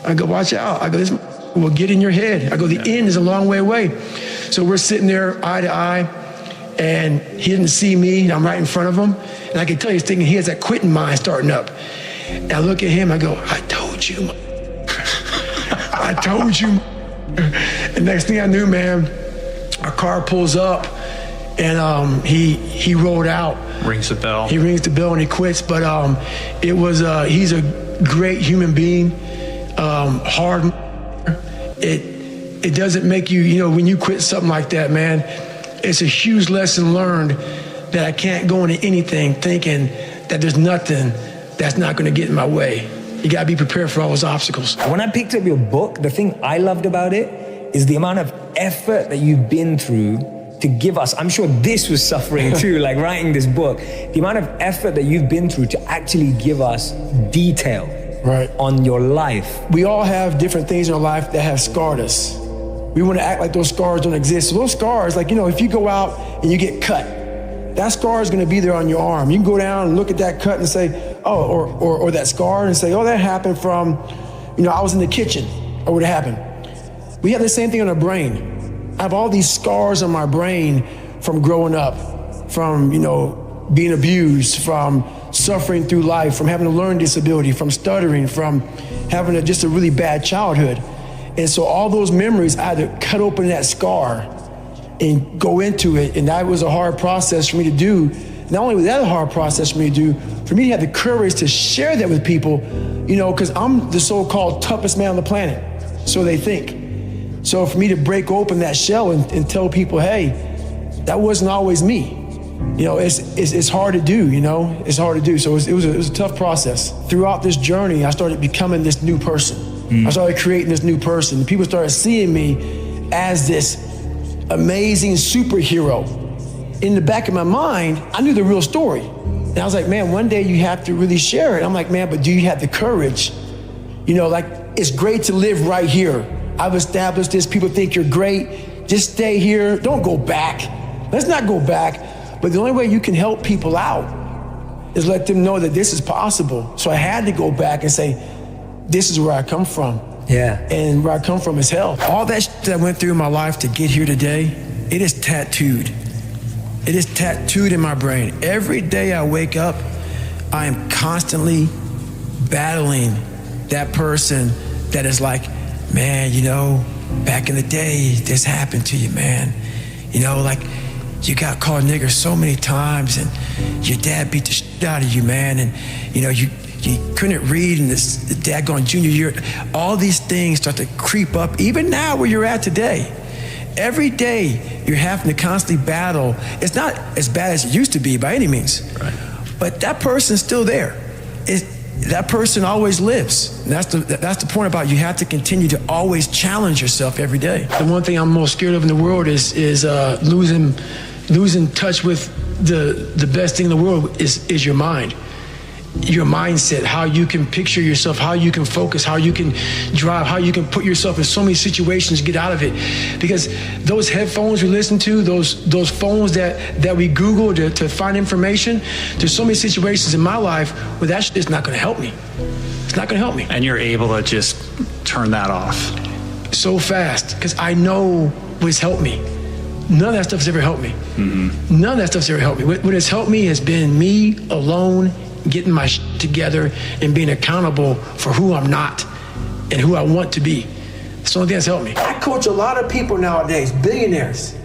I go, this will get in your head. I go, the end is a long way away. So we're sitting there eye to eye, and he didn't see me, and I'm right in front of him. And I can tell he's thinking he has that quitting mind starting up. And I look at him, I go, I told you. I told you. And next thing I knew, man, our car pulls up, and he rolled out.
Rings the bell.
He rings the bell and he quits. But it was he's a great human being. Hard. It doesn't make you, when you quit something like that, man, it's a huge lesson learned that I can't go into anything thinking that there's nothing that's not going to get in my way. You got to be prepared for all those obstacles.
When I picked up your book, the thing I loved about it is the amount of effort that you've been through to give us. I'm sure this was suffering too, like writing this book. The amount of effort that you've been through to actually give us detail on your life.
We all have different things in our life that have scarred us. We want to act like those scars don't exist. So those scars, like, if you go out and you get cut, that scar is going to be there on your arm. You can go down and look at that cut and say, oh, or that scar and say, oh, that happened from, I was in the kitchen, or what happened. We have the same thing on our brain. I have all these scars on my brain from growing up, from, being abused, from suffering through life, from having a learning disability, from stuttering, from having just a really bad childhood. And so all those memories, I had to cut open that scar and go into it. And that was a hard process for me to do. Not only was that a hard process for me to do, for me to have the courage to share that with people, because I'm the so-called toughest man on the planet. So they think. So for me to break open that shell and tell people, hey, that wasn't always me. It's hard to do, it's hard to do. So it was a tough process. Throughout this journey, I started becoming this new person. I started creating this new person. People started seeing me as this amazing superhero. In the back of my mind, I knew the real story. And I was like, man, one day you have to really share it. I'm like, man, but do you have the courage? It's great to live right here. I've established this. People think you're great. Just stay here. Don't go back. Let's not go back. But the only way you can help people out is let them know that this is possible. So I had to go back and say, this is where I come from.
Yeah.
And where I come from is hell. All that shit that I went through in my life to get here today, it is tattooed. It is tattooed in my brain. Every day I wake up, I am constantly battling that person that is like, man, back in the day, this happened to you, man. You got called nigger so many times, and your dad beat the shit out of you, man, and you couldn't read in this daggone junior year. All these things start to creep up, even now where you're at today. Every day you're having to constantly battle. It's not as bad as it used to be by any means, right. But that person's still there. That person always lives. And that's the point about you have to continue to always challenge yourself every day. The one thing I'm most scared of in the world is losing touch with the best thing in the world is your mind. your mindset, how you can picture yourself, how you can focus, how you can drive, how you can put yourself in so many situations, get out of it. Because those headphones we listen to, those phones that we Google to find information, there's so many situations in my life where that shit is not gonna help me. It's not gonna help me.
And you're able to just turn that off.
So fast, because I know what's helped me. None of that stuff has ever helped me. Mm-hmm. None of that stuff's ever helped me. What has helped me has been me alone, getting my shit together and being accountable for who I'm not and who I want to be. It's the only thing that's helped me. I coach a lot of people nowadays, billionaires,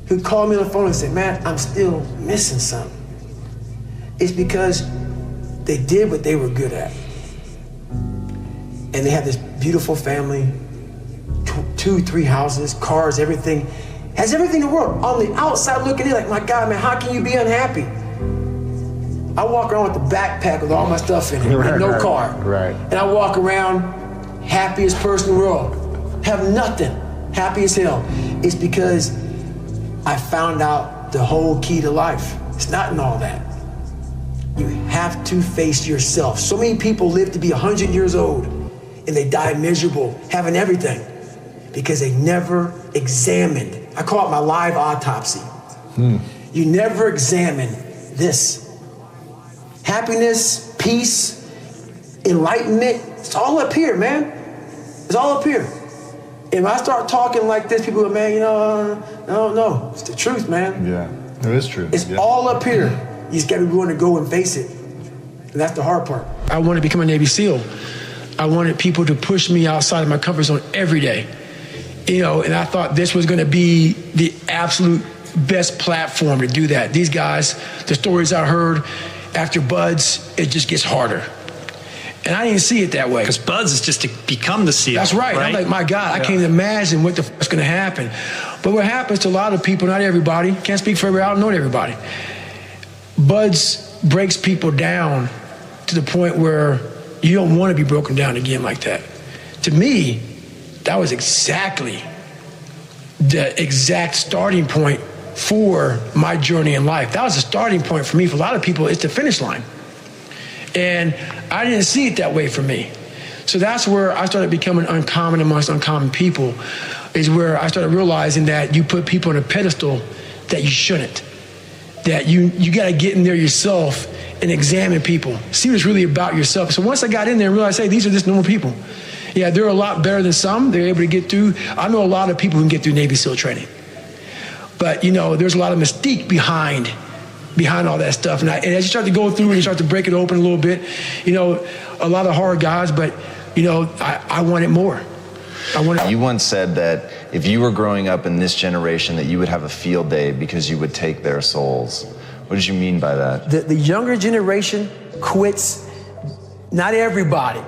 who call me on the phone and say, man, I'm still missing something. It's because they did what they were good at. And they have this beautiful family, 2-3 houses, cars, everything. Has everything in the world. On the outside looking in, like, my God, man, how can you be unhappy? I walk around with a backpack with all my stuff in it, with no car.
Right.
And I walk around happiest person in the world. Have nothing, happy as hell. It's because I found out the whole key to life. It's not in all that. You have to face yourself. So many people live to be 100 years old and they die miserable, having everything, because they never examined. I call it my live autopsy. You never examine this. Happiness, peace, enlightenment, it's all up here, man. It's all up here. If I start talking like this, people go, man, you know, no, it's the truth, man.
Yeah, it is true.
It's all up here. You just gotta be willing to go and face it. And that's the hard part. I wanted to become a Navy SEAL. I wanted people to push me outside of my comfort zone every day. You know, and I thought this was gonna be the absolute best platform to do that. These guys, the stories I heard after Buds, it just gets harder. And I didn't see it that way.
Because Buds is just to become the SEAL.
That's right. I'm like, my God, I can't even imagine what the fuck's gonna happen. But what happens to a lot of people, not everybody, can't speak for everybody, I don't know everybody. Buds breaks people down to the point where you don't want to be broken down again like that. To me, that was exactly the exact starting point for my journey in life. That was the starting point for me. For a lot of people, it's the finish line. And I didn't see it that way for me. So that's where I started becoming uncommon amongst uncommon people, is where I started realizing that you put people on a pedestal that you shouldn't. That you got to get in there yourself and examine people. See what it's really about yourself. So once I got in there and realized, hey, these are just normal people. Yeah, they're a lot better than some. They're able to get through. I know a lot of people who can get through Navy SEAL training. But, you know, there's a lot of mystique behind all that stuff. And as you start to go through and you start to break it open a little bit, you know, a lot of hard guys, but, you know, I wanted more.
You once said that if you were growing up in this generation that you would have a field day because you would take their souls. What did you mean by that?
The younger generation quits, not everybody.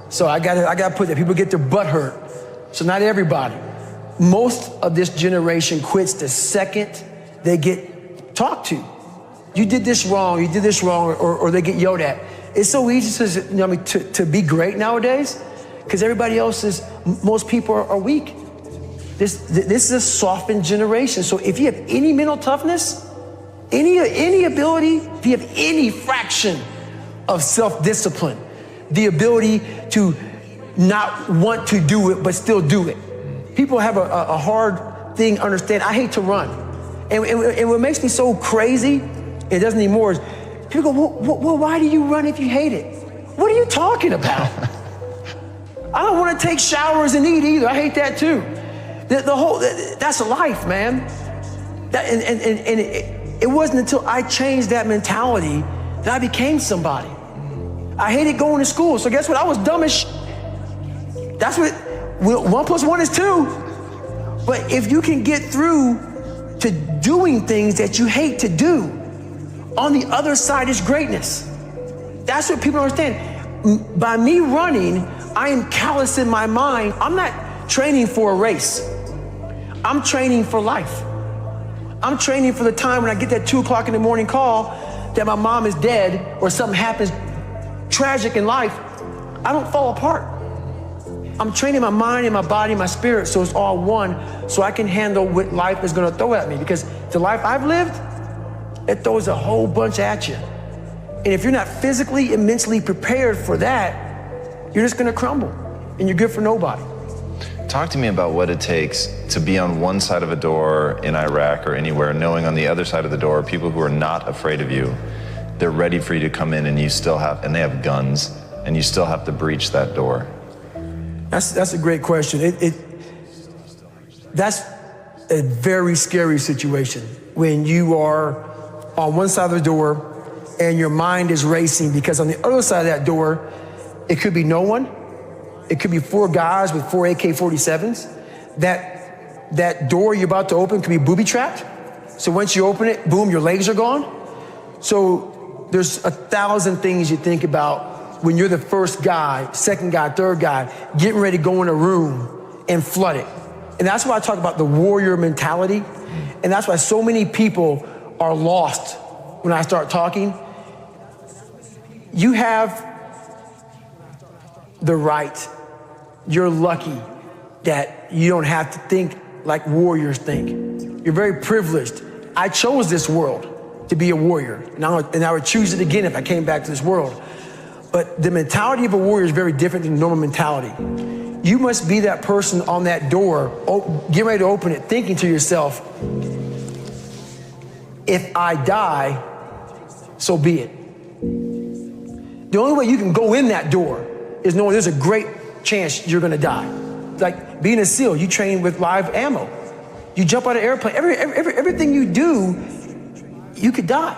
So I gotta put that, people get their butt hurt. So not everybody. Most of this generation quits the second they get talked to. You did this wrong, or they get yelled at. It's so easy to be great nowadays because everybody else is, most people are weak. This is a softened generation. So if you have any mental toughness, any ability, if you have any fraction of self-discipline, the ability to not want to do it but still do it. People have a hard thing to understand. I hate to run. And what makes me so crazy, it doesn't anymore, is people go, well, why do you run if you hate it? What are you talking about? I don't want to take showers and eat either. I hate that too. That's a life, man. It wasn't until I changed that mentality that I became somebody. I hated going to school, so guess what? I was dumb as shit. That's what, 1 + 1 is 2. But if you can get through to doing things that you hate to do, on the other side is greatness. That's what people don't understand. By me running, I am callous in my mind. I'm not training for a race. I'm training for life. I'm training for the time when I get that 2 o'clock in the morning call that my mom is dead or something happens tragic in life. I don't fall apart. I'm training my mind and my body and my spirit so it's all one, so I can handle what life is gonna throw at me. Because the life I've lived, it throws a whole bunch at you. And if you're not physically and mentally prepared for that, you're just gonna crumble and you're good for nobody.
Talk to me about what it takes to be on one side of a door in Iraq or anywhere, knowing on the other side of the door, people who are not afraid of you, they're ready for you to come in and and they have guns, and you still have to breach that door.
That's a great question. That's a very scary situation when you are on one side of the door and your mind is racing, because on the other side of that door, it could be no one. It could be 4 guys with 4 AK-47s. That door you're about to open could be booby-trapped. So once you open it, boom, your legs are gone. So there's 1,000 things you think about when you're the first guy, second guy, third guy, getting ready to go in a room and flood it. And that's why I talk about the warrior mentality. And that's why so many people are lost when I start talking. You have the right. You're lucky that you don't have to think like warriors think. You're very privileged. I chose this world to be a warrior, and I would choose it again if I came back to this world. But the mentality of a warrior is very different than normal mentality. You must be that person on that door, get ready to open it, thinking to yourself, if I die, so be it. The only way you can go in that door is knowing there's a great chance you're gonna die. Like being a SEAL, you train with live ammo. You jump out of an airplane, everything you do, you could die.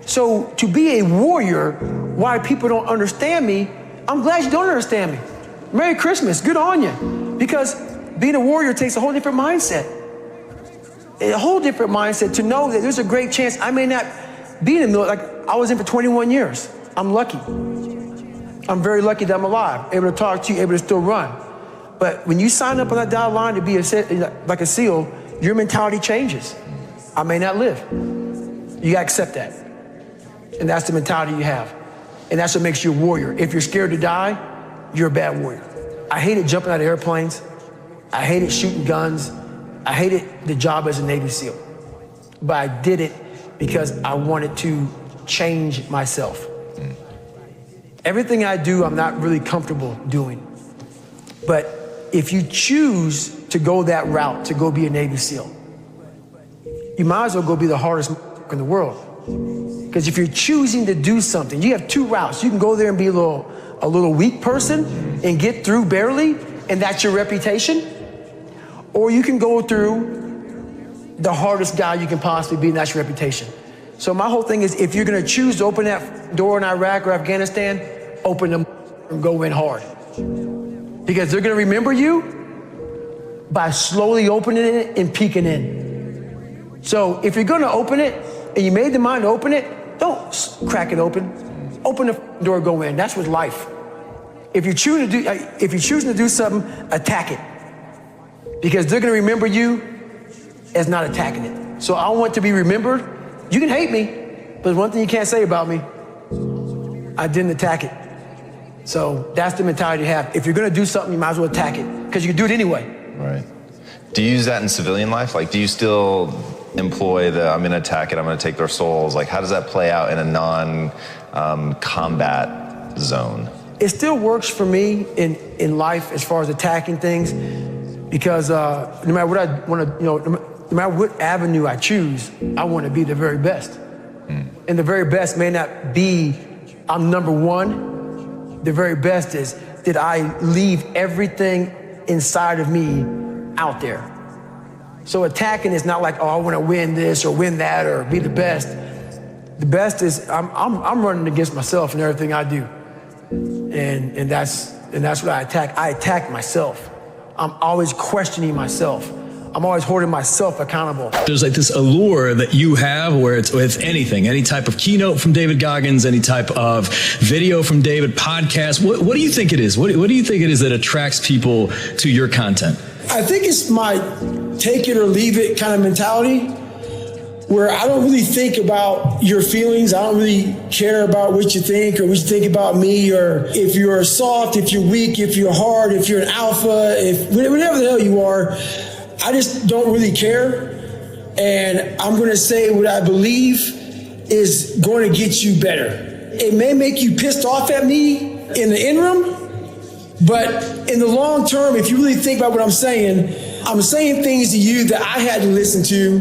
So to be a warrior, why people don't understand me, I'm glad you don't understand me. Merry Christmas, good on you. Because being a warrior takes a whole different mindset. A whole different mindset to know that there's a great chance I may not be in the military. Like I was in for 21 years. I'm lucky. I'm very lucky that I'm alive, able to talk to you, able to still run. But when you sign up on that dotted line to be like a SEAL, your mentality changes. I may not live. You gotta accept that. And that's the mentality you have. And that's what makes you a warrior. If you're scared to die, you're a bad warrior. I hated jumping out of airplanes. I hated shooting guns. I hated the job as a Navy SEAL. But I did it because I wanted to change myself. Everything I do, I'm not really comfortable doing. But if you choose to go that route, to go be a Navy SEAL, you might as well go be the hardest in the world. Because if you're choosing to do something, you have 2 routes. You can go there and be a little weak person and get through barely, and that's your reputation. Or you can go through the hardest guy you can possibly be, and that's your reputation. So my whole thing is, if you're gonna choose to open that door in Iraq or Afghanistan, open them and go in hard. Because they're gonna remember you by slowly opening it and peeking in. So if you're gonna open it, and you made the mind to open it, don't crack it open. Open the door, go in. That's with life. If you're choosing to do something, attack it. Because they're gonna remember you as not attacking it. So I want to be remembered. You can hate me, but there's one thing you can't say about me. I didn't attack it. So that's the mentality you have. If you're gonna do something, you might as well attack it, because you can do it anyway.
Right. Do you use that in civilian life? Like, do you still employ I'm gonna attack it, I'm gonna take their souls? Like, how does that play out in a non-combat zone?
It still works for me in life as far as attacking things, because no matter what I wanna, no matter what avenue I choose, I wanna be the very best. And the very best may not be I'm number one. The very best is, did I leave everything inside of me out there? So attacking is not like, oh, I want to win this or win that or be the best. The best is I'm running against myself in everything I do, and that's what I attack. I attack myself. I'm always questioning myself. I'm always holding myself accountable.
There's like this allure that you have where it's with anything, any type of keynote from David Goggins, any type of video from David, podcast. What do you think it is? What do you think it is that attracts people to your content?
I think it's my take it or leave it kind of mentality, where I don't really think about your feelings. I don't really care about what you think or what you think about me, or if you're soft, if you're weak, if you're hard, if you're an alpha, if whatever the hell you are. I just don't really care, and I'm going to say what I believe, is going to get you better. It may make you pissed off at me in the interim, but in the long term, if you really think about what I'm saying things to you that I had to listen to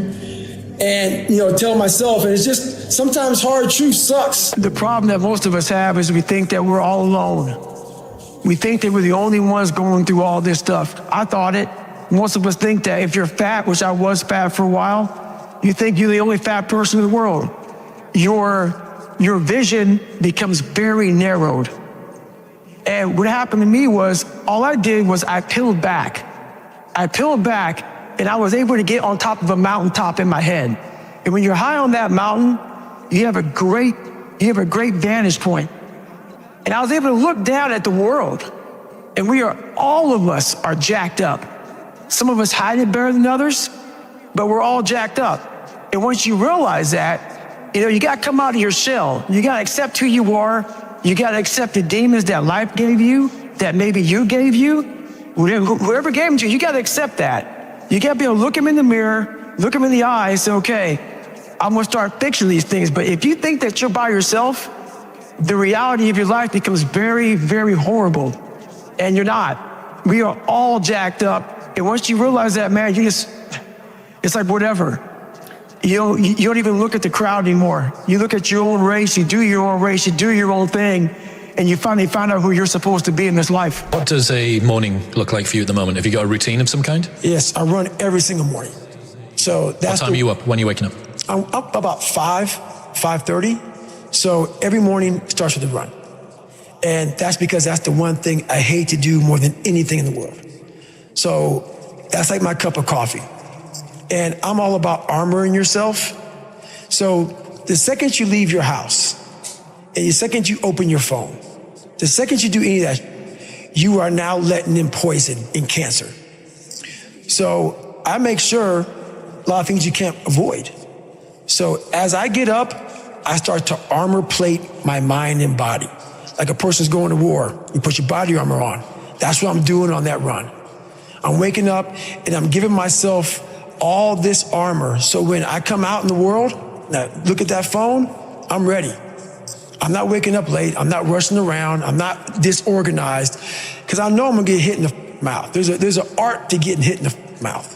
and, tell myself. And it's just sometimes hard truth sucks.
The problem that most of us have is we think that we're all alone. We think that we're the only ones going through all this stuff. I thought it. Most of us think that if you're fat, which I was fat for a while, you think you're the only fat person in the world. Your vision becomes very narrowed. And what happened to me was, all I did was I peeled back. And I was able to get on top of a mountaintop in my head. And when you're high on that mountain, you have a great vantage point. And I was able to look down at the world. And all of us are jacked up. Some of us hide it better than others, but we're all jacked up. And once you realize that, you got to come out of your shell. You got to accept who you are. You got to accept the demons that life gave you, that maybe you gave you. Whoever gave them to you, you got to accept that. You got to be able to look them in the mirror, look them in the eye, and say, okay, I'm going to start fixing these things. But if you think that you're by yourself, the reality of your life becomes very, very horrible. And you're not. We are all jacked up. And once you realize that, man, it's like whatever. You don't even look at the crowd anymore. You look at your own race, you do your own race, you do your own thing, and you finally find out who you're supposed to be in this life.
What does a morning look like for you at the moment? Have you got a routine of some kind?
Yes, I run every single morning. So that's
what time are you up? When are you waking up?
I'm up about 5:30. So every morning starts with a run. And that's because that's the one thing I hate to do more than anything in the world. So that's like my cup of coffee. And I'm all about armoring yourself. So the second you leave your house, and the second you open your phone, the second you do any of that, you are now letting in poison and cancer. So I make sure a lot of things you can't avoid. So as I get up, I start to armor plate my mind and body. Like a person's going to war, you put your body armor on. That's what I'm doing on that run. I'm waking up and I'm giving myself all this armor. So when I come out in the world, now look at that phone, I'm ready. I'm not waking up late. I'm not rushing around. I'm not disorganized because I know I'm gonna get hit in the mouth. There's an art to getting hit in the mouth.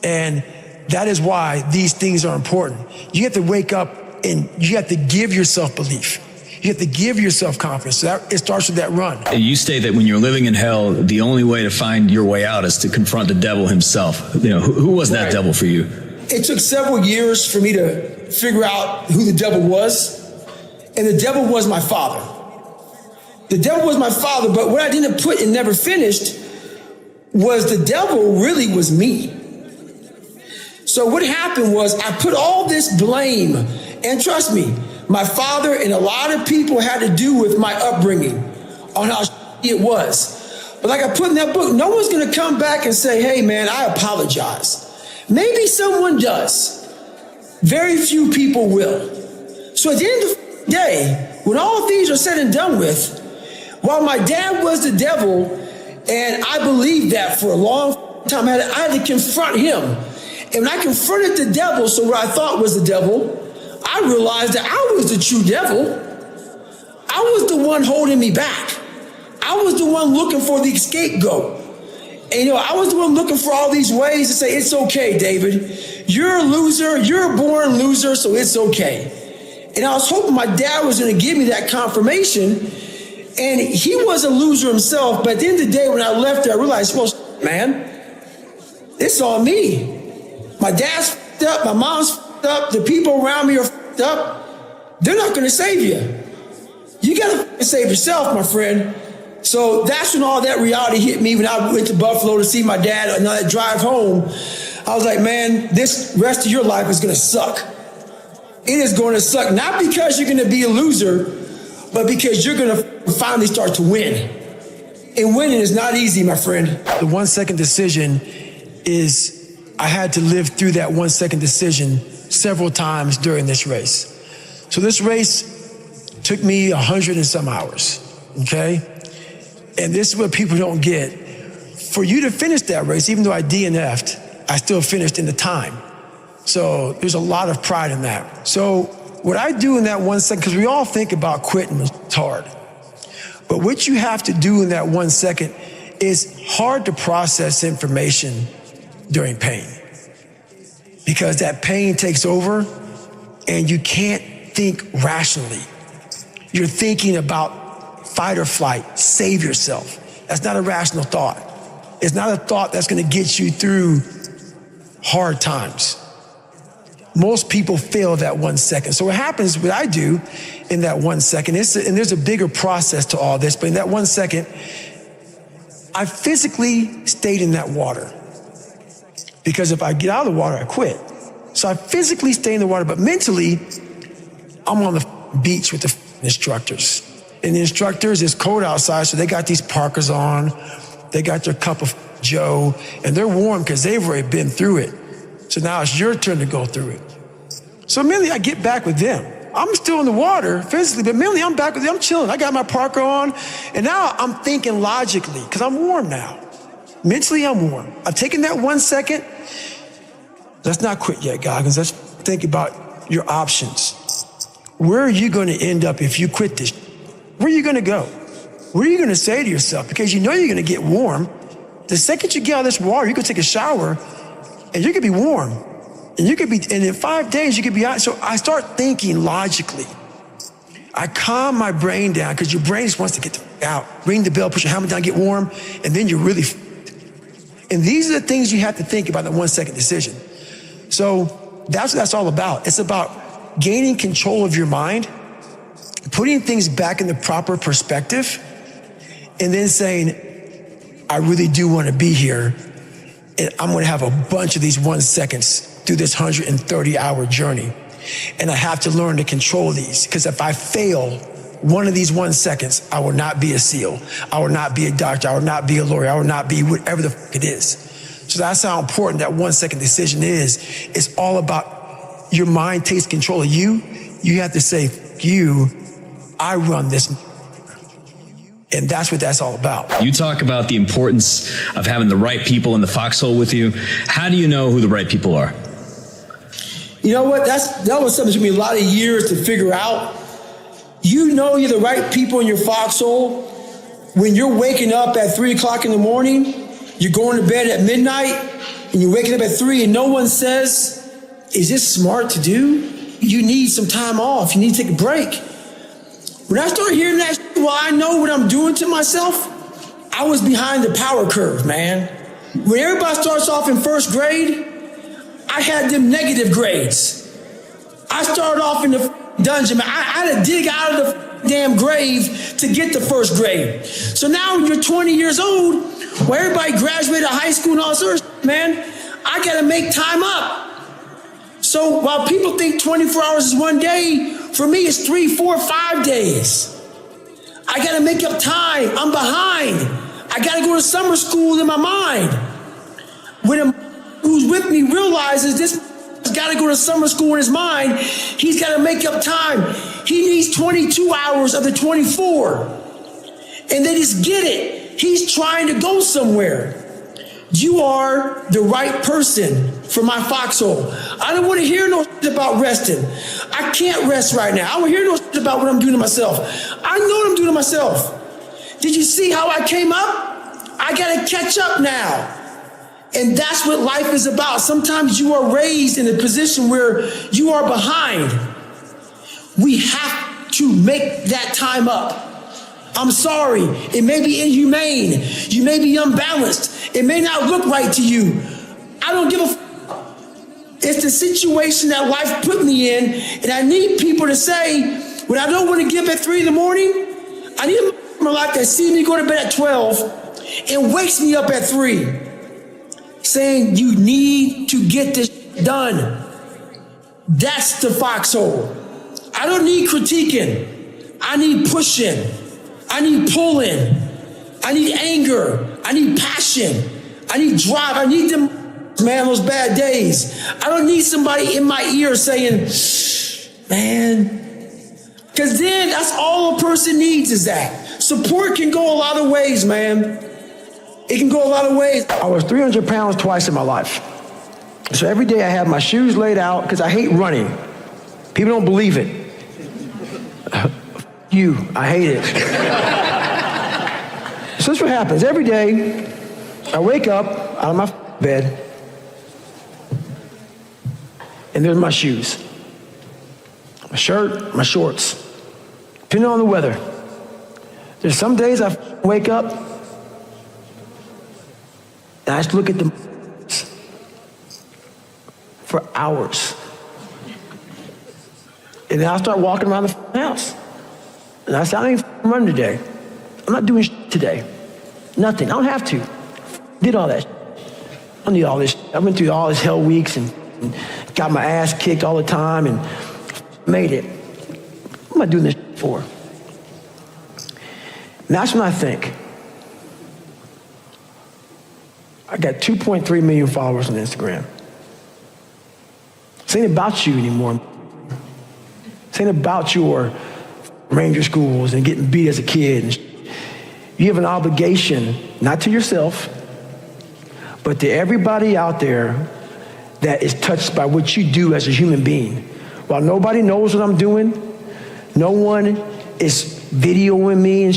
And that is why these things are important. You have to wake up and you have to give yourself belief. You have to give yourself confidence. So it starts with that run.
You state that when you're living in hell, the only way to find your way out is to confront the devil himself. Who was that devil for you?
It took several years for me to figure out who the devil was. And the devil was my father. The devil was my father, but what I didn't put and never finished was the devil really was me. So what happened was I put all this blame, and trust me, my father and a lot of people had to do with my upbringing on how it was. But like I put in that book, no one's going to come back and say, hey, man, I apologize. Maybe someone does. Very few people will. So at the end of the day, when all things are said and done with, while my dad was the devil, and I believed that for a long time, I had to confront him. And when I confronted the devil, so what I thought was the devil, I realized that I was the true devil. I was the one holding me back. I was the one looking for the scapegoat. And I was the one looking for all these ways to say, it's okay, David. You're a loser. You're a born loser, so it's okay. And I was hoping my dad was going to give me that confirmation. And he was a loser himself. But at the end of the day, when I left there, I realized, well, man, it's on me. My dad's f***ed up. My mom's f***ed up. The people around me are f***ed up. They're not going to save you. You got to save yourself, my friend. So that's when all that reality hit me when I went to Buffalo to see my dad on that drive home. I was like, man, this rest of your life is going to suck. It is going to suck. Not because you're going to be a loser, but because you're going to finally start to win. And winning is not easy, my friend.
The 1 second decision is I had to live through that 1 second decision several times during this race. So this race took me 100 and some hours, okay? And this is what people don't get. For you to finish that race, even though I DNF'd, I still finished in the time. So there's a lot of pride in that. So what I do in that 1 second, because we all think about quitting, it's hard. But what you have to do in that 1 second is hard to process information during pain. Because that pain takes over and you can't think rationally. You're thinking about fight or flight, save yourself. That's not a rational thought. It's not a thought that's gonna get you through hard times. Most people fail that 1 second. So what happens, what I do in that 1 second, and there's a bigger process to all this, but in that 1 second, I physically stayed in that water. Because if I get out of the water, I quit. So I physically stay in the water, but mentally, I'm on the beach with the instructors. And the instructors, it's cold outside, so they got these parkas on, they got their cup of Joe, and they're warm because they've already been through it. So now it's your turn to go through it. So mentally, I get back with them. I'm still in the water physically, but mentally, I'm back with them. I'm chilling. I got my parka on, and now I'm thinking logically because I'm warm now. Mentally, I'm warm. I've taken that 1 second. Let's not quit yet, Goggins. Let's think about your options. Where are you going to end up if you quit this? Where are you going to go? What are you going to say to yourself? Because you know you're going to get warm. The second you get out of this water, you can take a shower, and you could be warm. And in 5 days, you could be out. So I start thinking logically. I calm my brain down because your brain just wants to get out. Ring the bell, push your helmet down, get warm, and then you're really. And these are the things you have to think about in the 1 second decision. So that's what that's all about. It's about gaining control of your mind, putting things back in the proper perspective, and then saying, I really do want to be here, and I'm going to have a bunch of these 1 seconds through this 130-hour journey. And I have to learn to control these, because if I fail one of these 1 seconds, I will not be a SEAL. I will not be a doctor. I will not be a lawyer. I will not be whatever the fuck it is. So that's how important that 1 second decision is. It's all about your mind takes control of you. You have to say, you, I run this. And that's what that's all about.
You talk about the importance of having the right people in the foxhole with you. How do you know who the right people are?
You know what? That was something that took me a lot of years to figure out. You know you're the right people in your foxhole when you're waking up at 3 o'clock in the morning, you're going to bed at midnight, and you're waking up at 3 and no one says, is this smart to do? You need some time off. You need to take a break. When I started hearing that, well, I know what I'm doing to myself. I was behind the power curve, man. When everybody starts off in first grade, I had them negative grades. I started off in the dungeon, man. I had to dig out of the damn grave to get to first grade. So now when you're 20 years old, where everybody graduated high school and all this other shit, man, I gotta make time up. So while people think 24 hours is 1 day, for me it's 3, 4, 5 days. I gotta make up time. I'm behind. I gotta go to summer school in my mind. When a who's with me realizes this has gotta go to summer school in his mind, he's gotta make up time. He needs 22 hours of the 24. And they just get it. He's trying to go somewhere. You are the right person for my foxhole. I don't want to hear no shit about resting. I can't rest right now. I don't want to hear no shit about what I'm doing to myself. I know what I'm doing to myself. Did you see how I came up? I got to catch up now. And that's what life is about. Sometimes you are raised in a position where you are behind. We have to make that time up. I'm sorry, it may be inhumane. You may be unbalanced. It may not look right to you. I don't give a f. It's the situation that life put me in, and I need people to say, when I don't want to get up at 3 in the morning, I need a my life that sees me go to bed at 12 and wakes me up at 3, saying you need to get this done. That's the foxhole. I don't need critiquing. I need pushing. I need pulling. I need anger. I need passion. I need drive. I need them, man, those bad days. I don't need somebody in my ear saying, man, because then that's all a person needs is that. Support can go a lot of ways, man. It can go a lot of ways. I was 300 pounds twice in my life. So every day I have my shoes laid out because I hate running.
People don't believe it. I hate it. So this is what happens. Every day, I wake up out of my bed, and there's my shoes. My shirt, my shorts, depending on the weather. There's some days I wake up, and I just look at them for hours. And then I'll start walking around the house. And I say, I don't even run today. I'm not doing today. Nothing. I don't have to. Did all that. I don't need all this. I went through all this hell weeks and got my ass kicked all the time and made it. What am I doing this for? And that's when I think. I got 2.3 million followers on Instagram. This ain't about you anymore. This ain't about your ranger schools and getting beat as a kid. You have an obligation, not to yourself, but to everybody out there that is touched by what you do as a human being. While nobody knows what I'm doing, no one is videoing me.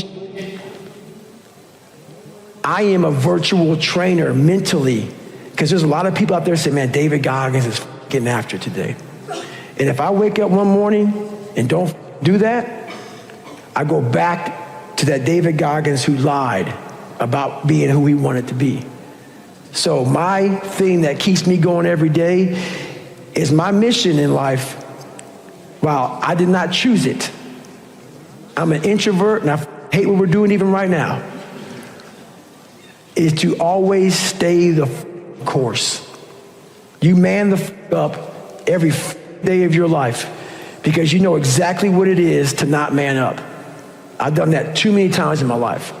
I am a virtual trainer mentally, because there's a lot of people out there saying, man, David Goggins is getting after it today. And if I wake up one morning and don't do that, I go back to that David Goggins who lied about being who he wanted to be. So my thing that keeps me going every day is my mission in life. Wow, I did not choose it. I'm an introvert and I hate what we're doing even right now. Is to always stay the course. You man the up every day of your life because you know exactly what it is to not man up. I've done that too many times in my life.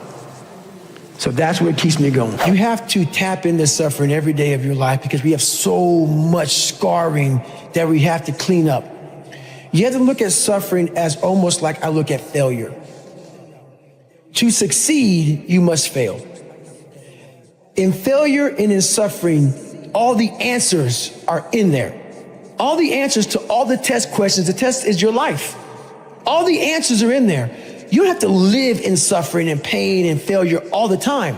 So that's what keeps me going. You have to tap into suffering every day of your life because we have so much scarring that we have to clean up. You have to look at suffering as almost like I look at failure. To succeed, you must fail. In failure and in suffering, all the answers are in there. All the answers to all the test questions. The test is your life. All the answers are in there. You don't have to live in suffering and pain and failure all the time.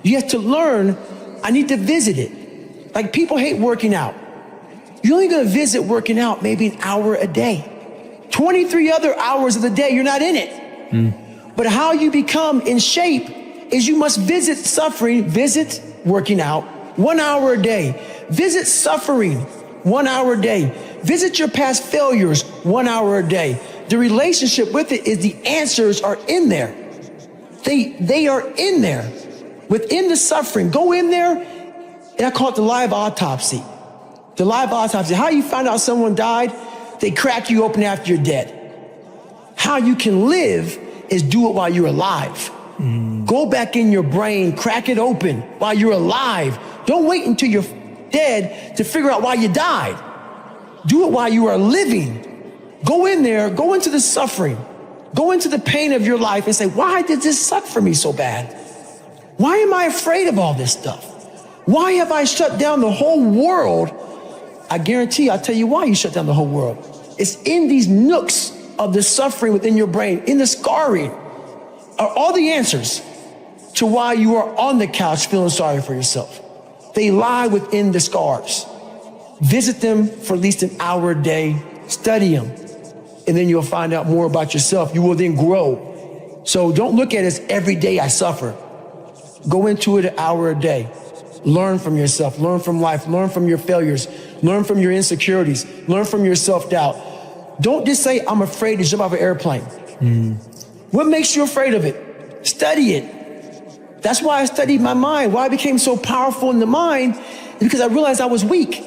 You have to learn, I need to visit it. Like people hate working out. You're only gonna visit working out maybe an hour a day. 23 other hours of the day, you're not in it. But how you become in shape is you must visit suffering, visit working out 1 hour a day. Visit suffering 1 hour a day. Visit your past failures 1 hour a day. The relationship with it is the answers are in there. They are in there. Within the suffering, go in there, and I call it the live autopsy. The live autopsy. How you find out someone died? They crack you open after you're dead. How you can live is do it while you're alive. Go back in your brain, crack it open while you're alive. Don't wait until you're dead to figure out why you died. Do it while you are living. Go in there, go into the suffering, go into the pain of your life and say, why did this suck for me so bad? Why am I afraid of all this stuff? Why have I shut down the whole world? I guarantee I'll tell you why you shut down the whole world. It's in these nooks of the suffering within your brain, in the scarring, are all the answers to why you are on the couch feeling sorry for yourself. They lie within the scars. Visit them for at least an hour a day, study them, and then you'll find out more about yourself. You will then grow. So don't look at it as every day I suffer. Go into it an hour a day. Learn from yourself, learn from life, learn from your failures, learn from your insecurities, learn from your self-doubt. Don't just say, I'm afraid to jump off an airplane. What makes you afraid of it? Study it. That's why I studied my mind. Why I became so powerful in the mind is because I realized I was weak.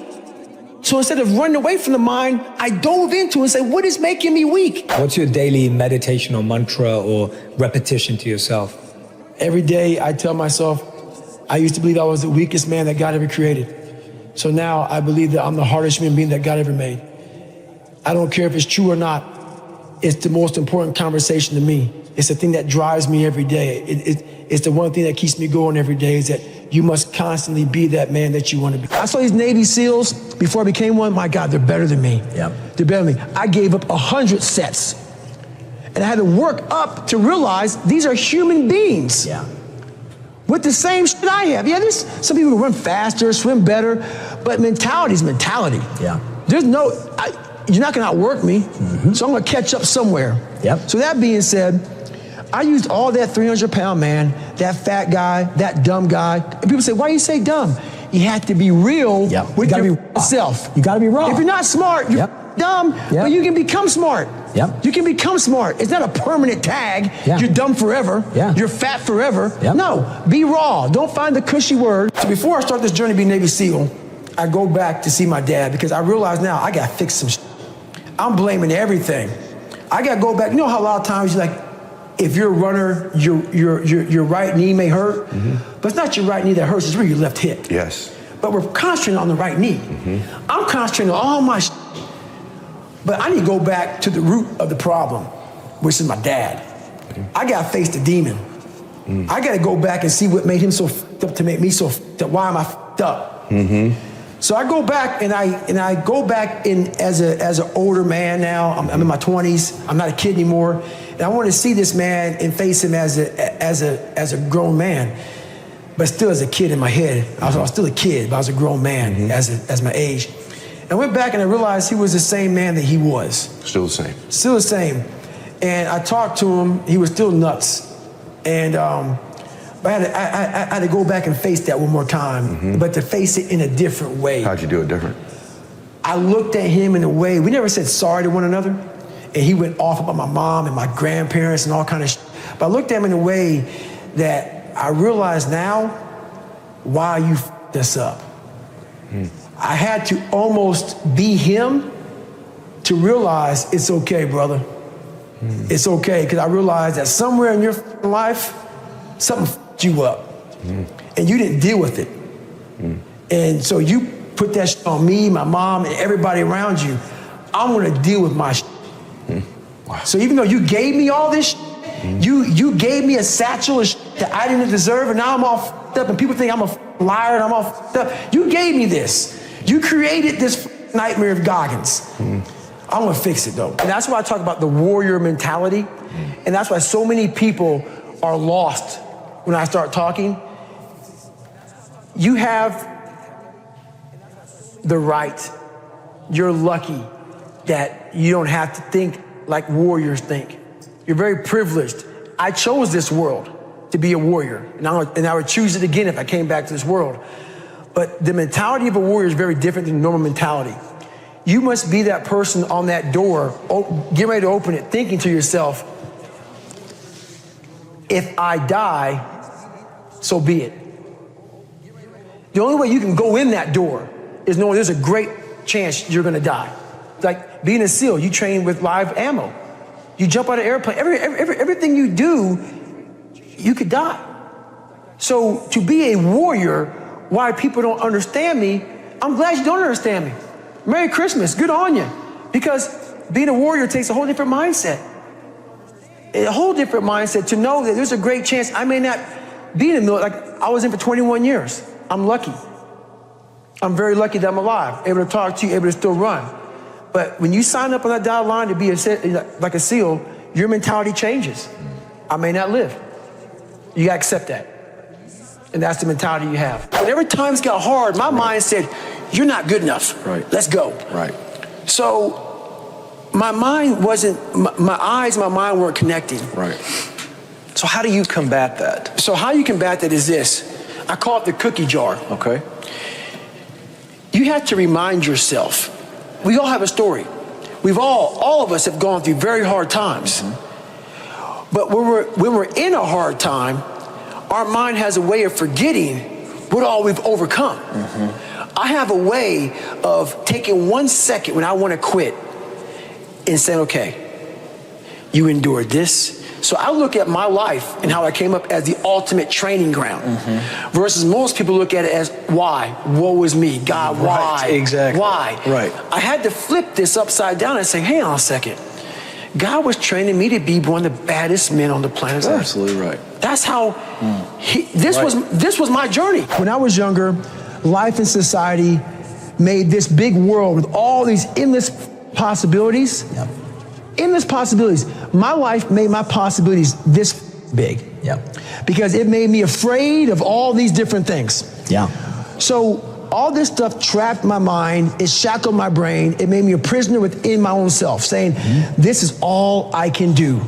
So instead of running away from the mind, I dove into it and said, what is making me weak?
What's your daily meditation or mantra or repetition to yourself?
Every day I tell myself, I used to believe I was the weakest man that God ever created. So now I believe that I'm the hardest human being that God ever made. I don't care if it's true or not. It's the most important conversation to me. It's the thing that drives me every day. It's the one thing that keeps me going every day is that You must constantly be that man that you want to be. I saw these Navy SEALs before I became one. My God, they're better than me.
Yep.
They're better than me. I gave up 100 sets. And I had to work up to realize these are human beings.
Yeah.
With the same shit I have. Yeah, there's some people who run faster, swim better, but mentality is mentality.
Yeah.
There's no, you're not gonna outwork me, so I'm gonna catch up somewhere.
Yep.
So that being said, I used all that 300-pound man, that fat guy, that dumb guy. And people say, why you say dumb? You have to be real with yourself.
You gotta be raw.
If you're not smart, you're dumb, but you can become smart.
Yep.
You can become smart. It's not a permanent tag.
Yeah.
You're dumb forever.
Yeah.
You're fat forever.
Yep.
No, be raw. Don't find the cushy word. So before I start this journey to be Navy SEAL, I go back to see my dad because I realize now I gotta fix some shit. I'm blaming everything. I gotta go back. You know how a lot of times you're like, if you're a runner, your right knee may hurt, but it's not your right knee that hurts, it's really your left hip.
Yes.
But we're concentrating on the right knee. I'm concentrating on all my shit. But I need to go back to the root of the problem, which is my dad. I gotta face the demon. I gotta go back and see what made him so f***ed up to make me so f***ed up. Why am I f***ed up? So I go back and I go back in as an older man now. I'm in my 20s. I'm not a kid anymore. And I want to see this man and face him as a grown man, but still as a kid in my head. I was still a kid, but I was a grown man as my age. I went back and I realized he was the same man that he was.
Still the same.
Still the same. And I talked to him. He was still nuts. And but I had to go back and face that one more time, but to face it in a different way.
How'd you do it different?
I looked at him in a way, we never said sorry to one another. And he went off about my mom and my grandparents and all kind of shit. But I looked at him in a way that I realize now why you f***ed this up. I had to almost be him to realize it's okay, brother. It's okay, because I realized that somewhere in your life, something f***ed you up. And you didn't deal with it. And so you put that shit on me, my mom, and everybody around you. I'm gonna deal with my shit. So even though you gave me all this shit, you gave me a satchel of shit that I didn't deserve, and now I'm all f***ed up, and people think I'm a liar and I'm all f***ed up. You gave me this. You created this nightmare of Goggins. I'm gonna fix it though. And that's why I talk about the warrior mentality. And that's why so many people are lost when I start talking. You have the right. You're lucky that you don't have to think like warriors think. You're very privileged. I chose this world to be a warrior. And I would choose it again if I came back to this world. But the mentality of a warrior is very different than normal mentality. You must be that person on that door, get ready to open it, thinking to yourself, if I die, so be it. The only way you can go in that door is knowing there's a great chance you're gonna die. Like being a SEAL, you train with live ammo. You jump out of an airplane, everything you do, you could die. So to be a warrior, why people don't understand me, I'm glad you don't understand me. Merry Christmas, good on you. Because being a warrior takes a whole different mindset. A whole different mindset to know that there's a great chance I may not be in the military. Like I was in for 21 years. I'm lucky. I'm very lucky that I'm alive, able to talk to you, able to still run. But when you sign up on that dotted line to be like a SEAL, your mentality changes. I may not live. You gotta accept that. And that's the mentality you have. Whenever times got hard, my mind said, you're not good enough.
Right.
Let's go.
Right.
So my mind wasn't, my eyes, my mind weren't connecting.
Right.
So how do you combat that?
So how you combat that is this. I call it the cookie jar.
Okay.
You have to remind yourself. We all have a story. All of us have gone through very hard times. But when we're in a hard time, our mind has a way of forgetting what all we've overcome. I have a way of taking 1 second when I want to quit and saying, okay, you endured this. So I look at my life and how I came up as the ultimate training ground versus most people look at it as why? Woe is me. God, why?
Right, exactly.
Why?
Right.
I had to flip this upside down and say, hang on a second. God was training me to be one of the baddest men on the planet.
That's absolutely right.
That's how this was my journey. When I was younger, life and society made this big world with all these endless possibilities.
Yep.
Endless possibilities. My life made my possibilities this big.
Yep.
Because it made me afraid of all these different things.
Yeah.
So all this stuff trapped my mind, it shackled my brain, it made me a prisoner within my own self, saying, this is all I can do.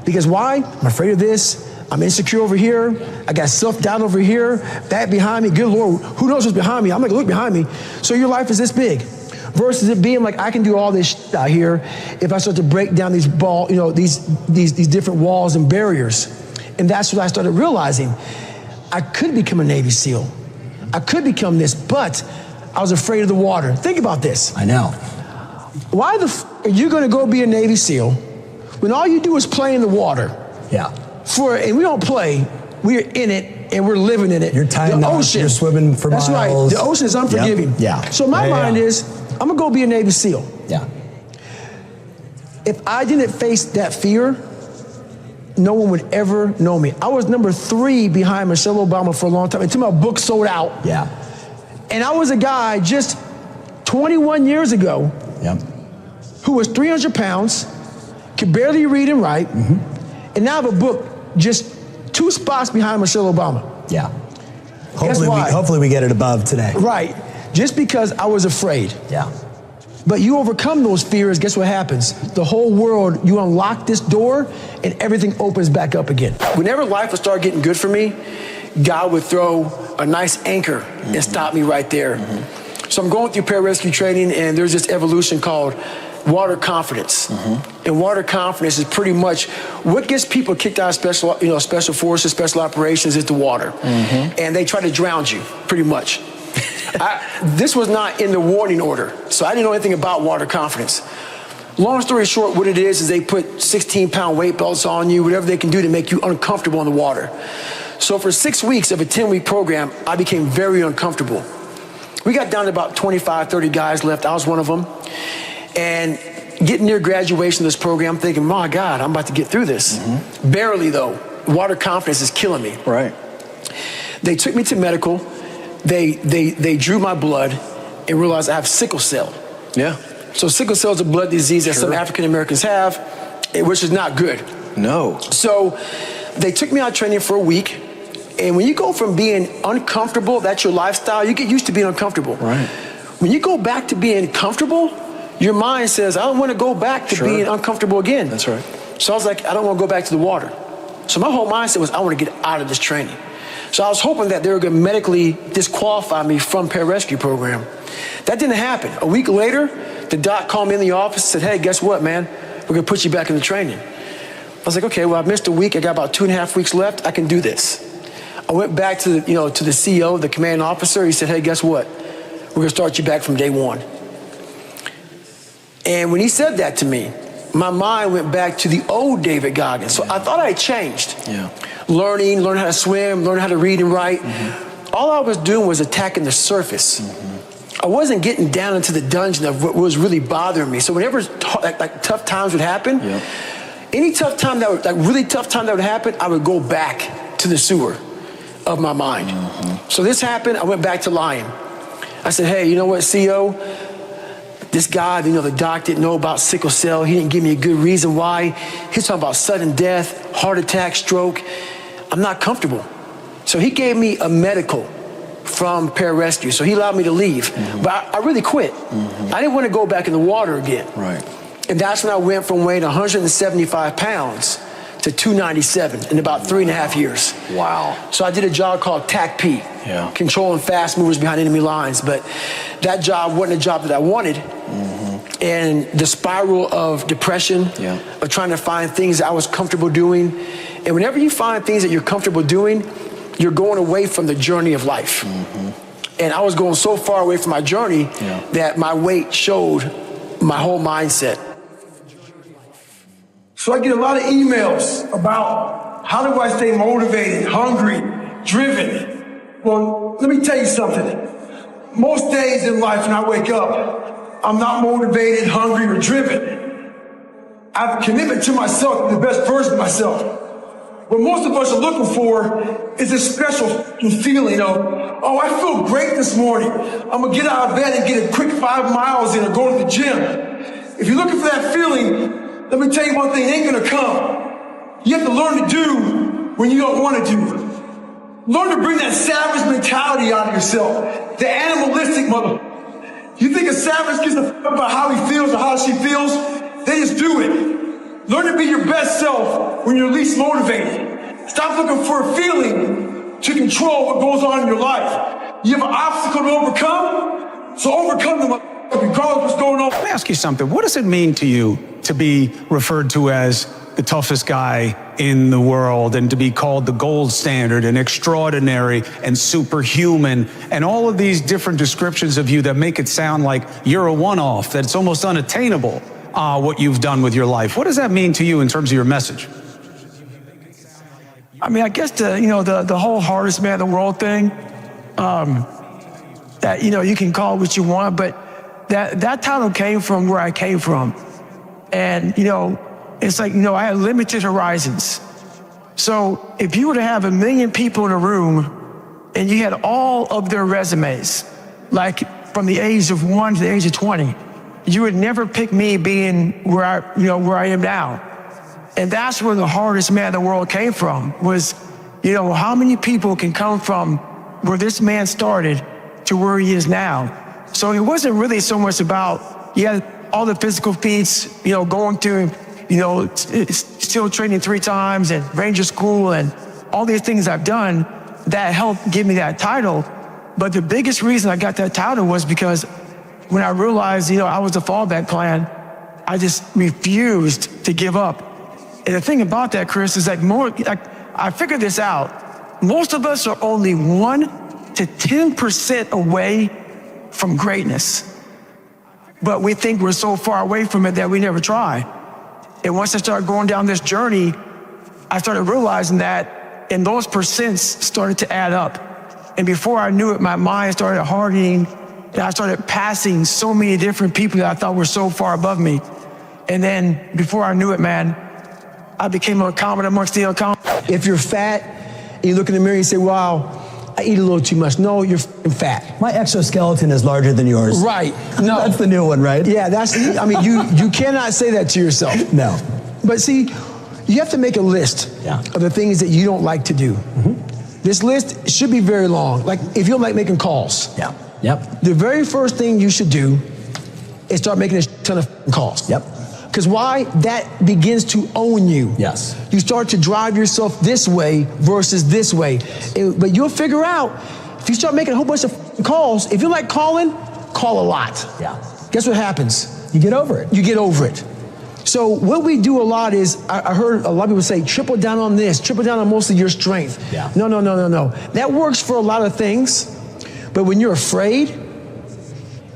Because why? I'm afraid of this, I'm insecure over here, I got self-doubt over here, that behind me, good Lord, who knows what's behind me? I'm not gonna look behind me. So your life is this big. Versus it being like, I can do all this shit out here if I start to break down these these different walls and barriers. And that's what I started realizing. I could become a Navy SEAL. I could become this, but I was afraid of the water. Think about this.
I know.
Why the f are you gonna go be a Navy SEAL when all you do is play in the water?
Yeah.
And we don't play, we're in it and we're living in it.
You're tying
the
up,
ocean.
you're swimming for
That's
miles.
Right, the ocean is unforgiving.
Yep. Yeah.
So my mind is, I'm gonna go be a Navy SEAL.
Yeah.
If I didn't face that fear, no one would ever know me. I was number 3 behind Michelle Obama for a long time until my book sold out.
Yeah.
And I was a guy just 21 years ago who was 300 pounds, could barely read and write, and now I have a book just 2 spots behind Michelle Obama.
Yeah. Hopefully we get it above today.
Right. Just because I was afraid.
Yeah.
But you overcome those fears, guess what happens? The whole world, you unlock this door and everything opens back up again. Whenever life would start getting good for me, God would throw a nice anchor and stop me right there. So I'm going through pararescue training and there's this evolution called water confidence. And water confidence is pretty much what gets people kicked out of special forces, special operations is the water. And they try to drown you, pretty much. This was not in the warning order, so I didn't know anything about water confidence. Long story short, what it is they put 16-pound weight belts on you, whatever they can do to make you uncomfortable in the water. So for 6 weeks of a 10-week program, I became very uncomfortable. We got down to about 25, 30 guys left. I was one of them. And getting near graduation of this program, I'm thinking, my God, I'm about to get through this. Barely, though. Water confidence is killing me.
Right.
They took me to medical. They drew my blood and realized I have sickle cell.
Yeah.
So sickle cell is a blood disease that some African Americans have, which is not good.
No.
So they took me out training for a week. And when you go from being uncomfortable, that's your lifestyle, you get used to being uncomfortable.
Right.
When you go back to being comfortable, your mind says, I don't want to go back to being uncomfortable again.
That's right.
So I was like, I don't want to go back to the water. So my whole mindset was, I want to get out of this training. So I was hoping that they were going to medically disqualify me from pararescue program. That didn't happen. A week later, the doc called me in the office and said, hey, guess what, man? We're going to put you back in the training. I was like, okay, well, I missed a week. I got about 2.5 weeks left. I can do this. I went back to the CEO, the commanding officer. He said, hey, guess what? We're going to start you back from day 1. And when he said that to me, my mind went back to the old David Goggins. So I thought I had changed.
Yeah.
Learning how to swim, learning how to read and write. All I was doing was attacking the surface. I wasn't getting down into the dungeon of what was really bothering me. So whenever tough times would happen, any tough time that would, really tough time that would happen, I would go back to the sewer of my mind. So this happened, I went back to lying. I said, hey, you know what, CEO? This guy, the doc didn't know about sickle cell. He didn't give me a good reason why. He's talking about sudden death, heart attack, stroke. I'm not comfortable. So he gave me a medical from pararescue. So he allowed me to leave. But I really quit. I didn't want to go back in the water again.
Right.
And that's when I went from weighing 175 pounds to 297 in about 3.5 years.
Wow.
So I did a job called TAC-P, controlling fast movers behind enemy lines. But that job wasn't a job that I wanted. And the spiral of depression, of trying to find things that I was comfortable doing. And whenever you find things that you're comfortable doing, you're going away from the journey of life. And I was going so far away from my journey that my weight showed my whole mindset.
So I get a lot of emails about how do I stay motivated, hungry, driven. Well, let me tell you something. Most days in life when I wake up, I'm not motivated, hungry, or driven. I have a commitment to myself, to be the best version of myself. What most of us are looking for is this special feeling of, oh, I feel great this morning. I'm gonna get out of bed and get a quick 5 miles in or go to the gym. If you're looking for that feeling, let me tell you one thing, it ain't gonna come. You have to learn to do when you don't want to do. Learn to bring that savage mentality out of yourself. The animalistic mother. You think a savage gives a fuck about how he feels or how she feels? They just do it. Learn to be your best self when you're least motivated. Stop looking for a feeling to control what goes on in your life. You have an obstacle to overcome, so overcome them regardless of what's going on.
Let me ask you something. What does it mean to you to be referred to as the toughest guy in the world and to be called the gold standard and extraordinary and superhuman and all of these different descriptions of you that make it sound like you're a one-off, that it's almost unattainable, what you've done with your life? What does that mean to you in terms of your message?
I mean, I guess the whole hardest man in the world thing, that, you can call it what you want, but that title came from where I came from. And, it's like, I had limited horizons. So if you were to have 1 million people in a room and you had all of their resumes, like from the age of 1 to the age of 20, you would never pick me being where I am now. And that's where the hardest man in the world came from, was, how many people can come from where this man started to where he is now? So it wasn't really so much about, all the physical feats, going to, still training 3 times and Ranger School and all these things I've done that helped give me that title. But the biggest reason I got that title was because when I realized, I was a fallback plan, I just refused to give up. And the thing about that, Chris, is I figured this out. Most of us are only 1 to 10% away from greatness. But we think we're so far away from it that we never try. And once I started going down this journey, I started realizing that, and those percents started to add up. And before I knew it, my mind started hardening, and I started passing so many different people that I thought were so far above me. And then before I knew it, man, I became a common amongst the uncommon.
If you're fat, and you look in the mirror and you say, wow, I eat a little too much. No, you're fat. My exoskeleton is larger than yours.
Right. No.
That's the new one, right?
Yeah, you cannot say that to yourself.
No.
But see, you have to make a list of the things that you don't like to do.
Mm-hmm.
This list should be very long. Like if you don't like making calls.
Yeah. Yep.
The very first thing you should do is start making a ton of calls.
Yep.
Because why? That begins to own you.
Yes.
You start to drive yourself this way versus this way. But you'll figure out, if you start making a whole bunch of calls, if you like calling, call a lot.
Yeah.
Guess what happens?
You get over it.
You get over it. So what we do a lot is, I heard a lot of people say, triple down on this, triple down on most of your strength.
Yeah.
No. That works for a lot of things. But when you're afraid,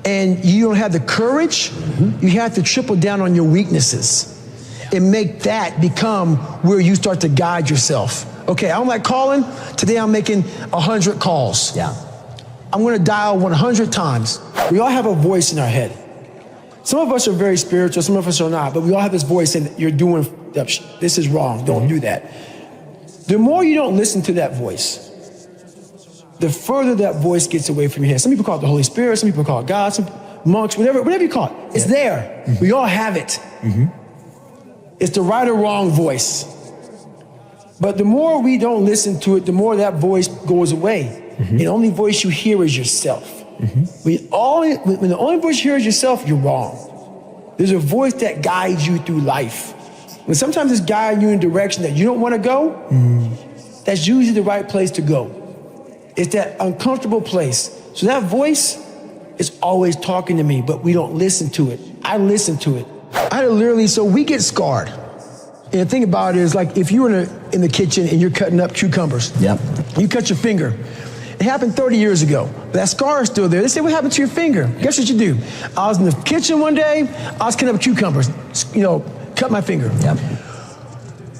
and you don't have the courage, you have to triple down on your weaknesses and make that become where you start to guide yourself. Okay, I don't like calling. Today I'm making 100 calls.
Yeah.
I'm gonna dial 100 times. We all have a voice in our head. Some of us are very spiritual, some of us are not, but we all have this voice saying, you're doing, this is wrong, don't do that. The more you don't listen to that voice, the further that voice gets away from your head. Some people call it the Holy Spirit, some people call it God, some monks, whatever you call it. It's there. Mm-hmm. We all have it. Mm-hmm. It's the right or wrong voice. But the more we don't listen to it, the more that voice goes away. Mm-hmm. And the only voice you hear is yourself. Mm-hmm. When the only voice you hear is yourself, you're wrong. There's a voice that guides you through life. When sometimes it's guiding you in a direction that you don't want to go, that's usually the right place to go. It's that uncomfortable place. So that voice is always talking to me, but we don't listen to it. I listen to it. So we get scarred. And the thing about it is, like, if you were in the kitchen and you're cutting up cucumbers, you cut your finger. It happened 30 years ago. That scar is still there. They say, what happened to your finger? Guess what you do? I was in the kitchen one day, I was cutting up cucumbers, cut my finger.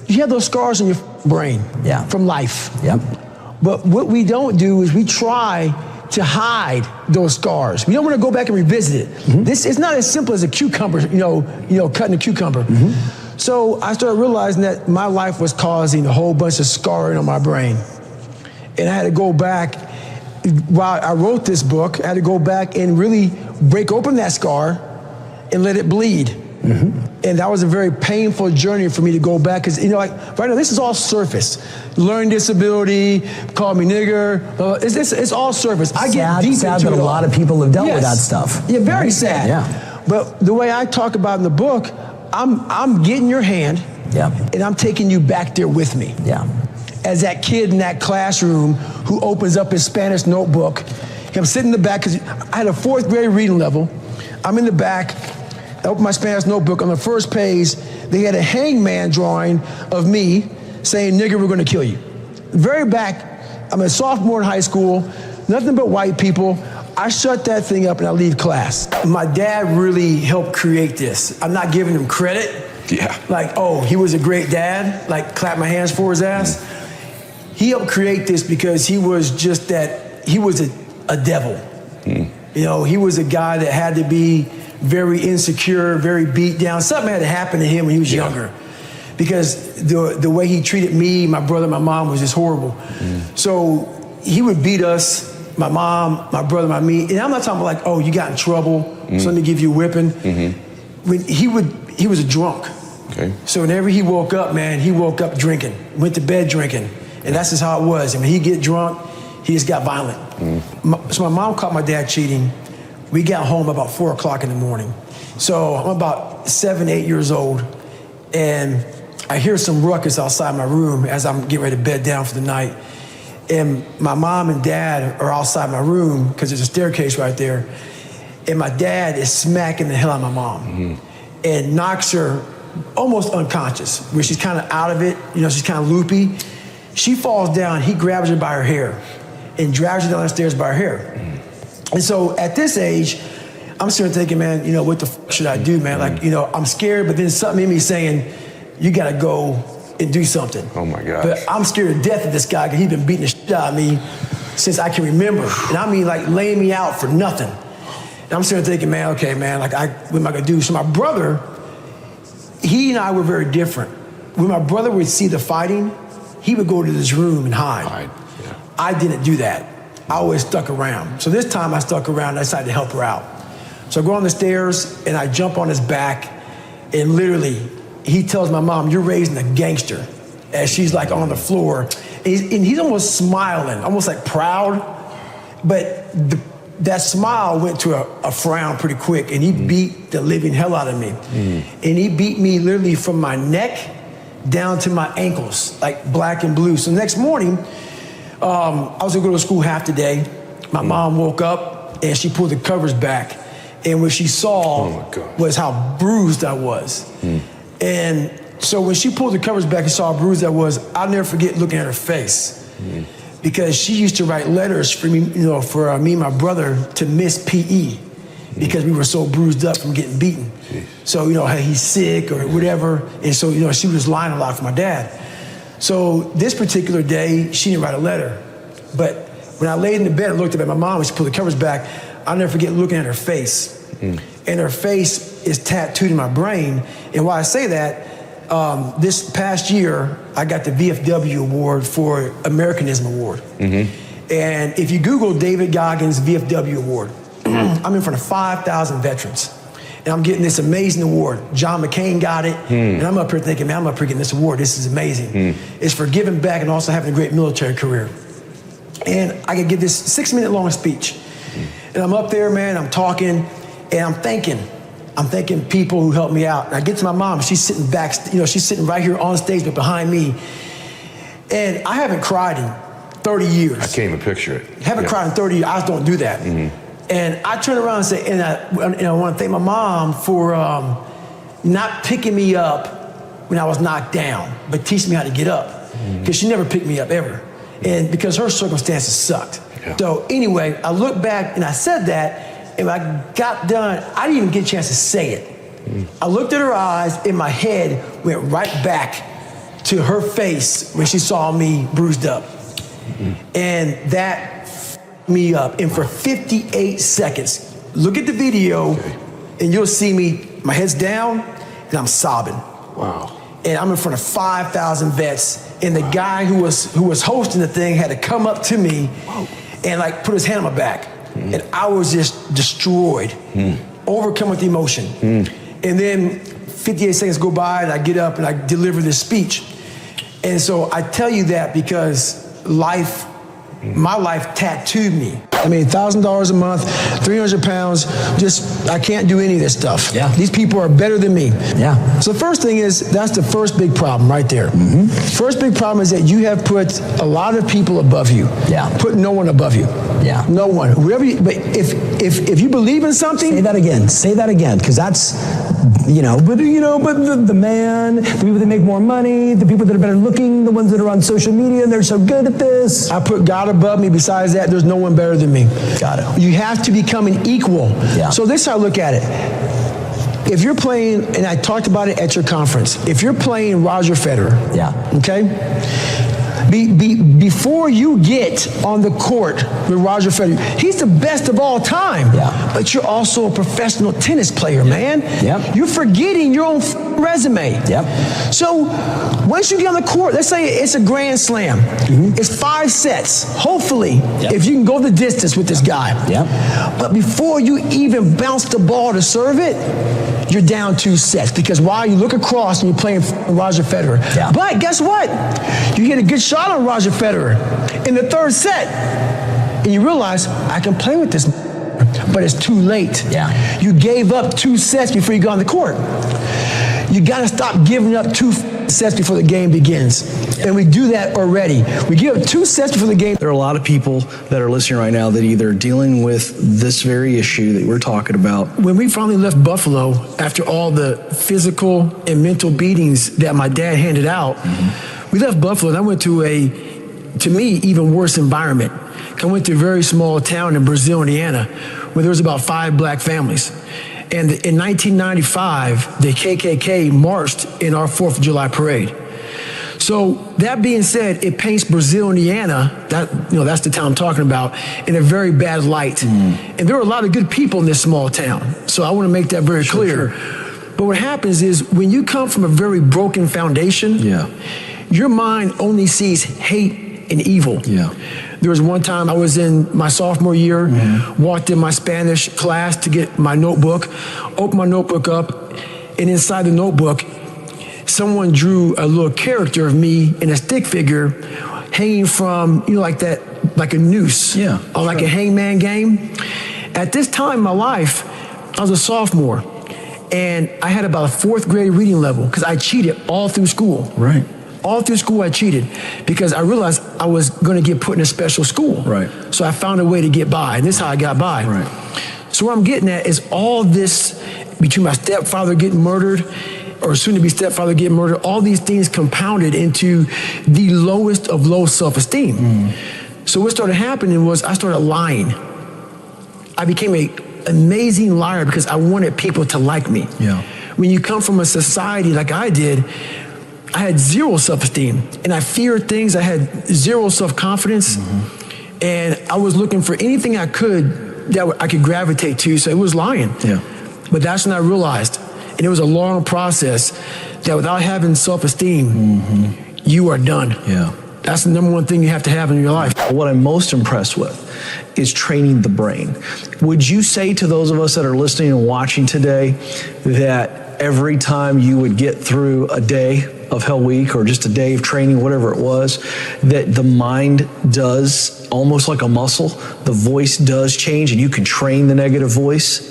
You have those scars in your brain from life. But what we don't do is we try to hide those scars. We don't want to go back and revisit it. This is not as simple as a cucumber, cutting a cucumber. So I started realizing that my life was causing a whole bunch of scarring on my brain. And I had to go back, while I wrote this book, I had to go back and really break open that scar and let it bleed. Mm-hmm. And that was a very painful journey for me to go back, because, you know, like right now, this is all surface. Learning disability, call me nigger, it's all surface. I get deep
sad
into
that
it
a lot of people have dealt with that stuff.
Yeah, very
right?
sad.
Yeah.
But the way I talk about in the book, I'm getting your hand, and I'm taking you back there with me.
Yeah.
As that kid in that classroom who opens up his Spanish notebook, I'm sitting in the back, because I had a 4th grade reading level. I'm in the back, I open my Spanish notebook. On the first page, they had a hangman drawing of me saying, "Nigger, we're gonna kill you." Very back, I'm a sophomore in high school, nothing but white people. I shut that thing up and I leave class. My dad really helped create this. I'm not giving him credit.
Yeah.
Like, oh, he was a great dad, like clap my hands for his ass. He helped create this because he was just that, he was a devil. You know, he was a guy that had to be very insecure, very beat down. Something had to happen to him when he was younger, because the way he treated me, my brother, my mom was just horrible. So he would beat us, my mom, my brother, me. And I'm not talking about like, oh, you got in trouble, so let me give you a whipping. When he was a drunk.
Okay.
So whenever he woke up, man, he woke up drinking, went to bed drinking. And that's just how it was. And when he get drunk, he just got violent. So my mom caught my dad cheating. We got home about 4 o'clock in the morning. So I'm about 7, 8 years old, and I hear some ruckus outside my room as I'm getting ready to bed down for the night. And my mom and dad are outside my room, because there's a staircase right there. And my dad is smacking the hell out of my mom and knocks her almost unconscious, where she's kind of out of it, you know, she's kind of loopy. She falls down, he grabs her by her hair and drags her down the stairs by her hair. And so at this age, I'm sitting thinking, man, you know, what the fuck should I do, man? Like, you know, I'm scared, but then something in me saying, you gotta go and do something.
Oh my gosh.
But I'm scared to death of this guy, because he's been beating the shit out of me since I can remember. And I mean, like, laying me out for nothing. And I'm sitting thinking, man, okay, man, like, what am I gonna do? So my brother, he and I were very different. When my brother would see the fighting, he would go to this room and hide.
Yeah.
I didn't do that. I always stuck around. So this time I stuck around and I decided to help her out. So I go on the stairs and I jump on his back, and literally he tells my mom, "You're raising a gangster," as she's like on the floor. And he's almost smiling, almost like proud, but that smile went to a frown pretty quick, and he beat the living hell out of me. And he beat me literally from my neck down to my ankles, like black and blue. So the next morning, I was gonna go to school half the day. My mom woke up and she pulled the covers back, and what she saw was how bruised I was. And so when she pulled the covers back and saw how bruised I was, I'll never forget looking at her face. Because she used to write letters for me, you know, for me and my brother to miss PE, because we were so bruised up from getting beaten. So, you know, hey, he's sick or whatever. And so, you know, she was lying a lot for my dad. So this particular day, she didn't write a letter. But when I laid in the bed and looked up at my mom and she pulled the covers back, I'll never forget looking at her face. And her face is tattooed in my brain. And why I say that, this past year, I got the VFW award for Americanism Award. And if you Google David Goggins VFW Award, I'm in front of 5,000 veterans. And I'm getting this amazing award. John McCain got it. And I'm up here thinking, man, I'm up here getting this award. This is amazing. It's for giving back and also having a great military career. And I could give this 6-minute long speech. And I'm up there, man, I'm talking, and I'm thanking people who helped me out. And I get to my mom, she's sitting back, you know, she's sitting right here on stage, but behind me. And I haven't cried in 30 years.
I can't even picture it.
Haven't cried in 30 years, I don't do that. And I turn around and say, and I want to thank my mom for not picking me up when I was knocked down, but teaching me how to get up. Because she never picked me up ever. And because her circumstances sucked. So anyway, I look back and I said that, and when I got done, I didn't even get a chance to say it. I looked at her eyes, and my head went right back to her face when she saw me bruised up. And that me up. And for 58 seconds, look at the video, and you'll see me, my head's down, and I'm sobbing. Wow. And I'm in front of 5,000 vets, and the guy who was hosting the thing had to come up to me and like put his hand on my back. And I was just destroyed, overcome with emotion. And then 58 seconds go by and I get up and I deliver this speech. And so I tell you that because my life tattooed me. I mean, $1,000 a month, 300 pounds, I can't do any of this stuff. Yeah. These people are better than me. Yeah. So the first thing is, that's the first big problem right there. First big problem is that you have put a lot of people above you. Yeah. Put no one above you. Yeah. No one. But if you believe in something.
Say that again, because that's, but the man, the people that make more money, the people that are better looking, the ones that are on social media, and they're so good at this.
I put God above me. Besides that, there's no one better than me.
Got it.
You have to become an equal.
Yeah.
So this is how I look at it. If you're playing, and I talked about it at your conference, if you're playing Roger Federer, okay? Before you get on the court with Roger Federer, he's the best of all time. Yeah. But you're also a professional tennis player, man. Yep. You're forgetting your own resume. Yep. So once you get on the court, let's say it's a grand slam. It's 5 sets. Hopefully, if you can go the distance with this guy. Yep. But before you even bounce the ball to serve it, you're down 2 sets. Because while you look across and you're playing Roger Federer. Yeah. But guess what? You get a good shot on Roger Federer in the 3rd set. And you realize, I can play with this, but it's too late. Yeah. You gave up 2 sets before you got on the court. You got to stop giving up 2 sets before the game begins. And we do that already. We give up 2 sets before the game.
There are a lot of people that are listening right now that either are dealing with this very issue that we're talking about.
When we finally left Buffalo, after all the physical and mental beatings that my dad handed out, we left Buffalo and I went to to me, even worse environment. I went to a very small town in Brazil, Indiana, where there was about 5 black families. And in 1995, the KKK marched in our 4th of July parade. So that being said, it paints Brazil, Indiana, that's the town I'm talking about, in a very bad light. And there are a lot of good people in this small town. So I want to make that very clear. Sure. But what happens is when you come from a very broken foundation, your mind only sees hate and evil. Yeah. There was one time I was in my sophomore year, walked in my Spanish class to get my notebook, opened my notebook up, and inside the notebook, someone drew a little character of me in a stick figure hanging from, like a noose, or like a hangman game. At this time in my life, I was a sophomore, and I had about a 4th grade reading level because I cheated all through school. Right. All through school, I cheated because I realized I was going to get put in a special school. Right. So I found a way to get by, and this is how I got by. Right. So what I'm getting at is all this, between my stepfather getting murdered, or soon-to-be stepfather getting murdered, all these things compounded into the lowest of low self-esteem. So what started happening was I started lying. I became an amazing liar because I wanted people to like me. Yeah. When you come from a society like I did, I had 0 self-esteem, and I feared things. I had 0 self-confidence, and I was looking for anything I could that I could gravitate to, so it was lying. Yeah. But that's when I realized, and it was a long process, that without having self-esteem, you are done. Yeah. That's the number one thing you have to have in your life.
What I'm most impressed with is training the brain. Would you say to those of us that are listening and watching today that every time you would get through a day of Hell Week or just a day of training, whatever it was, that the mind does, almost like a muscle, the voice does change and you can train the negative voice?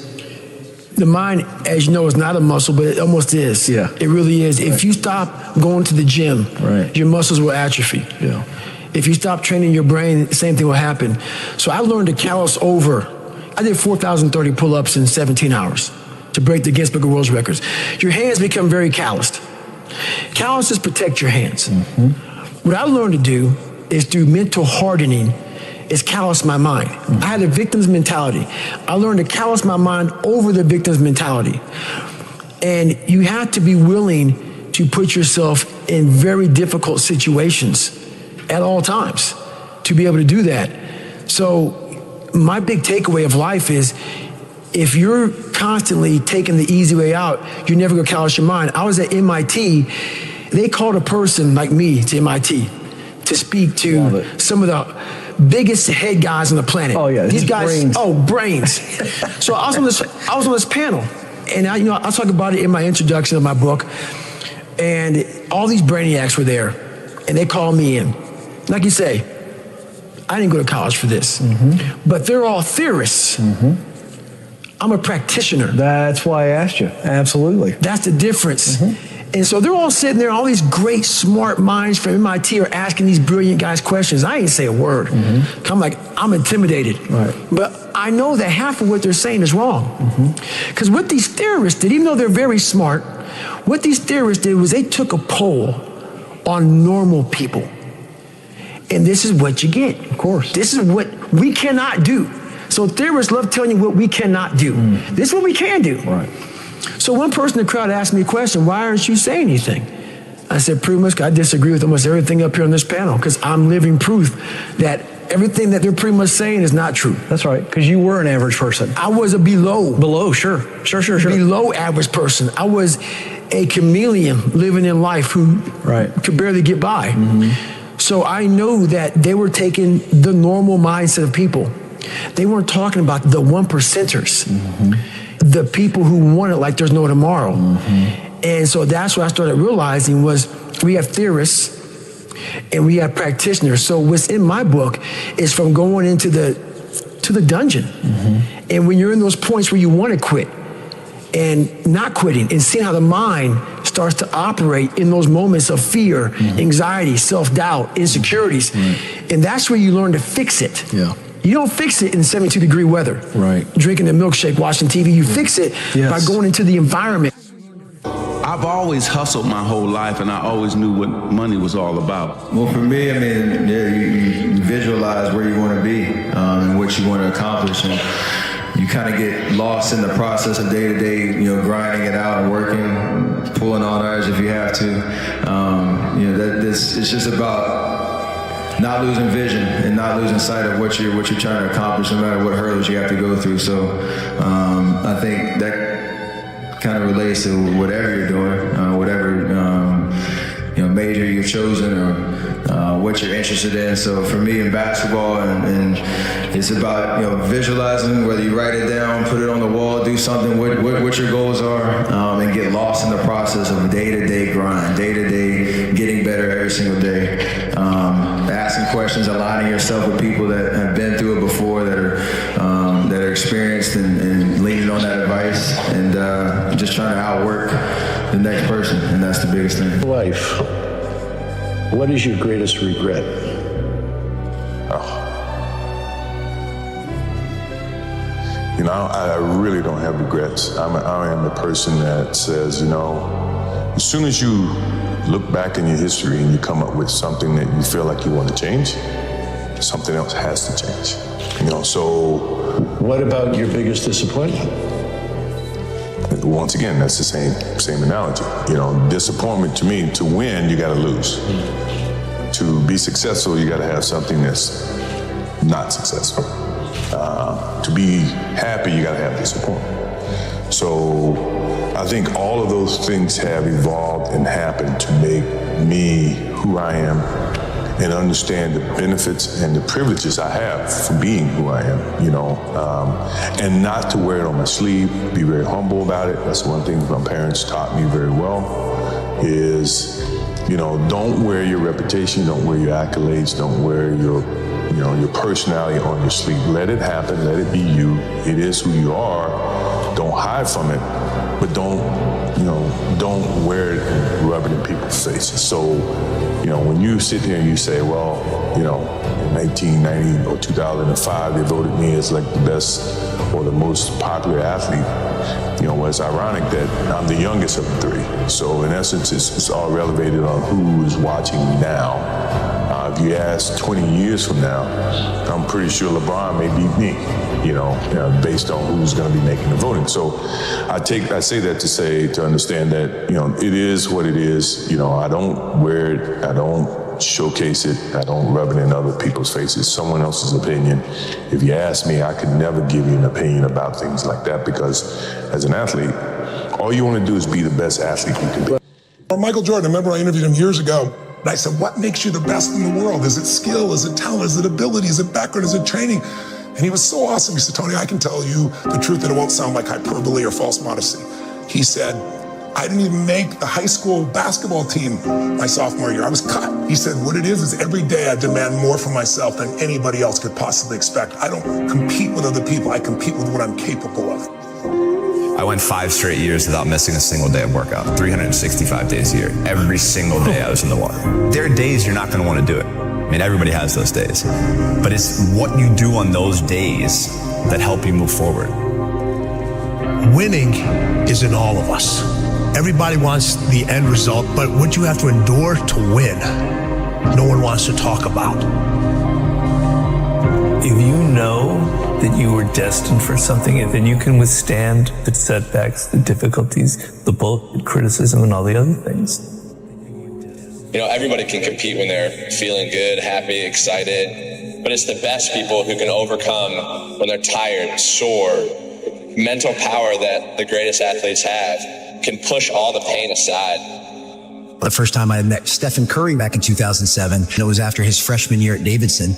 The mind, as you know, is not a muscle, but it almost is. Yeah. It really is. Right. If you stop going to the gym, your muscles will atrophy. Yeah. If you stop training your brain, the same thing will happen. So I learned to callus over. I did 4,030 pull-ups in 17 hours to break the Guinness Book of World Records. Your hands become very calloused. Calluses protect your hands. What I learned to do is through mental hardening is callous my mind. I had a victim's mentality. I learned to callous my mind over the victim's mentality. And you have to be willing to put yourself in very difficult situations at all times to be able to do that. So my big takeaway of life is if you're constantly taking the easy way out, you're never going to callous your mind. I was at MIT. They called a person like me to MIT to speak to some of the biggest head guys on the planet.
Oh yeah,
these guys.
Brains.
Oh, brains. So I was on this panel, and I'll talk about it in my introduction of my book. And all these brainiacs were there, and they called me in. Like you say, I didn't go to college for this, but they're all theorists. I'm a practitioner.
That's why I asked you. Absolutely.
That's the difference. And so they're all sitting there, all these great, smart minds from MIT are asking these brilliant guys questions. I ain't say a word. I'm intimidated.
Right.
But I know that half of what they're saying is wrong. Because what these theorists did, even though they're very smart, what these theorists did was they took a poll on normal people. And this is what you get.
Of course.
This is what we cannot do. So theorists love telling you what we cannot do. This is what we can do.
Right.
So one person in the crowd asked me a question, why aren't you saying anything? I said, pretty much, I disagree with almost everything up here on this panel because I'm living proof that everything that they're pretty much saying is not true.
That's right, because you were an average person.
I was a below,
sure.
Below average person. I was a chameleon living in life who could barely get by. So I know that they were taking the normal mindset of people. They weren't talking about the 1%ers, the people who want it like there's no tomorrow. And so that's what I started realizing was we have theorists and we have practitioners. So what's in my book is from going into the dungeon. And when you're in those points where you want to quit and not quitting and seeing how the mind starts to operate in those moments of fear, anxiety, self-doubt, insecurities. And that's where you learn to fix it.
Yeah.
You don't fix it in 72-degree weather.
Right.
Drinking a milkshake, watching TV. You fix it by going into the environment.
I've always hustled my whole life, and I always knew what money was all about.
Well, for me, I mean, you visualize where you want to be and what you want to accomplish, and you kind of get lost in the process of day-to-day, grinding it out and working, pulling on ours if you have to. It's just about not losing vision and not losing sight of what you're trying to accomplish, no matter what hurdles you have to go through. So I think that kind of relates to whatever you're doing, whatever major you've chosen or what you're interested in. So for me in basketball, and it's about visualizing, whether you write it down, put it on the wall, do something, what your goals are, and get lost in the process of day-to-day grind, day-to-day getting better every single day. Asking questions, aligning yourself with people that have been through it before, that are experienced, and leaning on that advice, and just trying to outwork the next person, and that's the biggest thing.
Life. What is your greatest regret?
I really don't have regrets. I am a person that says, as soon as you look back in your history and you come up with something that you feel like you want to change, something else has to change. So
what about your biggest disappointment?
Once again, that's the same analogy. Disappointment to me, to win, you got to lose. To be successful, you got to have something that's not successful. To be happy, you got to have disappointment. So I think all of those things have evolved and happened to make me who I am, and understand the benefits and the privileges I have for being who I am, and not to wear it on my sleeve, be very humble about it. That's one thing my parents taught me very well is, don't wear your reputation, don't wear your accolades, don't wear your personality on your sleeve. Let it happen, let it be you. It is who you are. Don't hide from it, but don't wear it and rub it in people's faces. So, when you sit here and you say, well, in 1990 or 2005, they voted me as like the best or the most popular athlete, well, it's ironic that I'm the youngest of the three. So in essence, it's all relegated on who is watching now. If you ask 20 years from now, I'm pretty sure LeBron may beat me, based on who's going to be making the voting. So I say that to understand that, it is what it is. I don't wear it. I don't showcase it. I don't rub it in other people's faces. Someone else's opinion. If you ask me, I could never give you an opinion about things like that, because as an athlete, all you want to do is be the best athlete you can be.
Michael Jordan, I remember I interviewed him years ago, and I said, what makes you the best in the world? Is it skill? Is it talent? Is it ability? Is it background? Is it training? And he was so awesome. He said, Tony, I can tell you the truth, and it won't sound like hyperbole or false modesty. He said, I didn't even make the high school basketball team my sophomore year. I was cut. He said, what it is every day I demand more from myself than anybody else could possibly expect. I don't compete with other people. I compete with what I'm capable of.
I went 5 straight years without missing a single day of workout, 365 days a year. Every single day I was in the water. There are days you're not going to want to do it. I mean, everybody has those days. But it's what you do on those days that help you move forward.
Winning is in all of us. Everybody wants the end result, but what you have to endure to win, no one wants to talk about.
If you know that you were destined for something, then you can withstand the setbacks, the difficulties, the bullshit, criticism, and all the other things.
You know, everybody can compete when they're feeling good, happy, excited, but it's the best people who can overcome when they're tired, sore. Mental power that the greatest athletes have can push all the pain aside.
The first time I had met Stephen Curry back in 2007, it was after his freshman year at Davidson,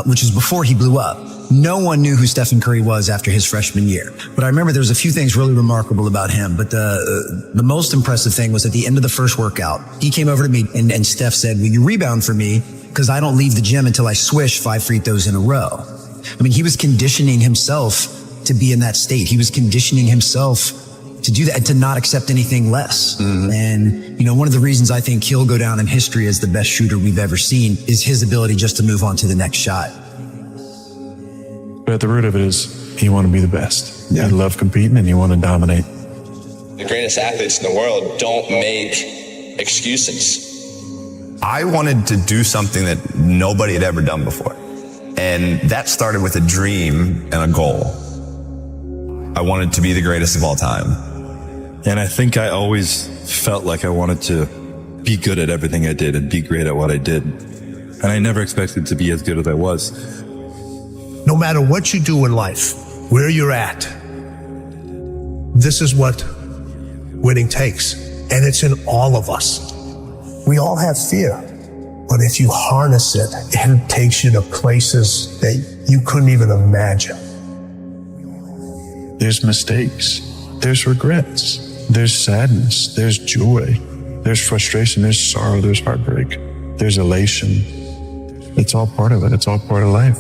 which was before he blew up. No one knew who Stephen Curry was after his freshman year. But I remember there was a few things really remarkable about him. But the most impressive thing was at the end of the first workout, he came over to me and Steph said, will you rebound for me? Because I don't leave the gym until I swish 5 free throws in a row. I mean, he was conditioning himself to be in that state. He was conditioning himself to do that and to not accept anything less. Mm-hmm. And, you know, one of the reasons I think he'll go down in history as the best shooter we've ever seen is his ability just to move on to the next shot.
But at the root of it is you want to be the best. Yeah. You love competing and you want to dominate.
The greatest athletes in the world don't make excuses.
I wanted to do something that nobody had ever done before. And that started with a dream and a goal. I wanted to be the greatest of all time.
And I think I always felt like I wanted to be good at everything I did and be great at what I did. And I never expected to be as good as I was.
No matter what you do in life, where you're at, this is what winning takes. And it's in all of us. We all have fear. But if you harness it, it takes you to places that you couldn't even imagine.
There's mistakes, there's regrets, there's sadness, there's joy, there's frustration, there's sorrow, there's heartbreak, there's elation. It's all part of it. It's all part of life.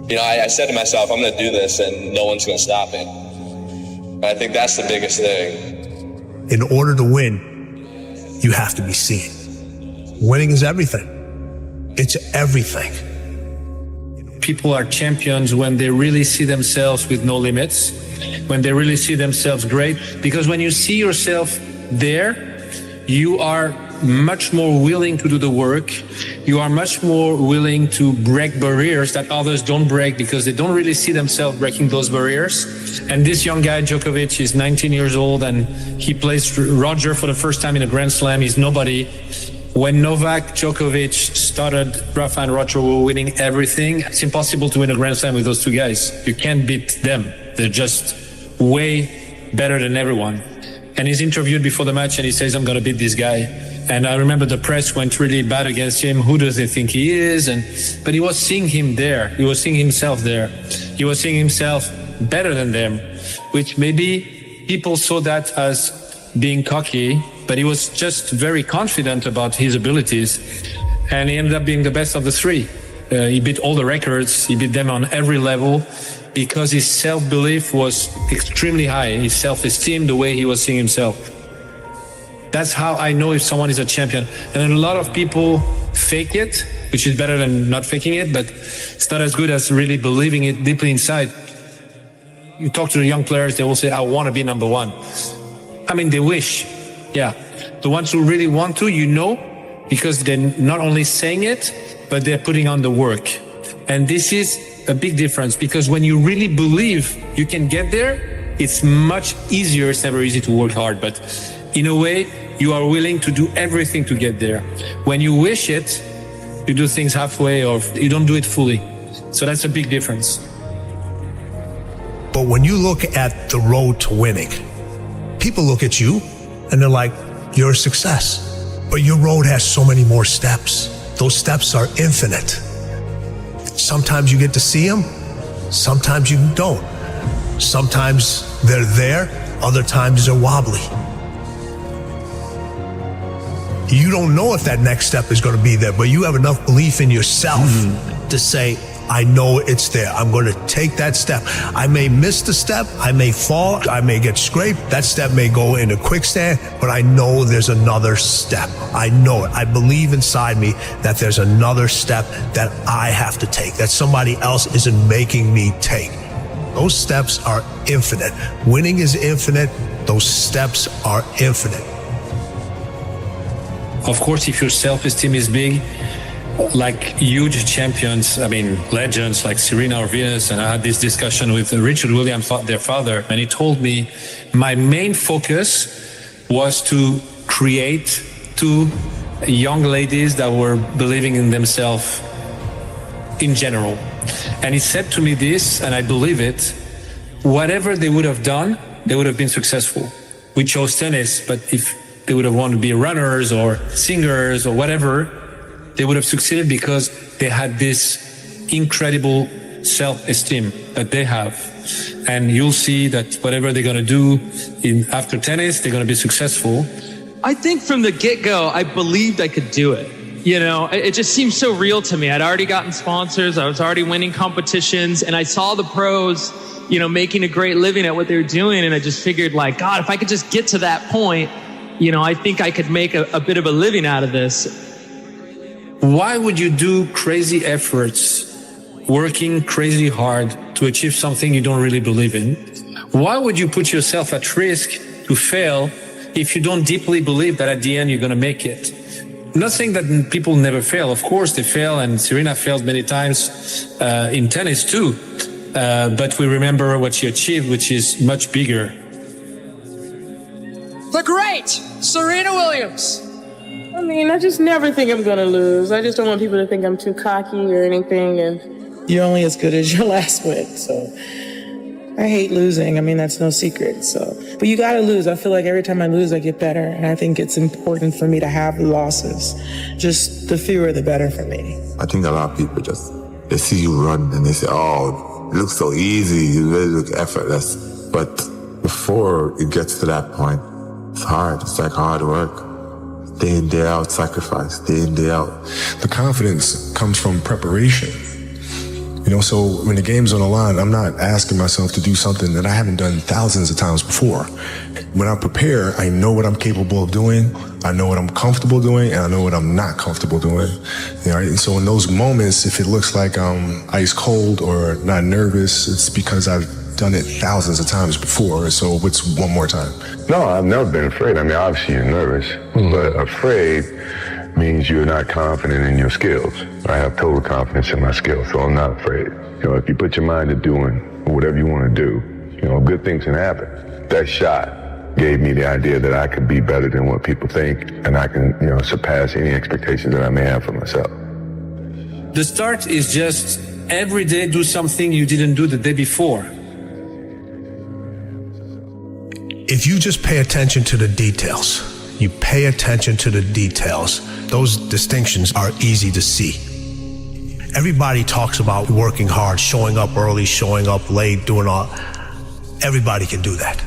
You know, I said to myself, I'm going to do this and no one's going to stop me. And I think that's the biggest thing.
In order to win, you have to be seen. Winning is everything. It's everything.
People are champions when they really see themselves with no limits, when they really see themselves great. Because when you see yourself there, you are much more willing to do the work. You are much more willing to break barriers that others don't break because they don't really see themselves breaking those barriers. And this young guy, Djokovic, is 19 years old and he plays Roger for the first time in a Grand Slam. He's nobody. When Novak Djokovic started, Rafa and Roger were winning everything. It's impossible to win a Grand Slam with those two guys. You can't beat them. They're just way better than everyone. And he's interviewed before the match and he says, I'm going to beat this guy. And I remember the press went really bad against him. Who does he think he is? But he was seeing him there. He was seeing himself there. He was seeing himself better than them, which maybe people saw that as being cocky, but he was just very confident about his abilities. And he ended up being the best of the three. He beat all the records. He beat them on every level because his self-belief was extremely high. His self-esteem, the way he was seeing himself. That's how I know if someone is a champion. And a lot of people fake it, which is better than not faking it, but it's not as good as really believing it deeply inside. You talk to the young players, they will say, I want to be number one. I mean, they wish. Yeah. The ones who really want to, you know, because they're not only saying it, but they're putting on the work. And this is a big difference because when you really believe you can get there, it's much easier. It's never easy to work hard, but in a way, you are willing to do everything to get there. When you wish it, you do things halfway or you don't do it fully. So that's a big difference.
But when you look at the road to winning, people look at you and they're like, you're a success. But your road has so many more steps. Those steps are infinite. Sometimes you get to see them, sometimes you don't. Sometimes they're there, other times they're wobbly. You don't know if that next step is going to be there, but you have enough belief in yourself to say, I know it's there. I'm going to take that step. I may miss the step. I may fall. I may get scraped. That step may go into quicksand, but I know there's another step. I know it. I believe inside me that there's another step that I have to take, that somebody else isn't making me take. Those steps are infinite. Winning is infinite. Those steps are infinite.
Of course, if your self-esteem is big, like huge champions, I mean, legends like Serena or Venus, and I had this discussion with Richard Williams, their father, and he told me my main focus was to create two young ladies that were believing in themselves in general. And he said to me this, and I believe it, whatever they would have done, they would have been successful. We chose tennis, but if they would have wanted to be runners or singers or whatever, they would have succeeded because they had this incredible self-esteem that they have. And you'll see that whatever they're going to do after tennis, they're going to be successful.
I think from the get-go, I believed I could do it. You know, it just seemed so real to me. I'd already gotten sponsors. I was already winning competitions, and I saw the pros, you know, making a great living at what they were doing. And I just figured, like, God, if I could just get to that point, you know, I think I could make a bit of a living out of this.
Why would you do crazy efforts, working crazy hard to achieve something you don't really believe in? Why would you put yourself at risk to fail if you don't deeply believe that at the end you're going to make it? I'm not saying that people never fail. Of course they fail, and Serena failed many times in tennis too. But we remember what she achieved, which is much bigger.
The great Serena Williams.
I mean, I just never think I'm going to lose. I just don't want people to think I'm too cocky or anything. And you're only as good as your last win. So I hate losing. I mean, that's no secret. But you got to lose. I feel like every time I lose, I get better. And I think it's important for me to have losses. Just the fewer, the better for me.
I think a lot of people they see you run and they say, oh, it looks so easy. You really look effortless. But before it gets to that point, it's hard. It's like hard work. Day in, day out, sacrifice, day in, day out.
The confidence comes from preparation. You know, so when the game's on the line, I'm not asking myself to do something that I haven't done thousands of times before. When I prepare, I know what I'm capable of doing, I know what I'm comfortable doing, and I know what I'm not comfortable doing. You know, and so in those moments, if it looks like I'm ice cold or not nervous, it's because I've done it thousands of times before. So what's one more time?
No, I've never been afraid. I mean, obviously you're nervous, but afraid means you're not confident in your skills. I have total confidence in my skills, so I'm not afraid. You know, if you put your mind to doing whatever you want to do, you know, good things can happen. That shot gave me the idea that I could be better than what people think, and I can, you know, surpass any expectations that I may have for myself.
The start is just every day do something you didn't do the day before.
If you just pay attention to the details, you pay attention to the details, those distinctions are easy to see. Everybody talks about working hard, showing up early, showing up late, doing all. Everybody can do that.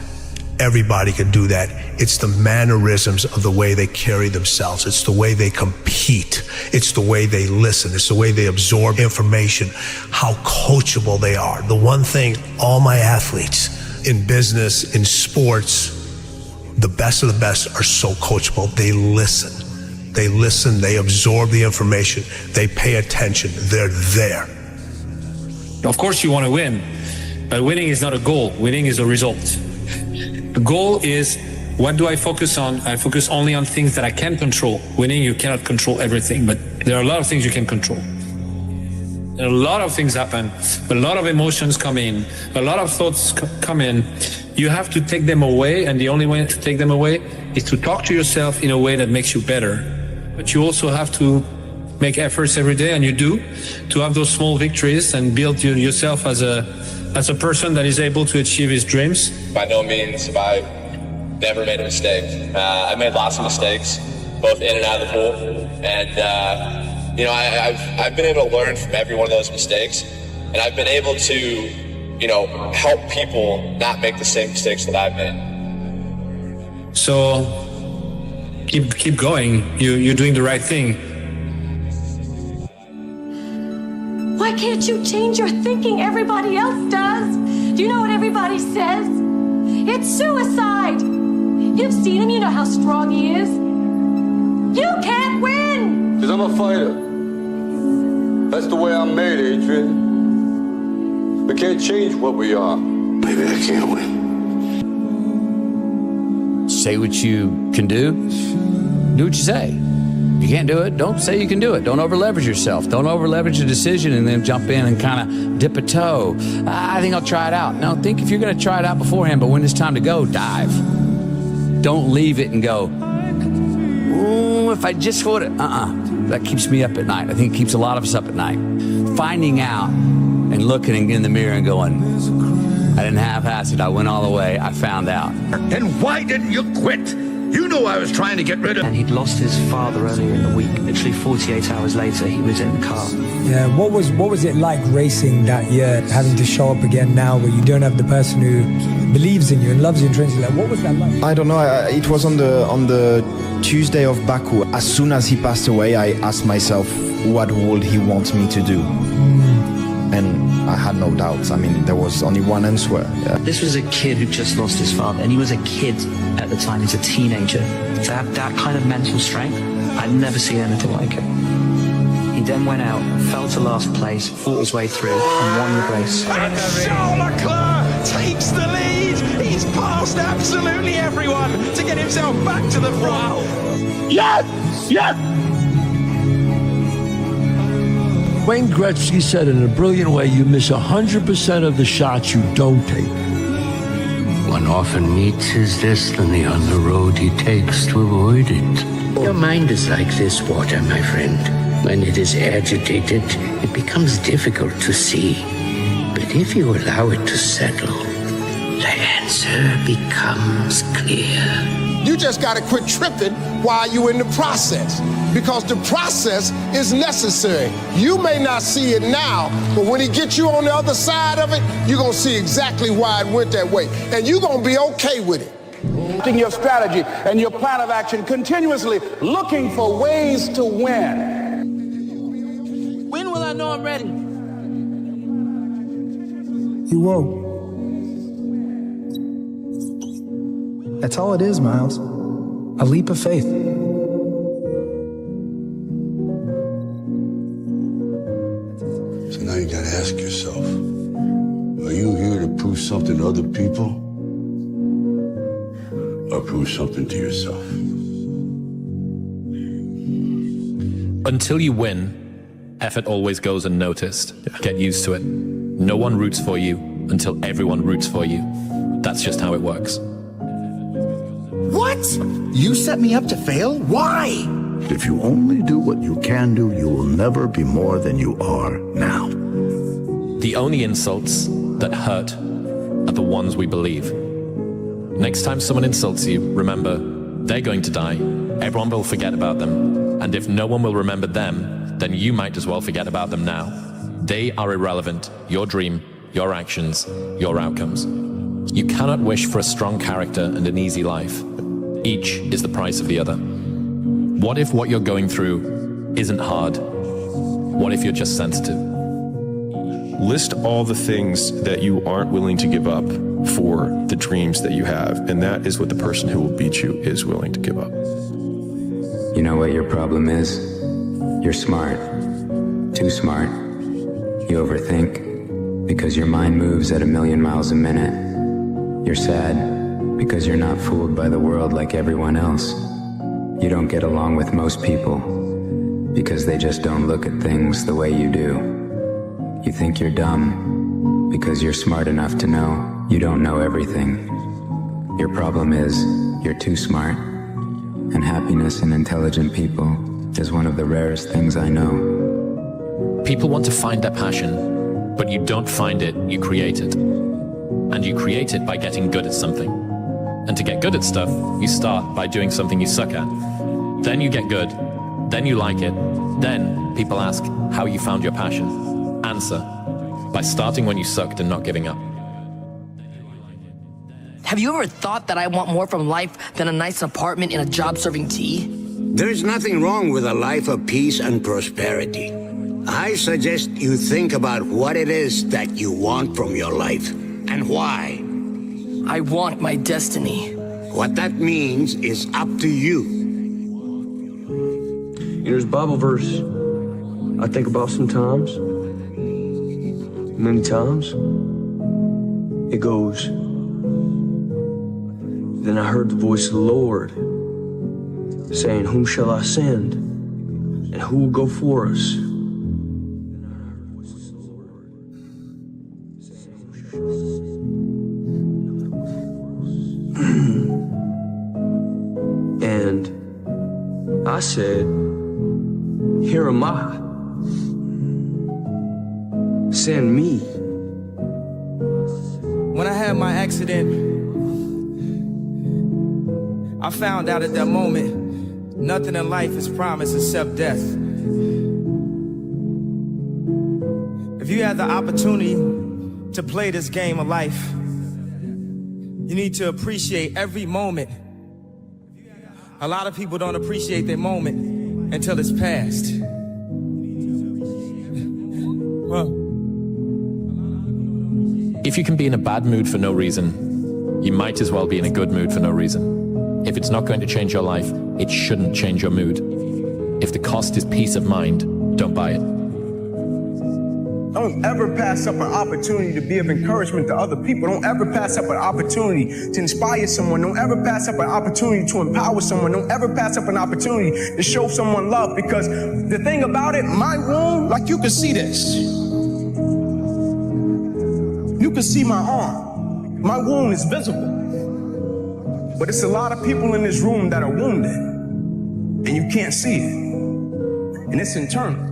Everybody can do that. It's the mannerisms of the way they carry themselves. It's the way they compete. It's the way they listen. It's the way they absorb information, how coachable they are. The one thing all my athletes in business, in sports, the best of the best are so coachable. They listen. They listen. They absorb the information. They pay attention. They're there.
Of course you want to win, but winning is not a goal. Winning is a result. The goal is, what do I focus on? I focus only on things that I can control. Winning, you cannot control everything, but there are a lot of things you can control. A lot of things happen. A lot of emotions come in. A lot of thoughts come in. You have to take them away, and the only way to take them away is to talk to yourself in a way that makes you better. But you also have to make efforts every day, and you do, to have those small victories and build yourself as a person that is able to achieve his dreams.
By no means have I never made a mistake. I've made lots of mistakes, both in and out of the pool, and I've been able to learn from every one of those mistakes, and I've been able to, help people not make the same mistakes that I've made.
So keep going. You're doing the right thing.
Why can't you change your thinking? Everybody else does. Do you know what everybody says? It's suicide. You've seen him. You know how strong he is. You can't win.
Because I'm a fighter. That's the way I'm made, Adrian. We can't change what we are. Maybe I can't win.
Say what you can do. Do what you say. You can't do it, don't say you can do it. Don't over-leverage yourself. Don't over-leverage a decision and then jump in and kind of dip a toe. I think I'll try it out. No, think if you're going to try it out beforehand, but when it's time to go, dive. Don't leave it and go, ooh, if I just would it. That keeps me up at night. I think it keeps a lot of us up at night. Finding out and looking in the mirror and going, I didn't half-ass it. I went all the way. I found out.
Then why didn't you quit? You knew I was trying to get rid of...
And he'd lost his father earlier in the week. Literally 48 hours later, he was in the car.
Yeah, what was it like racing that year, having to show up again now where you don't have the person who believes in you and loves you intrinsically? What was that like?
I don't know. It was on the Tuesday of Baku. As soon as he passed away, I asked myself, what would he want me to do? And I had no doubts. I mean, there was only one answer. Yeah.
This was a kid who just lost his father, and he was a kid at the time. He's a teenager. To have that kind of mental strength, I'd never seen anything like it. He then went out, fell to last place, fought his way through, and won the race.
And Charles Leclerc takes the lead. He's passed absolutely everyone to get himself back to the front.
Yes! Yes! Wayne Gretzky said in a brilliant way, you miss 100% of the shots you don't take.
One often meets his destiny on the road he takes to avoid it. Your mind is like this water, my friend. When it is agitated, it becomes difficult to see. But if you allow it to settle, the answer becomes clear.
You just gotta quit tripping while you're in the process, because the process is necessary. You may not see it now, but when he gets you on the other side of it, you're gonna see exactly why it went that way, and you're gonna be okay with it.
Your strategy and your plan of action, continuously looking for ways to win.
When will I know I'm ready?
You won't. That's all it is, Miles. A leap of faith.
So now you gotta ask yourself, are you here to prove something to other people? Or prove something to yourself?
Until you win, effort always goes unnoticed. Get used to it. No one roots for you until everyone roots for you. That's just how it works.
What? You set me up to fail? Why?
If you only do what you can do, you will never be more than you are now.
The only insults that hurt are the ones we believe. Next time someone insults you, remember, they're going to die. Everyone will forget about them. And if no one will remember them, then you might as well forget about them now. They are irrelevant. Your dream, your actions, your outcomes. You cannot wish for a strong character and an easy life. Each is the price of the other. What if what you're going through isn't hard? What if you're just sensitive?
List all the things that you aren't willing to give up for the dreams that you have, and that is what the person who will beat you is willing to give up.
You know what your problem is? You're smart. Too smart. You overthink because your mind moves at 1,000,000 miles a minute. You're sad because you're not fooled by the world like everyone else. You don't get along with most people because they just don't look at things the way you do. You think you're dumb because you're smart enough to know you don't know everything. Your problem is you're too smart, and happiness in intelligent people is one of the rarest things I know.
People want to find their passion, but you don't find it, you create it. And you create it by getting good at something. And to get good at stuff, you start by doing something you suck at. Then you get good, then you like it, then people ask how you found your passion. Answer, by starting when you sucked and not giving up.
Have you ever thought that I want more from life than a nice apartment and a job serving tea?
There's nothing wrong with a life of peace and prosperity. I suggest you think about what it is that you want from your life and why.
I want my destiny.
What that means is up to you.
There's a Bible verse I think about sometimes. Many times. It goes, "Then I heard the voice of the Lord saying, whom shall I send? And who will go for us?" And I said, "Here am I. Send me."
When I had my accident, I found out at that moment, nothing in life is promised except death. If you have the opportunity to play this game of life, you need to appreciate every moment. A lot of people don't appreciate their moment until it's past. Well,
if you can be in a bad mood for no reason, you might as well be in a good mood for no reason. If it's not going to change your life, it shouldn't change your mood. If the cost is peace of mind, don't buy it.
Don't ever pass up an opportunity to be of encouragement to other people. Don't ever pass up an opportunity to inspire someone. Don't ever pass up an opportunity to empower someone. Don't ever pass up an opportunity to show someone love, because the thing about it, my wound, like you can see this. You can see my arm. My wound is visible. But it's a lot of people in this room that are wounded, and you can't see it. And it's internal.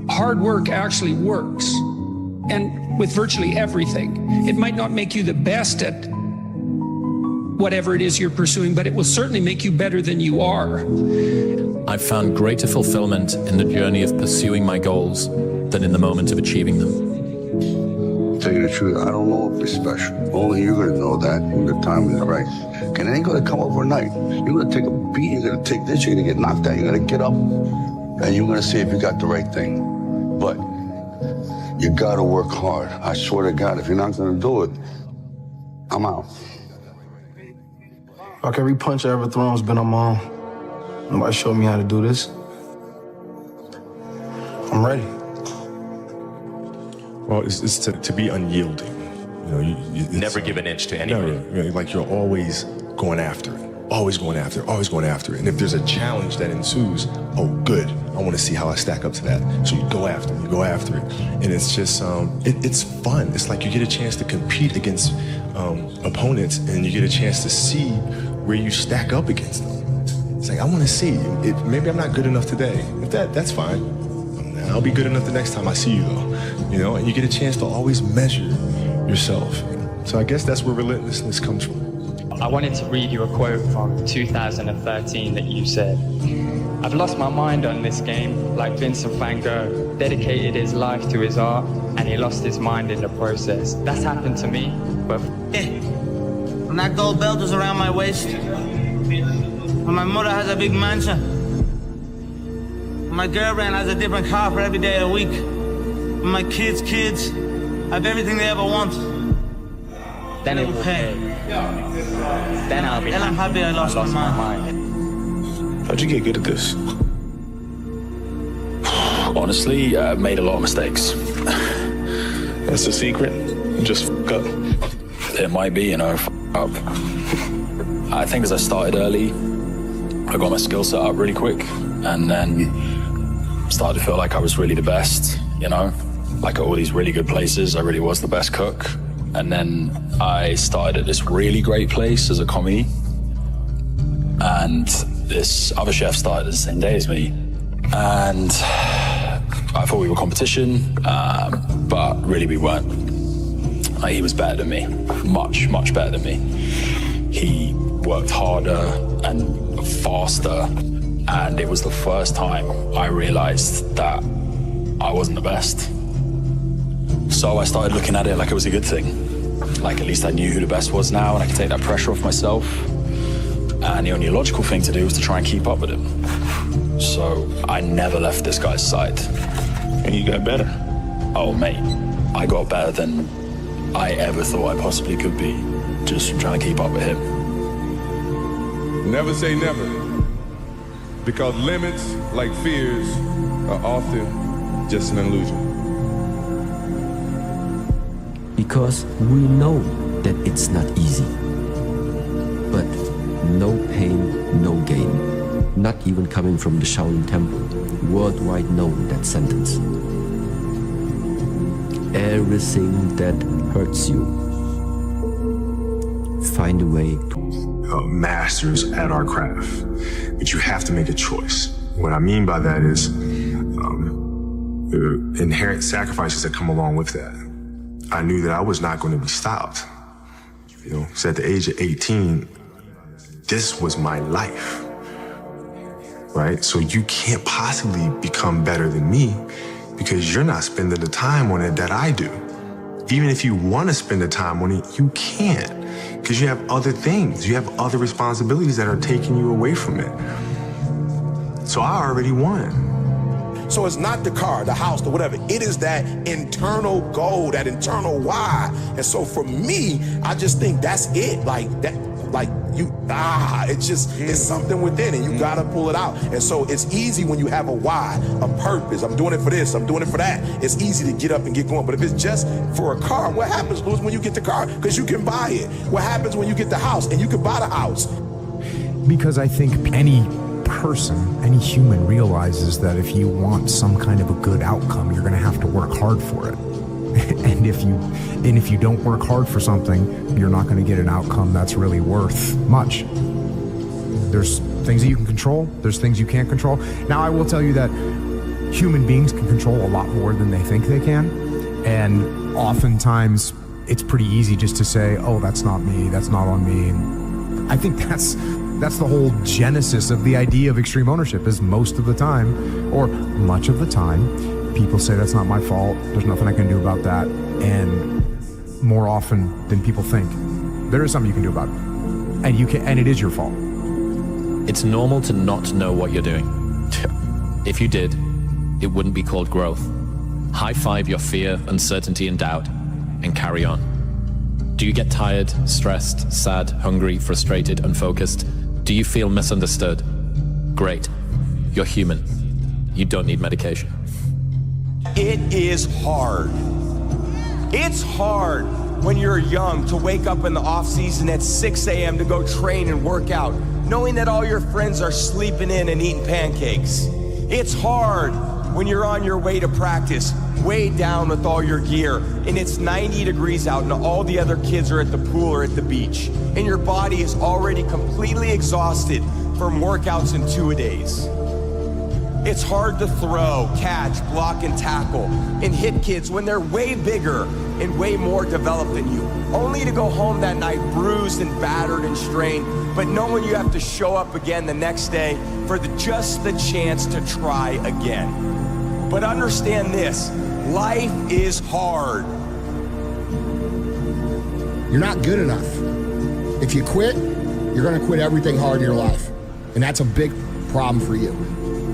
Hard work actually works, and with virtually everything. It might not make you the best at whatever it is you're pursuing, but it will certainly make you better than you are.
I've found greater fulfillment in the journey of pursuing my goals than in the moment of achieving them.
To tell you the truth, I don't know if it's special. Only you're gonna know that when the time is right. And it ain't gonna come overnight. You're gonna take a beat, you're gonna take this, you're gonna get knocked out, you're gonna get up, and you're gonna see if you got the right thing. But you gotta work hard. I swear to God, if you're not gonna do it, I'm out.
Like every punch I ever thrown has been on my own. Nobody showed me how to do this. I'm ready.
Well, it's to be unyielding. You know, you
never give an inch to anyone.
No, like you're always going after it. Always going after it, always going after it. And if there's a challenge that ensues, oh, good, I want to see how I stack up to that. So you go after it, And it's just, it's fun. It's like you get a chance to compete against opponents, and you get a chance to see where you stack up against them. It's like, I want to see. Maybe I'm not good enough today. If that's fine. I'll be good enough the next time I see you, though. You know, and you get a chance to always measure yourself. So I guess that's where relentlessness comes from.
I wanted to read you a quote from 2013 that you said, "I've lost my mind on this game, like Vincent van Gogh dedicated his life to his art, and he lost his mind in the process." That's happened to me, but...
When that gold belt is around my waist, when my mother has a big mansion, when my girlfriend has a different car for every day of the week, when my kids have everything they ever want,
then it will pay. Then I'll be
I'm happy I lost my mind.
How'd you get good at this?
Honestly, I made a lot of mistakes.
That's the secret? Just f*** up?
It might be, f*** up. I think as I started early, I got my skill set up really quick, and then started to feel like I was really the best, you know, like at all these really good places, I really was the best cook. And then I started at this really great place as a commie, and this other chef started the same day as me. And I thought we were competition, but really we weren't. He was better than me, much, much better than me. He worked harder and faster, and it was the first time I realized that I wasn't the best. So I started looking at it like it was a good thing. Like, at least I knew who the best was now, and I could take that pressure off myself. And the only logical thing to do was to try and keep up with him. So I never left this guy's side.
And you got better?
Oh, mate, I got better than I ever thought I possibly could be, just from trying to keep up with him.
Never say never, because limits, like fears, are often just an illusion.
Because we know that it's not easy. But no pain, no gain. Not even coming from the Shaolin Temple. Worldwide known, that sentence. Everything that hurts you, find a way to
masters at our craft, but you have to make a choice. What I mean by that is the inherent sacrifices that come along with that. I knew that I was not going to be stopped. You know, so at the age of 18, this was my life, right? So you can't possibly become better than me because you're not spending the time on it that I do. Even if you want to spend the time on it, you can't, because you have other things. You have other responsibilities that are taking you away from it. So I already won.
So it's not the car, the house, the whatever. It is that internal goal, that internal why. And so for me, I just think that's it. Like that, like it's something within it. You gotta pull it out. And so it's easy when you have a why, a purpose. I'm doing it for this, I'm doing it for that. It's easy to get up and get going. But if it's just for a car, what happens, Louis, when you get the car? Because you can buy it. What happens when you get the house? And you can buy the house.
Because I think any person, any human realizes that if you want some kind of a good outcome, you're going to have to work hard for it. And if you don't work hard for something, you're not going to get an outcome that's really worth much. There's things that you can control, there's things you can't control. Now, I will tell you that human beings can control a lot more than they think they can. And oftentimes it's pretty easy just to say, oh, that's not me, that's not on me. And I think that's the whole genesis of the idea of extreme ownership, is most of the time, or much of the time, people say that's not my fault, there's nothing I can do about that. And more often than people think, there is something you can do about it. And it is your fault.
It's normal to not know what you're doing. If you did, it wouldn't be called growth. High five your fear, uncertainty, and doubt, and carry on. Do you get tired, stressed, sad, hungry, frustrated, unfocused? Do you feel misunderstood? Great. You're human. You don't need medication.
It is hard. It's hard when you're young to wake up in the off season at 6 a.m. to go train and work out, knowing that all your friends are sleeping in and eating pancakes. It's hard when you're on your way to practice, weighed down with all your gear, and it's 90 degrees out and all the other kids are at the pool or at the beach, and your body is already completely exhausted from workouts in 2-a-days. It's hard to throw, catch, block, and tackle, and hit kids when they're way bigger and way more developed than you, only to go home that night bruised and battered and strained, but knowing you have to show up again the next day for just the chance to try again. But understand this, life is hard.
You're not good enough. If you quit, you're gonna quit everything hard in your life. And that's a big problem for you.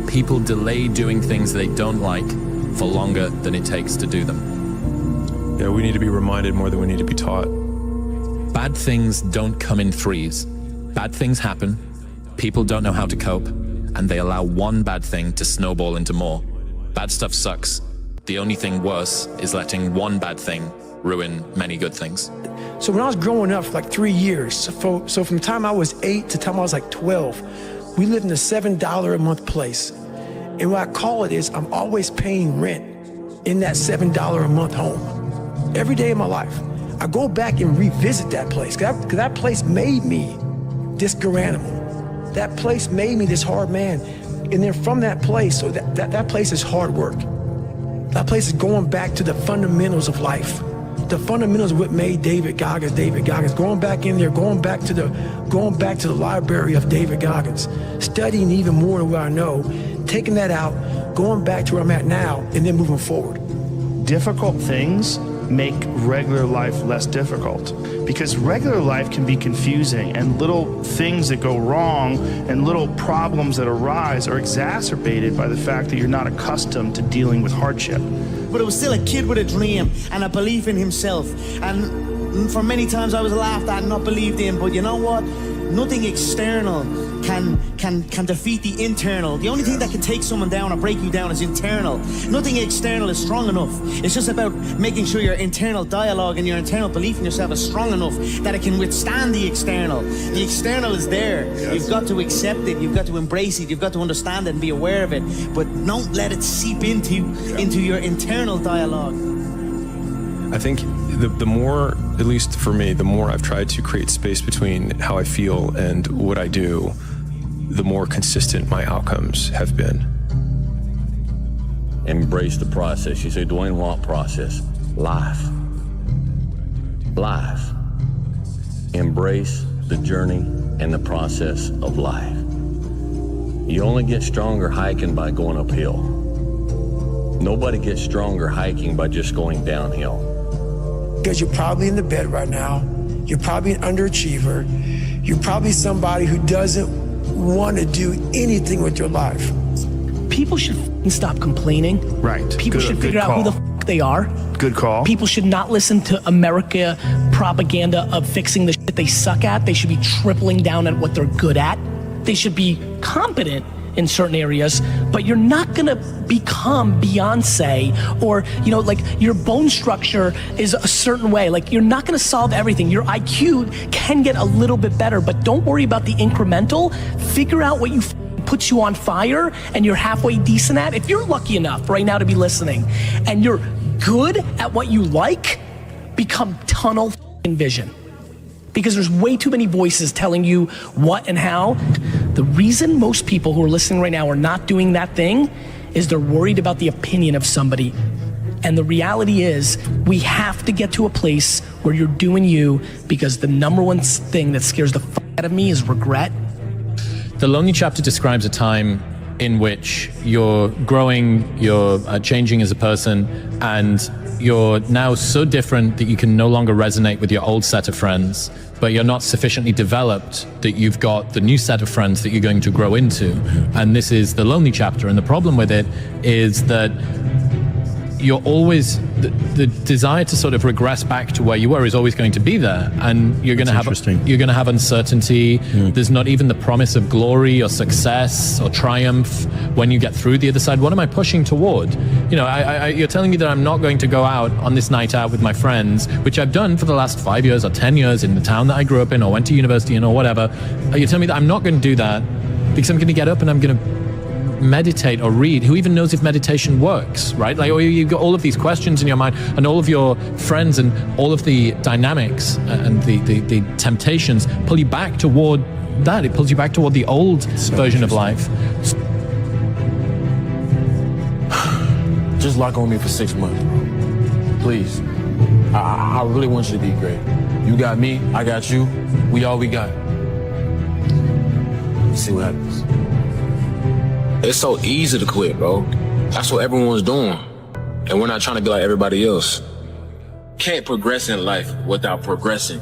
People delay doing things they don't like for longer than it takes to do them.
Yeah, we need to be reminded more than we need to be taught.
Bad things don't come in threes. Bad things happen, people don't know how to cope, and they allow one bad thing to snowball into more. Bad stuff sucks. The only thing worse is letting one bad thing ruin many good things.
So when I was growing up for like 3 years, so from the time I was 8 to the time I was like 12, we lived in a $7 a month place. And what I call it is I'm always paying rent in that $7 a month home. Every day of my life. I go back and revisit that place, because that place made me this good animal. That place made me this hard man. And then from that place, so that place is hard work. That place is going back to the fundamentals of life. The fundamentals of what made David Goggins. Going back in there, going back to the library of David Goggins, studying even more than what I know, taking that out, going back to where I'm at now, and then moving forward.
Difficult things make regular life less difficult, because regular life can be confusing, and little things that go wrong and little problems that arise are exacerbated by the fact that you're not accustomed to dealing with hardship.
But it was still a kid with a dream and a belief in himself. And for many times I was laughed at and not believed in, but you know what? Nothing external can defeat the internal. The only thing that can take someone down or break you down is internal. Nothing external is strong enough. It's just about making sure your internal dialogue and your internal belief in yourself is strong enough that it can withstand the external. The external is there. Yes. You've got to accept it. You've got to embrace it. You've got to understand it and be aware of it. But don't let it seep into your internal dialogue.
I think the more, at least for me, the more I've tried to create space between how I feel and what I do, the more consistent my outcomes have been.
Embrace the process. You say, Dwayne, what process? Life. Life. Embrace the journey and the process of life. You only get stronger hiking by going uphill. Nobody gets stronger hiking by just going downhill.
Because you're probably in the bed right now. You're probably an underachiever. You're probably somebody who doesn't want to do anything with your life.
People should stop complaining.
Right.
People should figure out who the they are.
Good call.
People should not listen to America propaganda of fixing the shit they suck at. They should be tripling down at what they're good at. They should be competent in certain areas, but you're not gonna become Beyonce or, like your bone structure is a certain way. Like you're not gonna solve everything. Your IQ can get a little bit better, but don't worry about the incremental. Figure out what puts you on fire and you're halfway decent at. If you're lucky enough right now to be listening and you're good at what you like, become tunnel vision. Because there's way too many voices telling you what and how. The reason most people who are listening right now are not doing that thing is they're worried about the opinion of somebody. And the reality is we have to get to a place where you're doing you, because the number one thing that scares the fuck out of me is regret.
The Lonely Chapter describes a time in which you're growing, you're changing as a person, and you're now so different that you can no longer resonate with your old set of friends, but you're not sufficiently developed that you've got the new set of friends that you're going to grow into. And this is the lonely chapter. And the problem with it is that you're always, the desire to sort of regress back to where you were is always going to be there. And you're going to have uncertainty. There's not even the promise of glory or success or triumph when you get through the other side. What am I pushing toward? You're telling me that I'm not going to go out on this night out with my friends, which I've done for the last 5 years or 10 years in the town that I grew up in or went to university in or whatever. You're telling me that I'm not going to do that because I'm going to get up and I'm going to meditate or read. Who even knows if meditation works, right? Like, you've got all of these questions in your mind, and all of your friends and all of the dynamics and the temptations pull you back toward that. It pulls you back toward the old version of life.
Just lock on me for 6 months, bro. Please. I really want you to be great. You got me, I got you. We all we got. Let's see what happens.
It's so easy to quit, bro. That's what everyone's doing. And we're not trying to be like everybody else. Can't progress in life without progressing.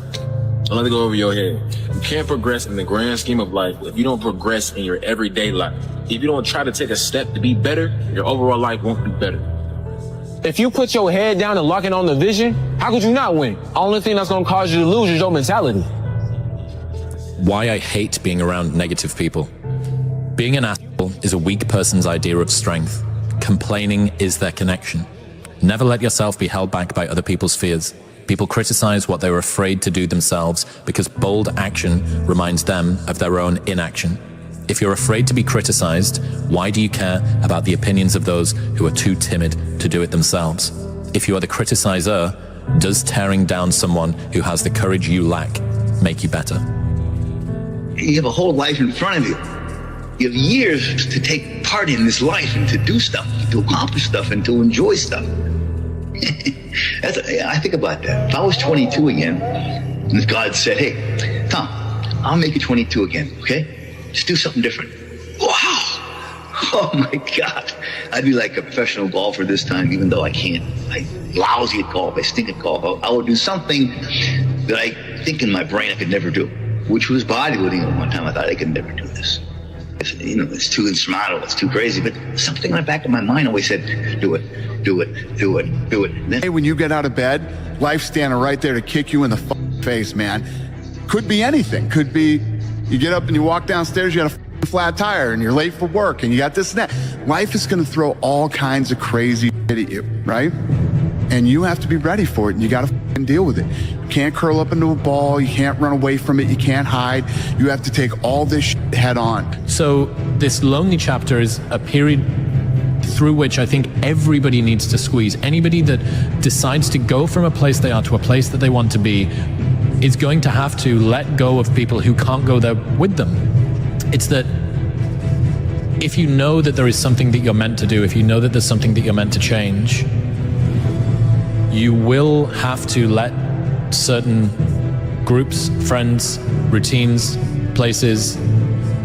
Don't let it go over your head. You can't progress in the grand scheme of life if you don't progress in your everyday life. If you don't try to take a step to be better, your overall life won't be better.
If you put your head down and lock in on the vision, how could you not win? Only thing that's gonna cause you to lose is your mentality.
Why I hate being around negative people. Being an asshole is a weak person's idea of strength. Complaining is their connection. Never let yourself be held back by other people's fears. People criticize what they were afraid to do themselves because bold action reminds them of their own inaction. If you're afraid to be criticized, why do you care about the opinions of those who are too timid to do it themselves? If you are the criticizer, does tearing down someone who has the courage you lack make you better?
You have a whole life in front of you. You have years to take part in this life and to do stuff, to accomplish stuff, and to enjoy stuff. I think about that. If I was 22 again, and God said, hey, Tom, I'll make you 22 again, okay? Just do something different. Wow! Oh my God. I'd be like a professional golfer this time, even though I can't. I'm lousy at golf. I stink at golf. I would do something that I think in my brain I could never do, which was bodybuilding at one time. I thought I could never do this. It's too insurmountable. It's too crazy. But something in the back of my mind always said, do it, do it, do it, do it.
Hey, when you get out of bed, life's standing right there to kick you in the face, man. Could be anything. Could be you get up and you walk downstairs, you got a flat tire and you're late for work and you got this and that. Life is going to throw all kinds of crazy shit at you, right? And you have to be ready for it and you got to deal with it. You can't curl up into a ball. You can't run away from it. You can't hide. You have to take all this shit head on.
So this lonely chapter is a period through which I think everybody needs to squeeze. Anybody that decides to go from a place they are to a place that they want to be is going to have to let go of people who can't go there with them. It's that if you know that there is something that you're meant to do, if you know that there's something that you're meant to change, you will have to let certain groups, friends, routines, places,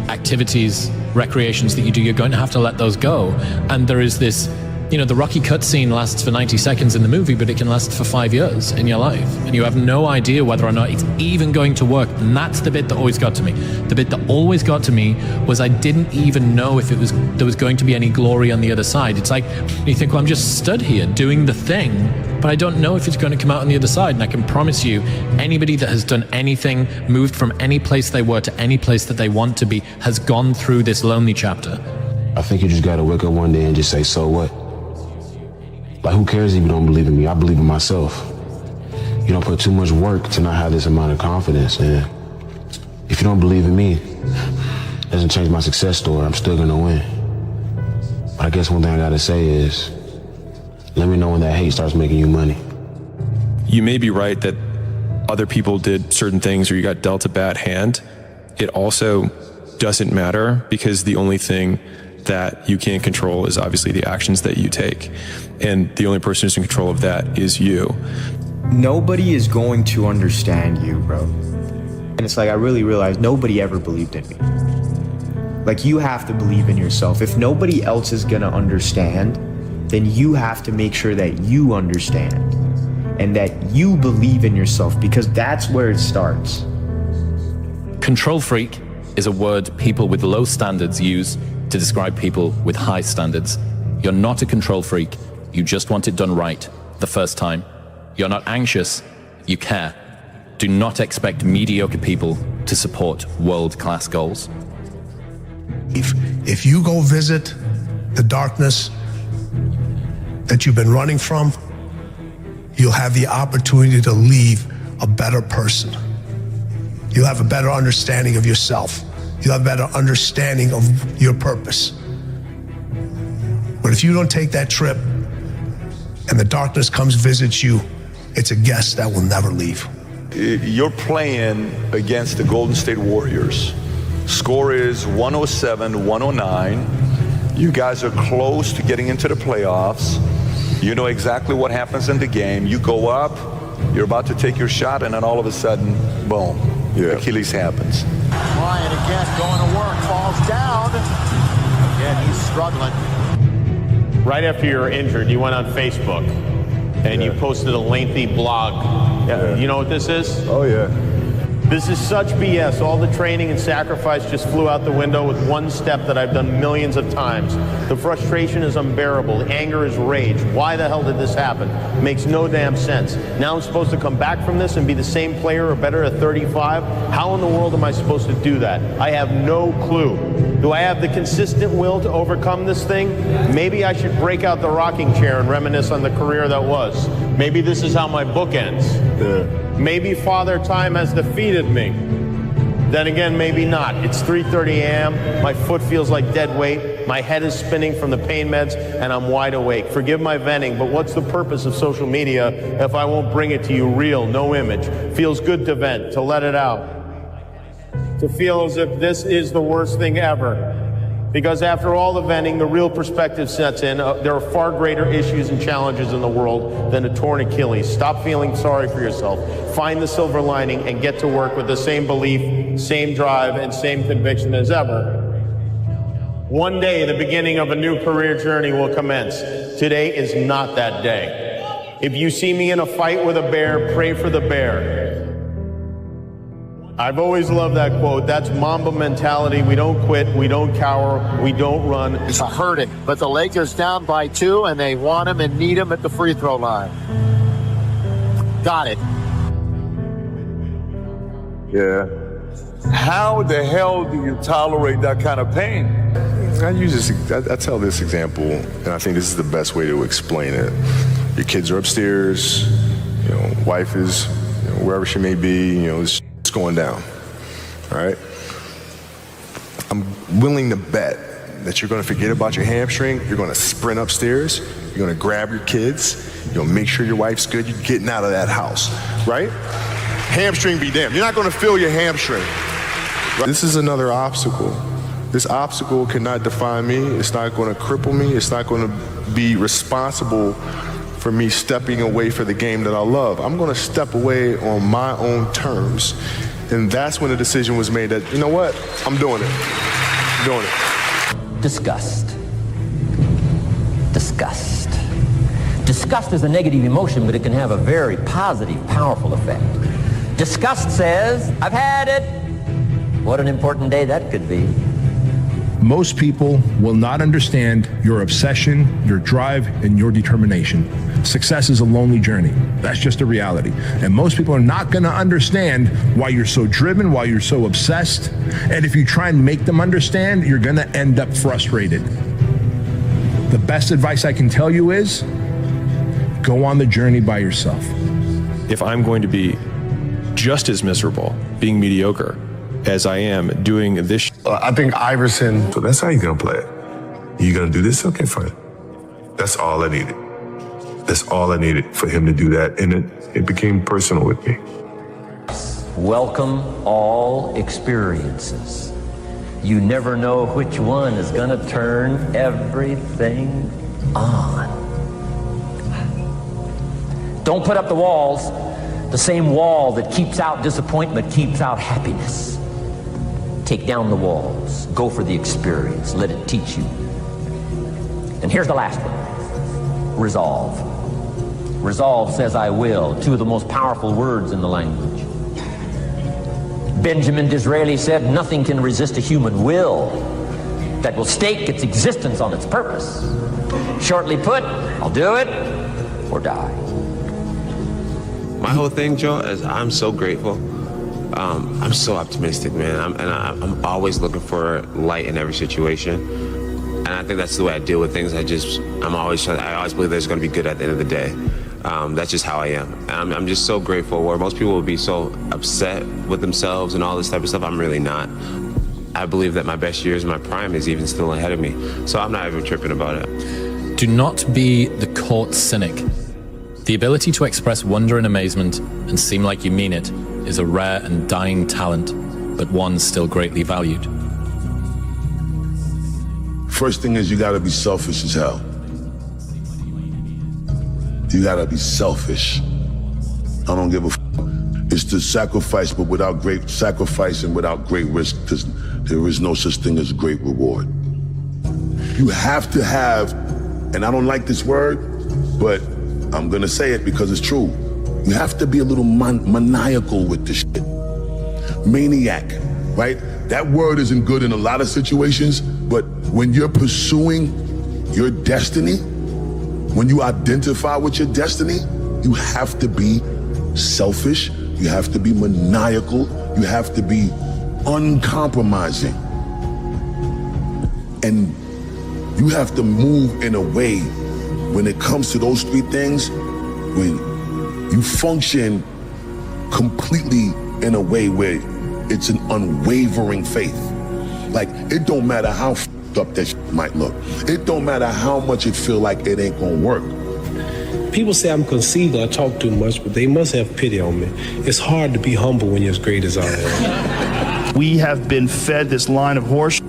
activities, recreations that you do, you're going to have to let those go. And there is this, the Rocky cutscene lasts for 90 seconds in the movie, but it can last for 5 years in your life. And you have no idea whether or not it's even going to work. And that's the bit that always got to me. The bit that always got to me was I didn't even know if there was going to be any glory on the other side. It's like, you think, well, I'm just stood here doing the thing, but I don't know if it's going to come out on the other side. And I can promise you, anybody that has done anything, moved from any place they were to any place that they want to be, has gone through this lonely chapter.
I think you just got to wake up one day and just say, so what? Like, who cares if you don't believe in me? I believe in myself. You don't put too much work to not have this amount of confidence. And if you don't believe in me, it doesn't change my success story. I'm still going to win. But I guess one thing I got to say is, let me know when that hate starts making you money.
You may be right that other people did certain things or you got dealt a bad hand. It also doesn't matter because the only thing that you can't control is obviously the actions that you take. And the only person who's in control of that is you.
Nobody is going to understand you, bro. And it's like, I really realized nobody ever believed in me. Like, you have to believe in yourself. If nobody else is gonna understand, then you have to make sure that you understand and that you believe in yourself, because that's where it starts.
Control freak is a word people with low standards use to describe people with high standards. You're not a control freak. You just want it done right the first time. You're not anxious. You care. Do not expect mediocre people to support world-class goals.
If you go visit the darkness that you've been running from, you'll have the opportunity to leave a better person. You'll have a better understanding of yourself. You'll have a better understanding of your purpose. But if you don't take that trip and the darkness comes visits you, it's a guest that will never leave.
You're playing against the Golden State Warriors. Score is 107-109. You guys are close to getting into the playoffs. You know exactly what happens in the game. You go up, you're about to take your shot, and then all of a sudden, boom, Achilles happens.
Ryan again going to work, falls down. Again, he's struggling.
Right after you were injured, you went on Facebook and you posted a lengthy blog. You know what this is?
Oh, yeah.
This is such BS. All the training and sacrifice just flew out the window with one step that I've done millions of times. The frustration is unbearable. The anger is rage. Why the hell did this happen? Makes no damn sense. Now I'm supposed to come back from this and be the same player or better at 35? How in the world am I supposed to do that? I have no clue. Do I have the consistent will to overcome this thing? Maybe I should break out the rocking chair and reminisce on the career that was. Maybe this is how my book ends. Maybe Father Time has defeated me. Then again, maybe not. It's 3:30 a.m., my foot feels like dead weight, my head is spinning from the pain meds, and I'm wide awake. Forgive my venting, but what's the purpose of social media if I won't bring it to you real, no image? Feels good to vent, to let it out, to feel as if this is the worst thing ever. Because after all the venting, the real perspective sets in. There are far greater issues and challenges in the world than a torn Achilles. Stop feeling sorry for yourself. Find the silver lining and get to work with the same belief, same drive, and same conviction as ever. One day, the beginning of a new career journey will commence. Today is not that day. If you see me in a fight with a bear, pray for the bear. I've always loved that quote. That's Mamba mentality. We don't quit, we don't cower, we don't run.
It's a hurting, but the Lakers down by 2, and they want him and need him at the free throw line. Got it.
Yeah. How the hell do you tolerate that kind of pain?
I tell this example, and I think this is the best way to explain it. Your kids are upstairs, wife is wherever she may be, it's going down, all right? I'm willing to bet that you're gonna forget about your hamstring, you're gonna sprint upstairs, you're gonna grab your kids, you're gonna make sure your wife's good, you're getting out of that house, right? Hamstring be damned. You're not gonna feel your hamstring. Right? This is another obstacle. This obstacle cannot define me, it's not gonna cripple me, it's not gonna be responsible for me stepping away for the game that I love. I'm gonna step away on my own terms. And that's when the decision was made that, you know what, I'm doing it. I'm doing it.
Disgust. Disgust. Disgust is a negative emotion, but it can have a very positive, powerful effect. Disgust says, I've had it. What an important day that could be.
Most people will not understand your obsession, your drive, and your determination. Success is a lonely journey. That's just a reality. And most people are not going to understand why you're so driven, why you're so obsessed. And if you try and make them understand, you're going to end up frustrated. The best advice I can tell you is go on the journey by yourself.
If I'm going to be just as miserable being mediocre as I am doing this.
I think Iverson. So that's how you're gonna play it. You gonna do this? Okay, fine. That's all I needed. That's all I needed for him to do that, and it became personal with me.
Welcome all experiences. You never know which one is gonna turn everything on. Don't put up the walls. The same wall that keeps out disappointment keeps out happiness. Take down the walls. Go for the experience. Let it teach you. And here's the last one. Resolve. Resolve says I will. Two of the most powerful words in the language. Benjamin Disraeli said, nothing can resist a human will that will stake its existence on its purpose. Shortly put, I'll do it or die.
My whole thing, Joe, is I'm so grateful. I'm so optimistic, man. I'm always looking for light in every situation. And I think that's the way I deal with things. I always believe there's going to be good at the end of the day. That's just how I am. And I'm just so grateful. Where most people would be so upset with themselves and all this type of stuff, I'm really not. I believe that my best years, my prime is even still ahead of me. So I'm not even tripping about it.
Do not be the caught cynic. The ability to express wonder and amazement and seem like you mean it is a rare and dying talent, but one still greatly valued.
First thing is you gotta be selfish as hell. You gotta be selfish. I don't give a f. It's to sacrifice, but without great sacrifice and without great risk, there is no such thing as a great reward. You have to have, and I don't like this word, but I'm gonna say it because it's true. You have to be a little maniacal with this shit. Maniac, right? That word isn't good in a lot of situations, but when you're pursuing your destiny, when you identify with your destiny, you have to be selfish, you have to be maniacal, you have to be uncompromising. And you have to move in a way when it comes to those three things, when you function completely in a way where it's an unwavering faith. Like, it don't matter how f***ed up that shit might look. It don't matter how much it feel like it ain't gonna work.
People say I'm conceited, I talk too much, but they must have pity on me. It's hard to be humble when you're as great as I am.
We have been fed this line of horse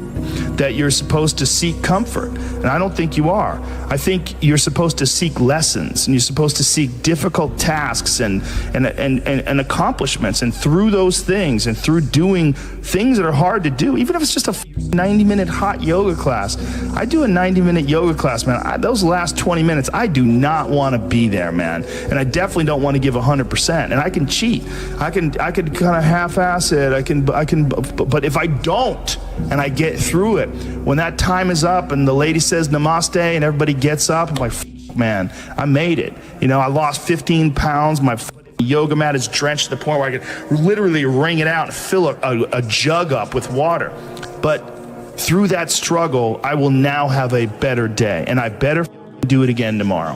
that you're supposed to seek comfort, and I don't think you are. I think you're supposed to seek lessons, and you're supposed to seek difficult tasks and accomplishments, and through those things and through doing things that are hard to do, even if it's just a 90-minute hot yoga class. I do a 90-minute yoga class, man. Those last 20 minutes, I do not want to be there, man, and I definitely don't want to give 100%. And I can cheat. I can kind of half-ass it. I can. But if I don't, and I get through it, when that time is up and the lady says namaste and everybody gets up, I'm like, man, I made it. You know, I lost 15 pounds. My yoga mat is drenched to the point where I can literally wring it out and fill a jug up with water. But through that struggle, I will now have a better day, and I better do it again tomorrow.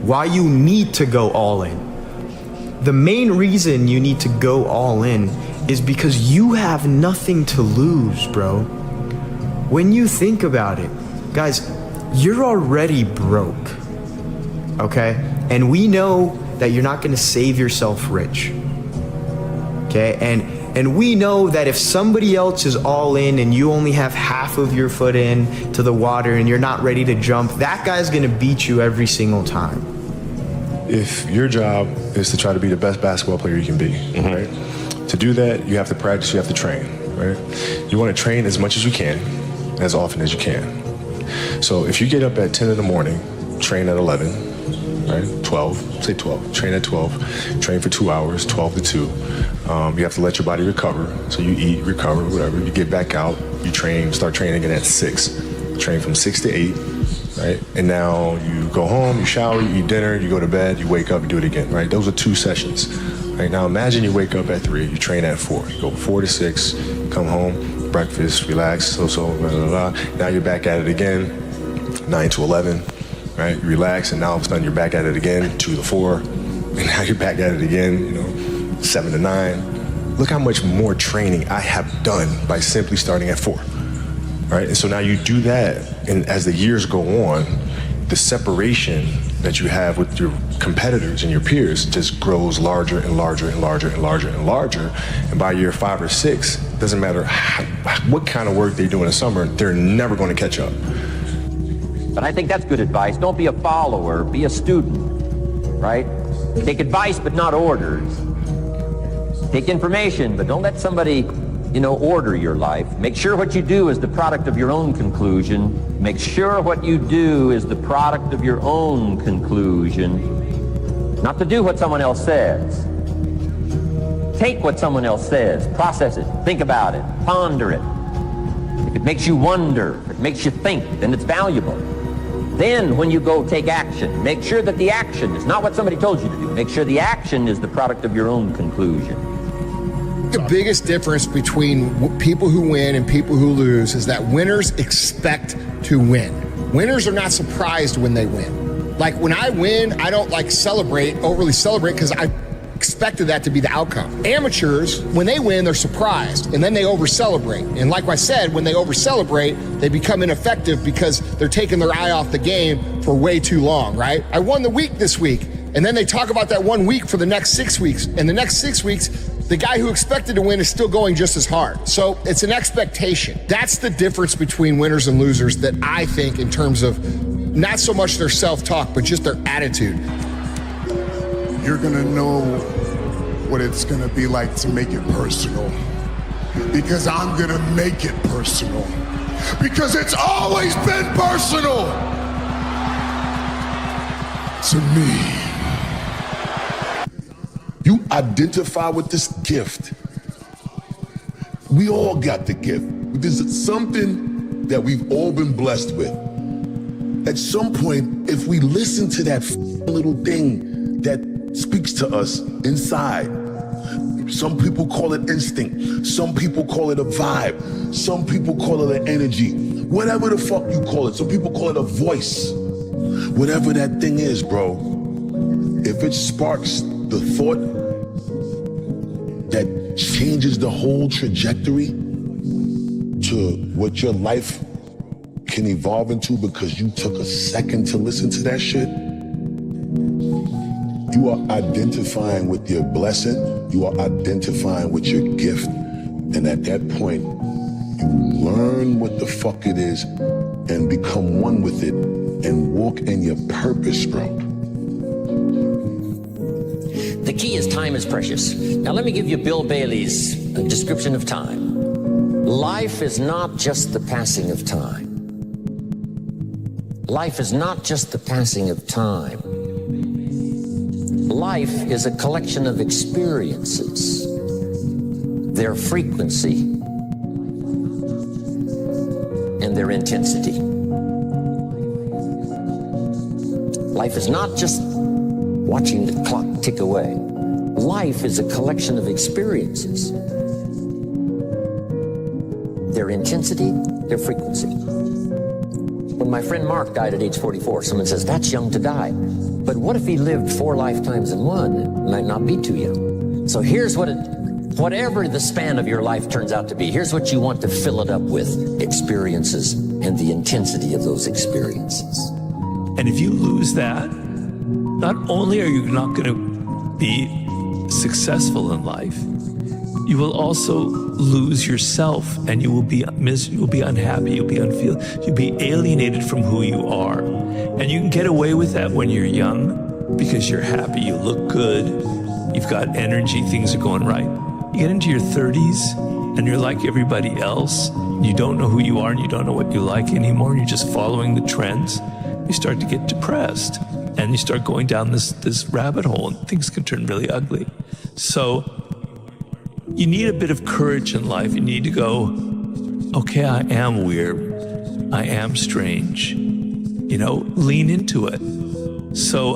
Why you need to go all in. The main reason you need to go all in is because you have nothing to lose, bro. When you think about it, guys, you're already broke, okay? And we know that you're not gonna save yourself rich, okay? And we know that if somebody else is all in and you only have half of your foot in to the water and you're not ready to jump, that guy's gonna beat you every single time.
If your job is to try to be the best basketball player you can be, right? To do that, you have to practice, you have to train, right? You want to train as much as you can, as often as you can. So if you get up at 10 in the morning, train at 11, right? 12, say 12, train at 12, train for 2 hours, 12 to 2. You have to let your body recover. So you eat, recover, whatever. You get back out, you train, start training again at 6. Train from 6 to 8, right? And now you go home, you shower, you eat dinner, you go to bed, you wake up, you do it again, right? Those are 2 sessions. Right, now imagine you wake up at 3, you train at 4, you go 4 to 6, come home, breakfast, relax, blah, blah, blah. Now you're back at it again, 9 to 11, right? You relax, and now all of a sudden you're back at it again, 2 to 4, and now you're back at it again, 7 to 9. Look how much more training I have done by simply starting at 4, right? And so now you do that, and as the years go on, the separation that you have with your competitors and your peers just grows larger and larger and larger and larger and larger. And by year 5 or 6, doesn't matter what kind of work they do in the summer, they're never going to catch up.
But I think that's good advice. Don't be a follower, be a student, right? Take advice, but not orders. Take information, but don't let somebody, order your life. Make sure what you do is the product of your own conclusion. Make sure what you do is the product of your own conclusion. Not to do what someone else says. Take what someone else says, process it, think about it, ponder it. If it makes you wonder, if it makes you think, then it's valuable. Then when you go take action, make sure that the action is not what somebody told you to do. Make sure the action is the product of your own conclusion.
The biggest difference between people who win and people who lose is that winners expect to win. Winners are not surprised when they win. Like when I win, I don't overly celebrate because I expected that to be the outcome. Amateurs, when they win, they're surprised and then they over-celebrate. And like I said, when they over-celebrate, they become ineffective because they're taking their eye off the game for way too long, right? I won the week this week. And then they talk about that 1 week for the next 6 weeks. And the next 6 weeks, the guy who expected to win is still going just as hard. So it's an expectation. That's the difference between winners and losers that I think in terms of not so much their self-talk, but just their attitude.
You're gonna know what it's gonna be like to make it personal. Because I'm gonna make it personal. Because it's always been personal to me.
You identify with this gift. We all got the gift. There's something that we've all been blessed with. At some point, if we listen to that little thing that speaks to us inside, some people call it instinct, some people call it a vibe, some people call it an energy, whatever the fuck you call it. Some people call it a voice. Whatever that thing is, bro, if it sparks the thought that that changes the whole trajectory to what your life can evolve into because you took a second to listen to that shit, you are identifying with your blessing, you are identifying with your gift, and at that point, you learn what the fuck it is and become one with it and walk in your purpose, bro.
The key is time is precious. Now let me give you Bill Bailey's description of time. Life is not just the passing of time. Life is not just the passing of time. Life is a collection of experiences, their frequency, and their intensity. Life is not just watching the clock tick away. Life is a collection of experiences, their intensity, their frequency. When my friend Mark died at age 44, someone says, that's young to die. But what if he lived 4 lifetimes in one? It might not be too young. So here's whatever the span of your life turns out to be, here's what you want to fill it up with: experiences and the intensity of those experiences.
And if you lose that, not only are you not going to be successful in life, you will also lose yourself, and you will be unhappy, you'll be you'll be alienated from who you are. And you can get away with that when you're young because you're happy, you look good, you've got energy, things are going right. You get into your 30s and you're like everybody else, you don't know who you are and you don't know what you like anymore, and you're just following the trends. You start to get depressed and you start going down this rabbit hole, and things can turn really ugly. So you need a bit of courage in life. You need to go, okay, I am weird. I am strange. Lean into it. So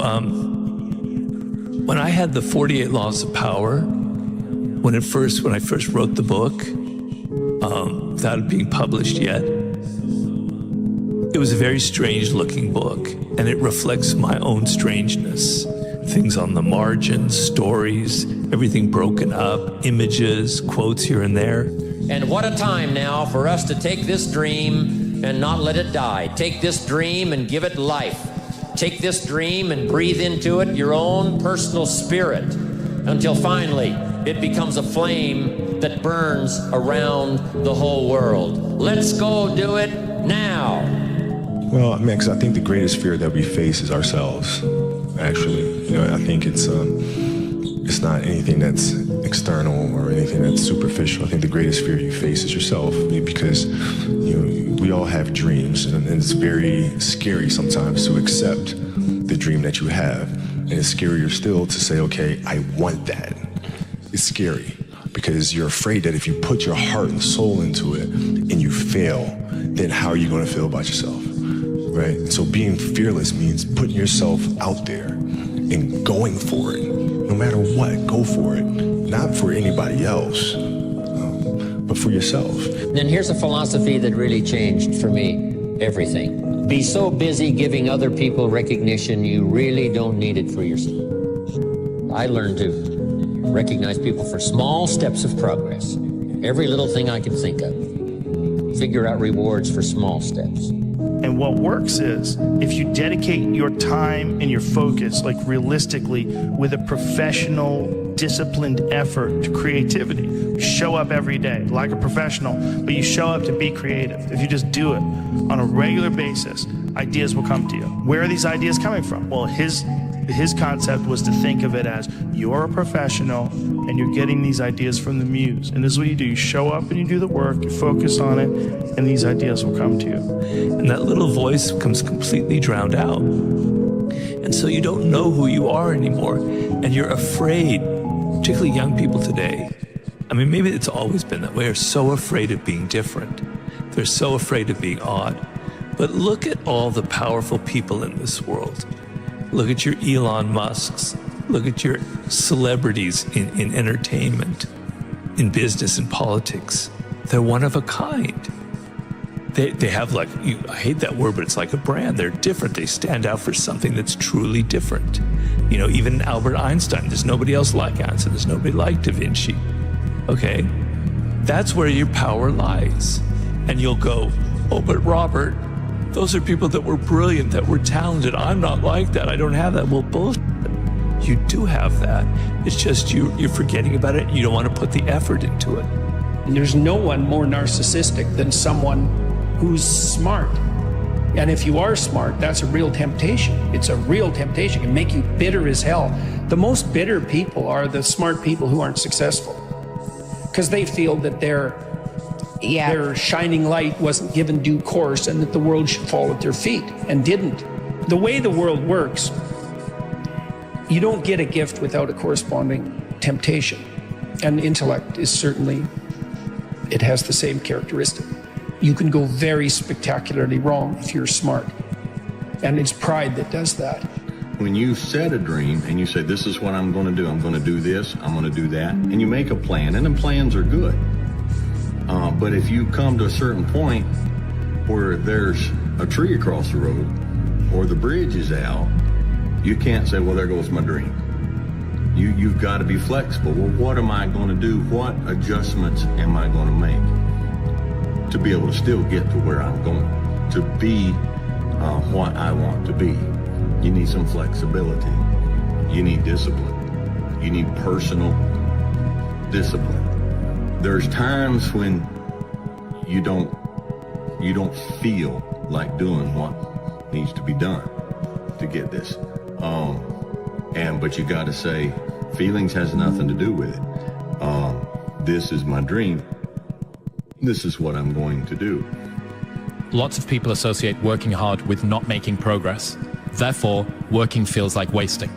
when I had the 48 Laws of Power, when I first wrote the book, without it being published yet, it was a very strange looking book, and it reflects my own strangeness. Things on the margins, stories, everything broken up, images, quotes here and there.
And what a time now for us to take this dream and not let it die. Take this dream and give it life. Take this dream and breathe into it your own personal spirit until finally it becomes a flame that burns around the whole world. Let's go do it now.
Well, I mean, 'cause I think the greatest fear that we face is ourselves, actually. I think it's not anything that's external or anything that's superficial. I think the greatest fear you face is yourself, because we all have dreams, and it's very scary sometimes to accept the dream that you have. And it's scarier still to say, okay, I want that. It's scary because you're afraid that if you put your heart and soul into it and you fail, then how are you going to feel about yourself? Right? And so being fearless means putting yourself out there and going for it. No matter what, go for it. Not for anybody else, but for yourself.
Then here's a philosophy that really changed for me everything. Be so busy giving other people recognition, you really don't need it for yourself. I learned to recognize people for small steps of progress. Every little thing I can think of. Figure out rewards for small steps.
And what works is if you dedicate your time and your focus, like realistically, with a professional, disciplined effort to creativity. You show up every day like a professional, but you show up to be creative. If you just do it on a regular basis, ideas will come to you. Where are these ideas coming from? Well, his concept was to think of it as you're a professional and you're getting these ideas from the muse. And this is what you do. You show up and you do the work, you focus on it, and these ideas will come to you.
And that little voice becomes completely drowned out. And so you don't know who you are anymore. And you're afraid, particularly young people today. I mean, maybe it's always been that way. Are so afraid of being different. They're so afraid of being odd. But look at all the powerful people in this world. Look at your Elon Musks. Look at your celebrities in entertainment, in business, in politics. They're one of a kind. They have I hate that word, but it's like a brand. They're different. They stand out for something that's truly different. Even Albert Einstein, there's nobody else like Einstein. There's nobody like Da Vinci. Okay? That's where your power lies. And you'll go, oh, but Robert, those are people that were brilliant, that were talented. I'm not like that. I don't have that. Well, bullshit. You do have that. It's just you're forgetting about it and you don't want to put the effort into it.
And there's no one more narcissistic than someone who's smart. And if you are smart, that's a real temptation. It's a real temptation. It can make you bitter as hell. The most bitter people are the smart people who aren't successful, because they feel that their shining light wasn't given due course and that the world should fall at their feet, and didn't. The way the world works, you don't get a gift without a corresponding temptation. And intellect is certainly, it has the same characteristic. You can go very spectacularly wrong if you're smart. And it's pride that does that.
When you set a dream and you say, this is what I'm going to do this, I'm going to do that, and you make a plan, and then plans are good. But if you come to a certain point where there's a tree across the road or the bridge is out, you can't say, well, there goes my dream. You've got to be flexible. Well, what am I going to do? What adjustments am I going to make to be able to still get to where I'm going, to be what I want to be? You need some flexibility. You need discipline. You need personal discipline. There's times when you don't feel like doing what needs to be done to get this. But you got to say, feelings has nothing to do with it. This is my dream. This is what I'm going to do.
Lots of people associate working hard with not making progress. Therefore, working feels like wasting.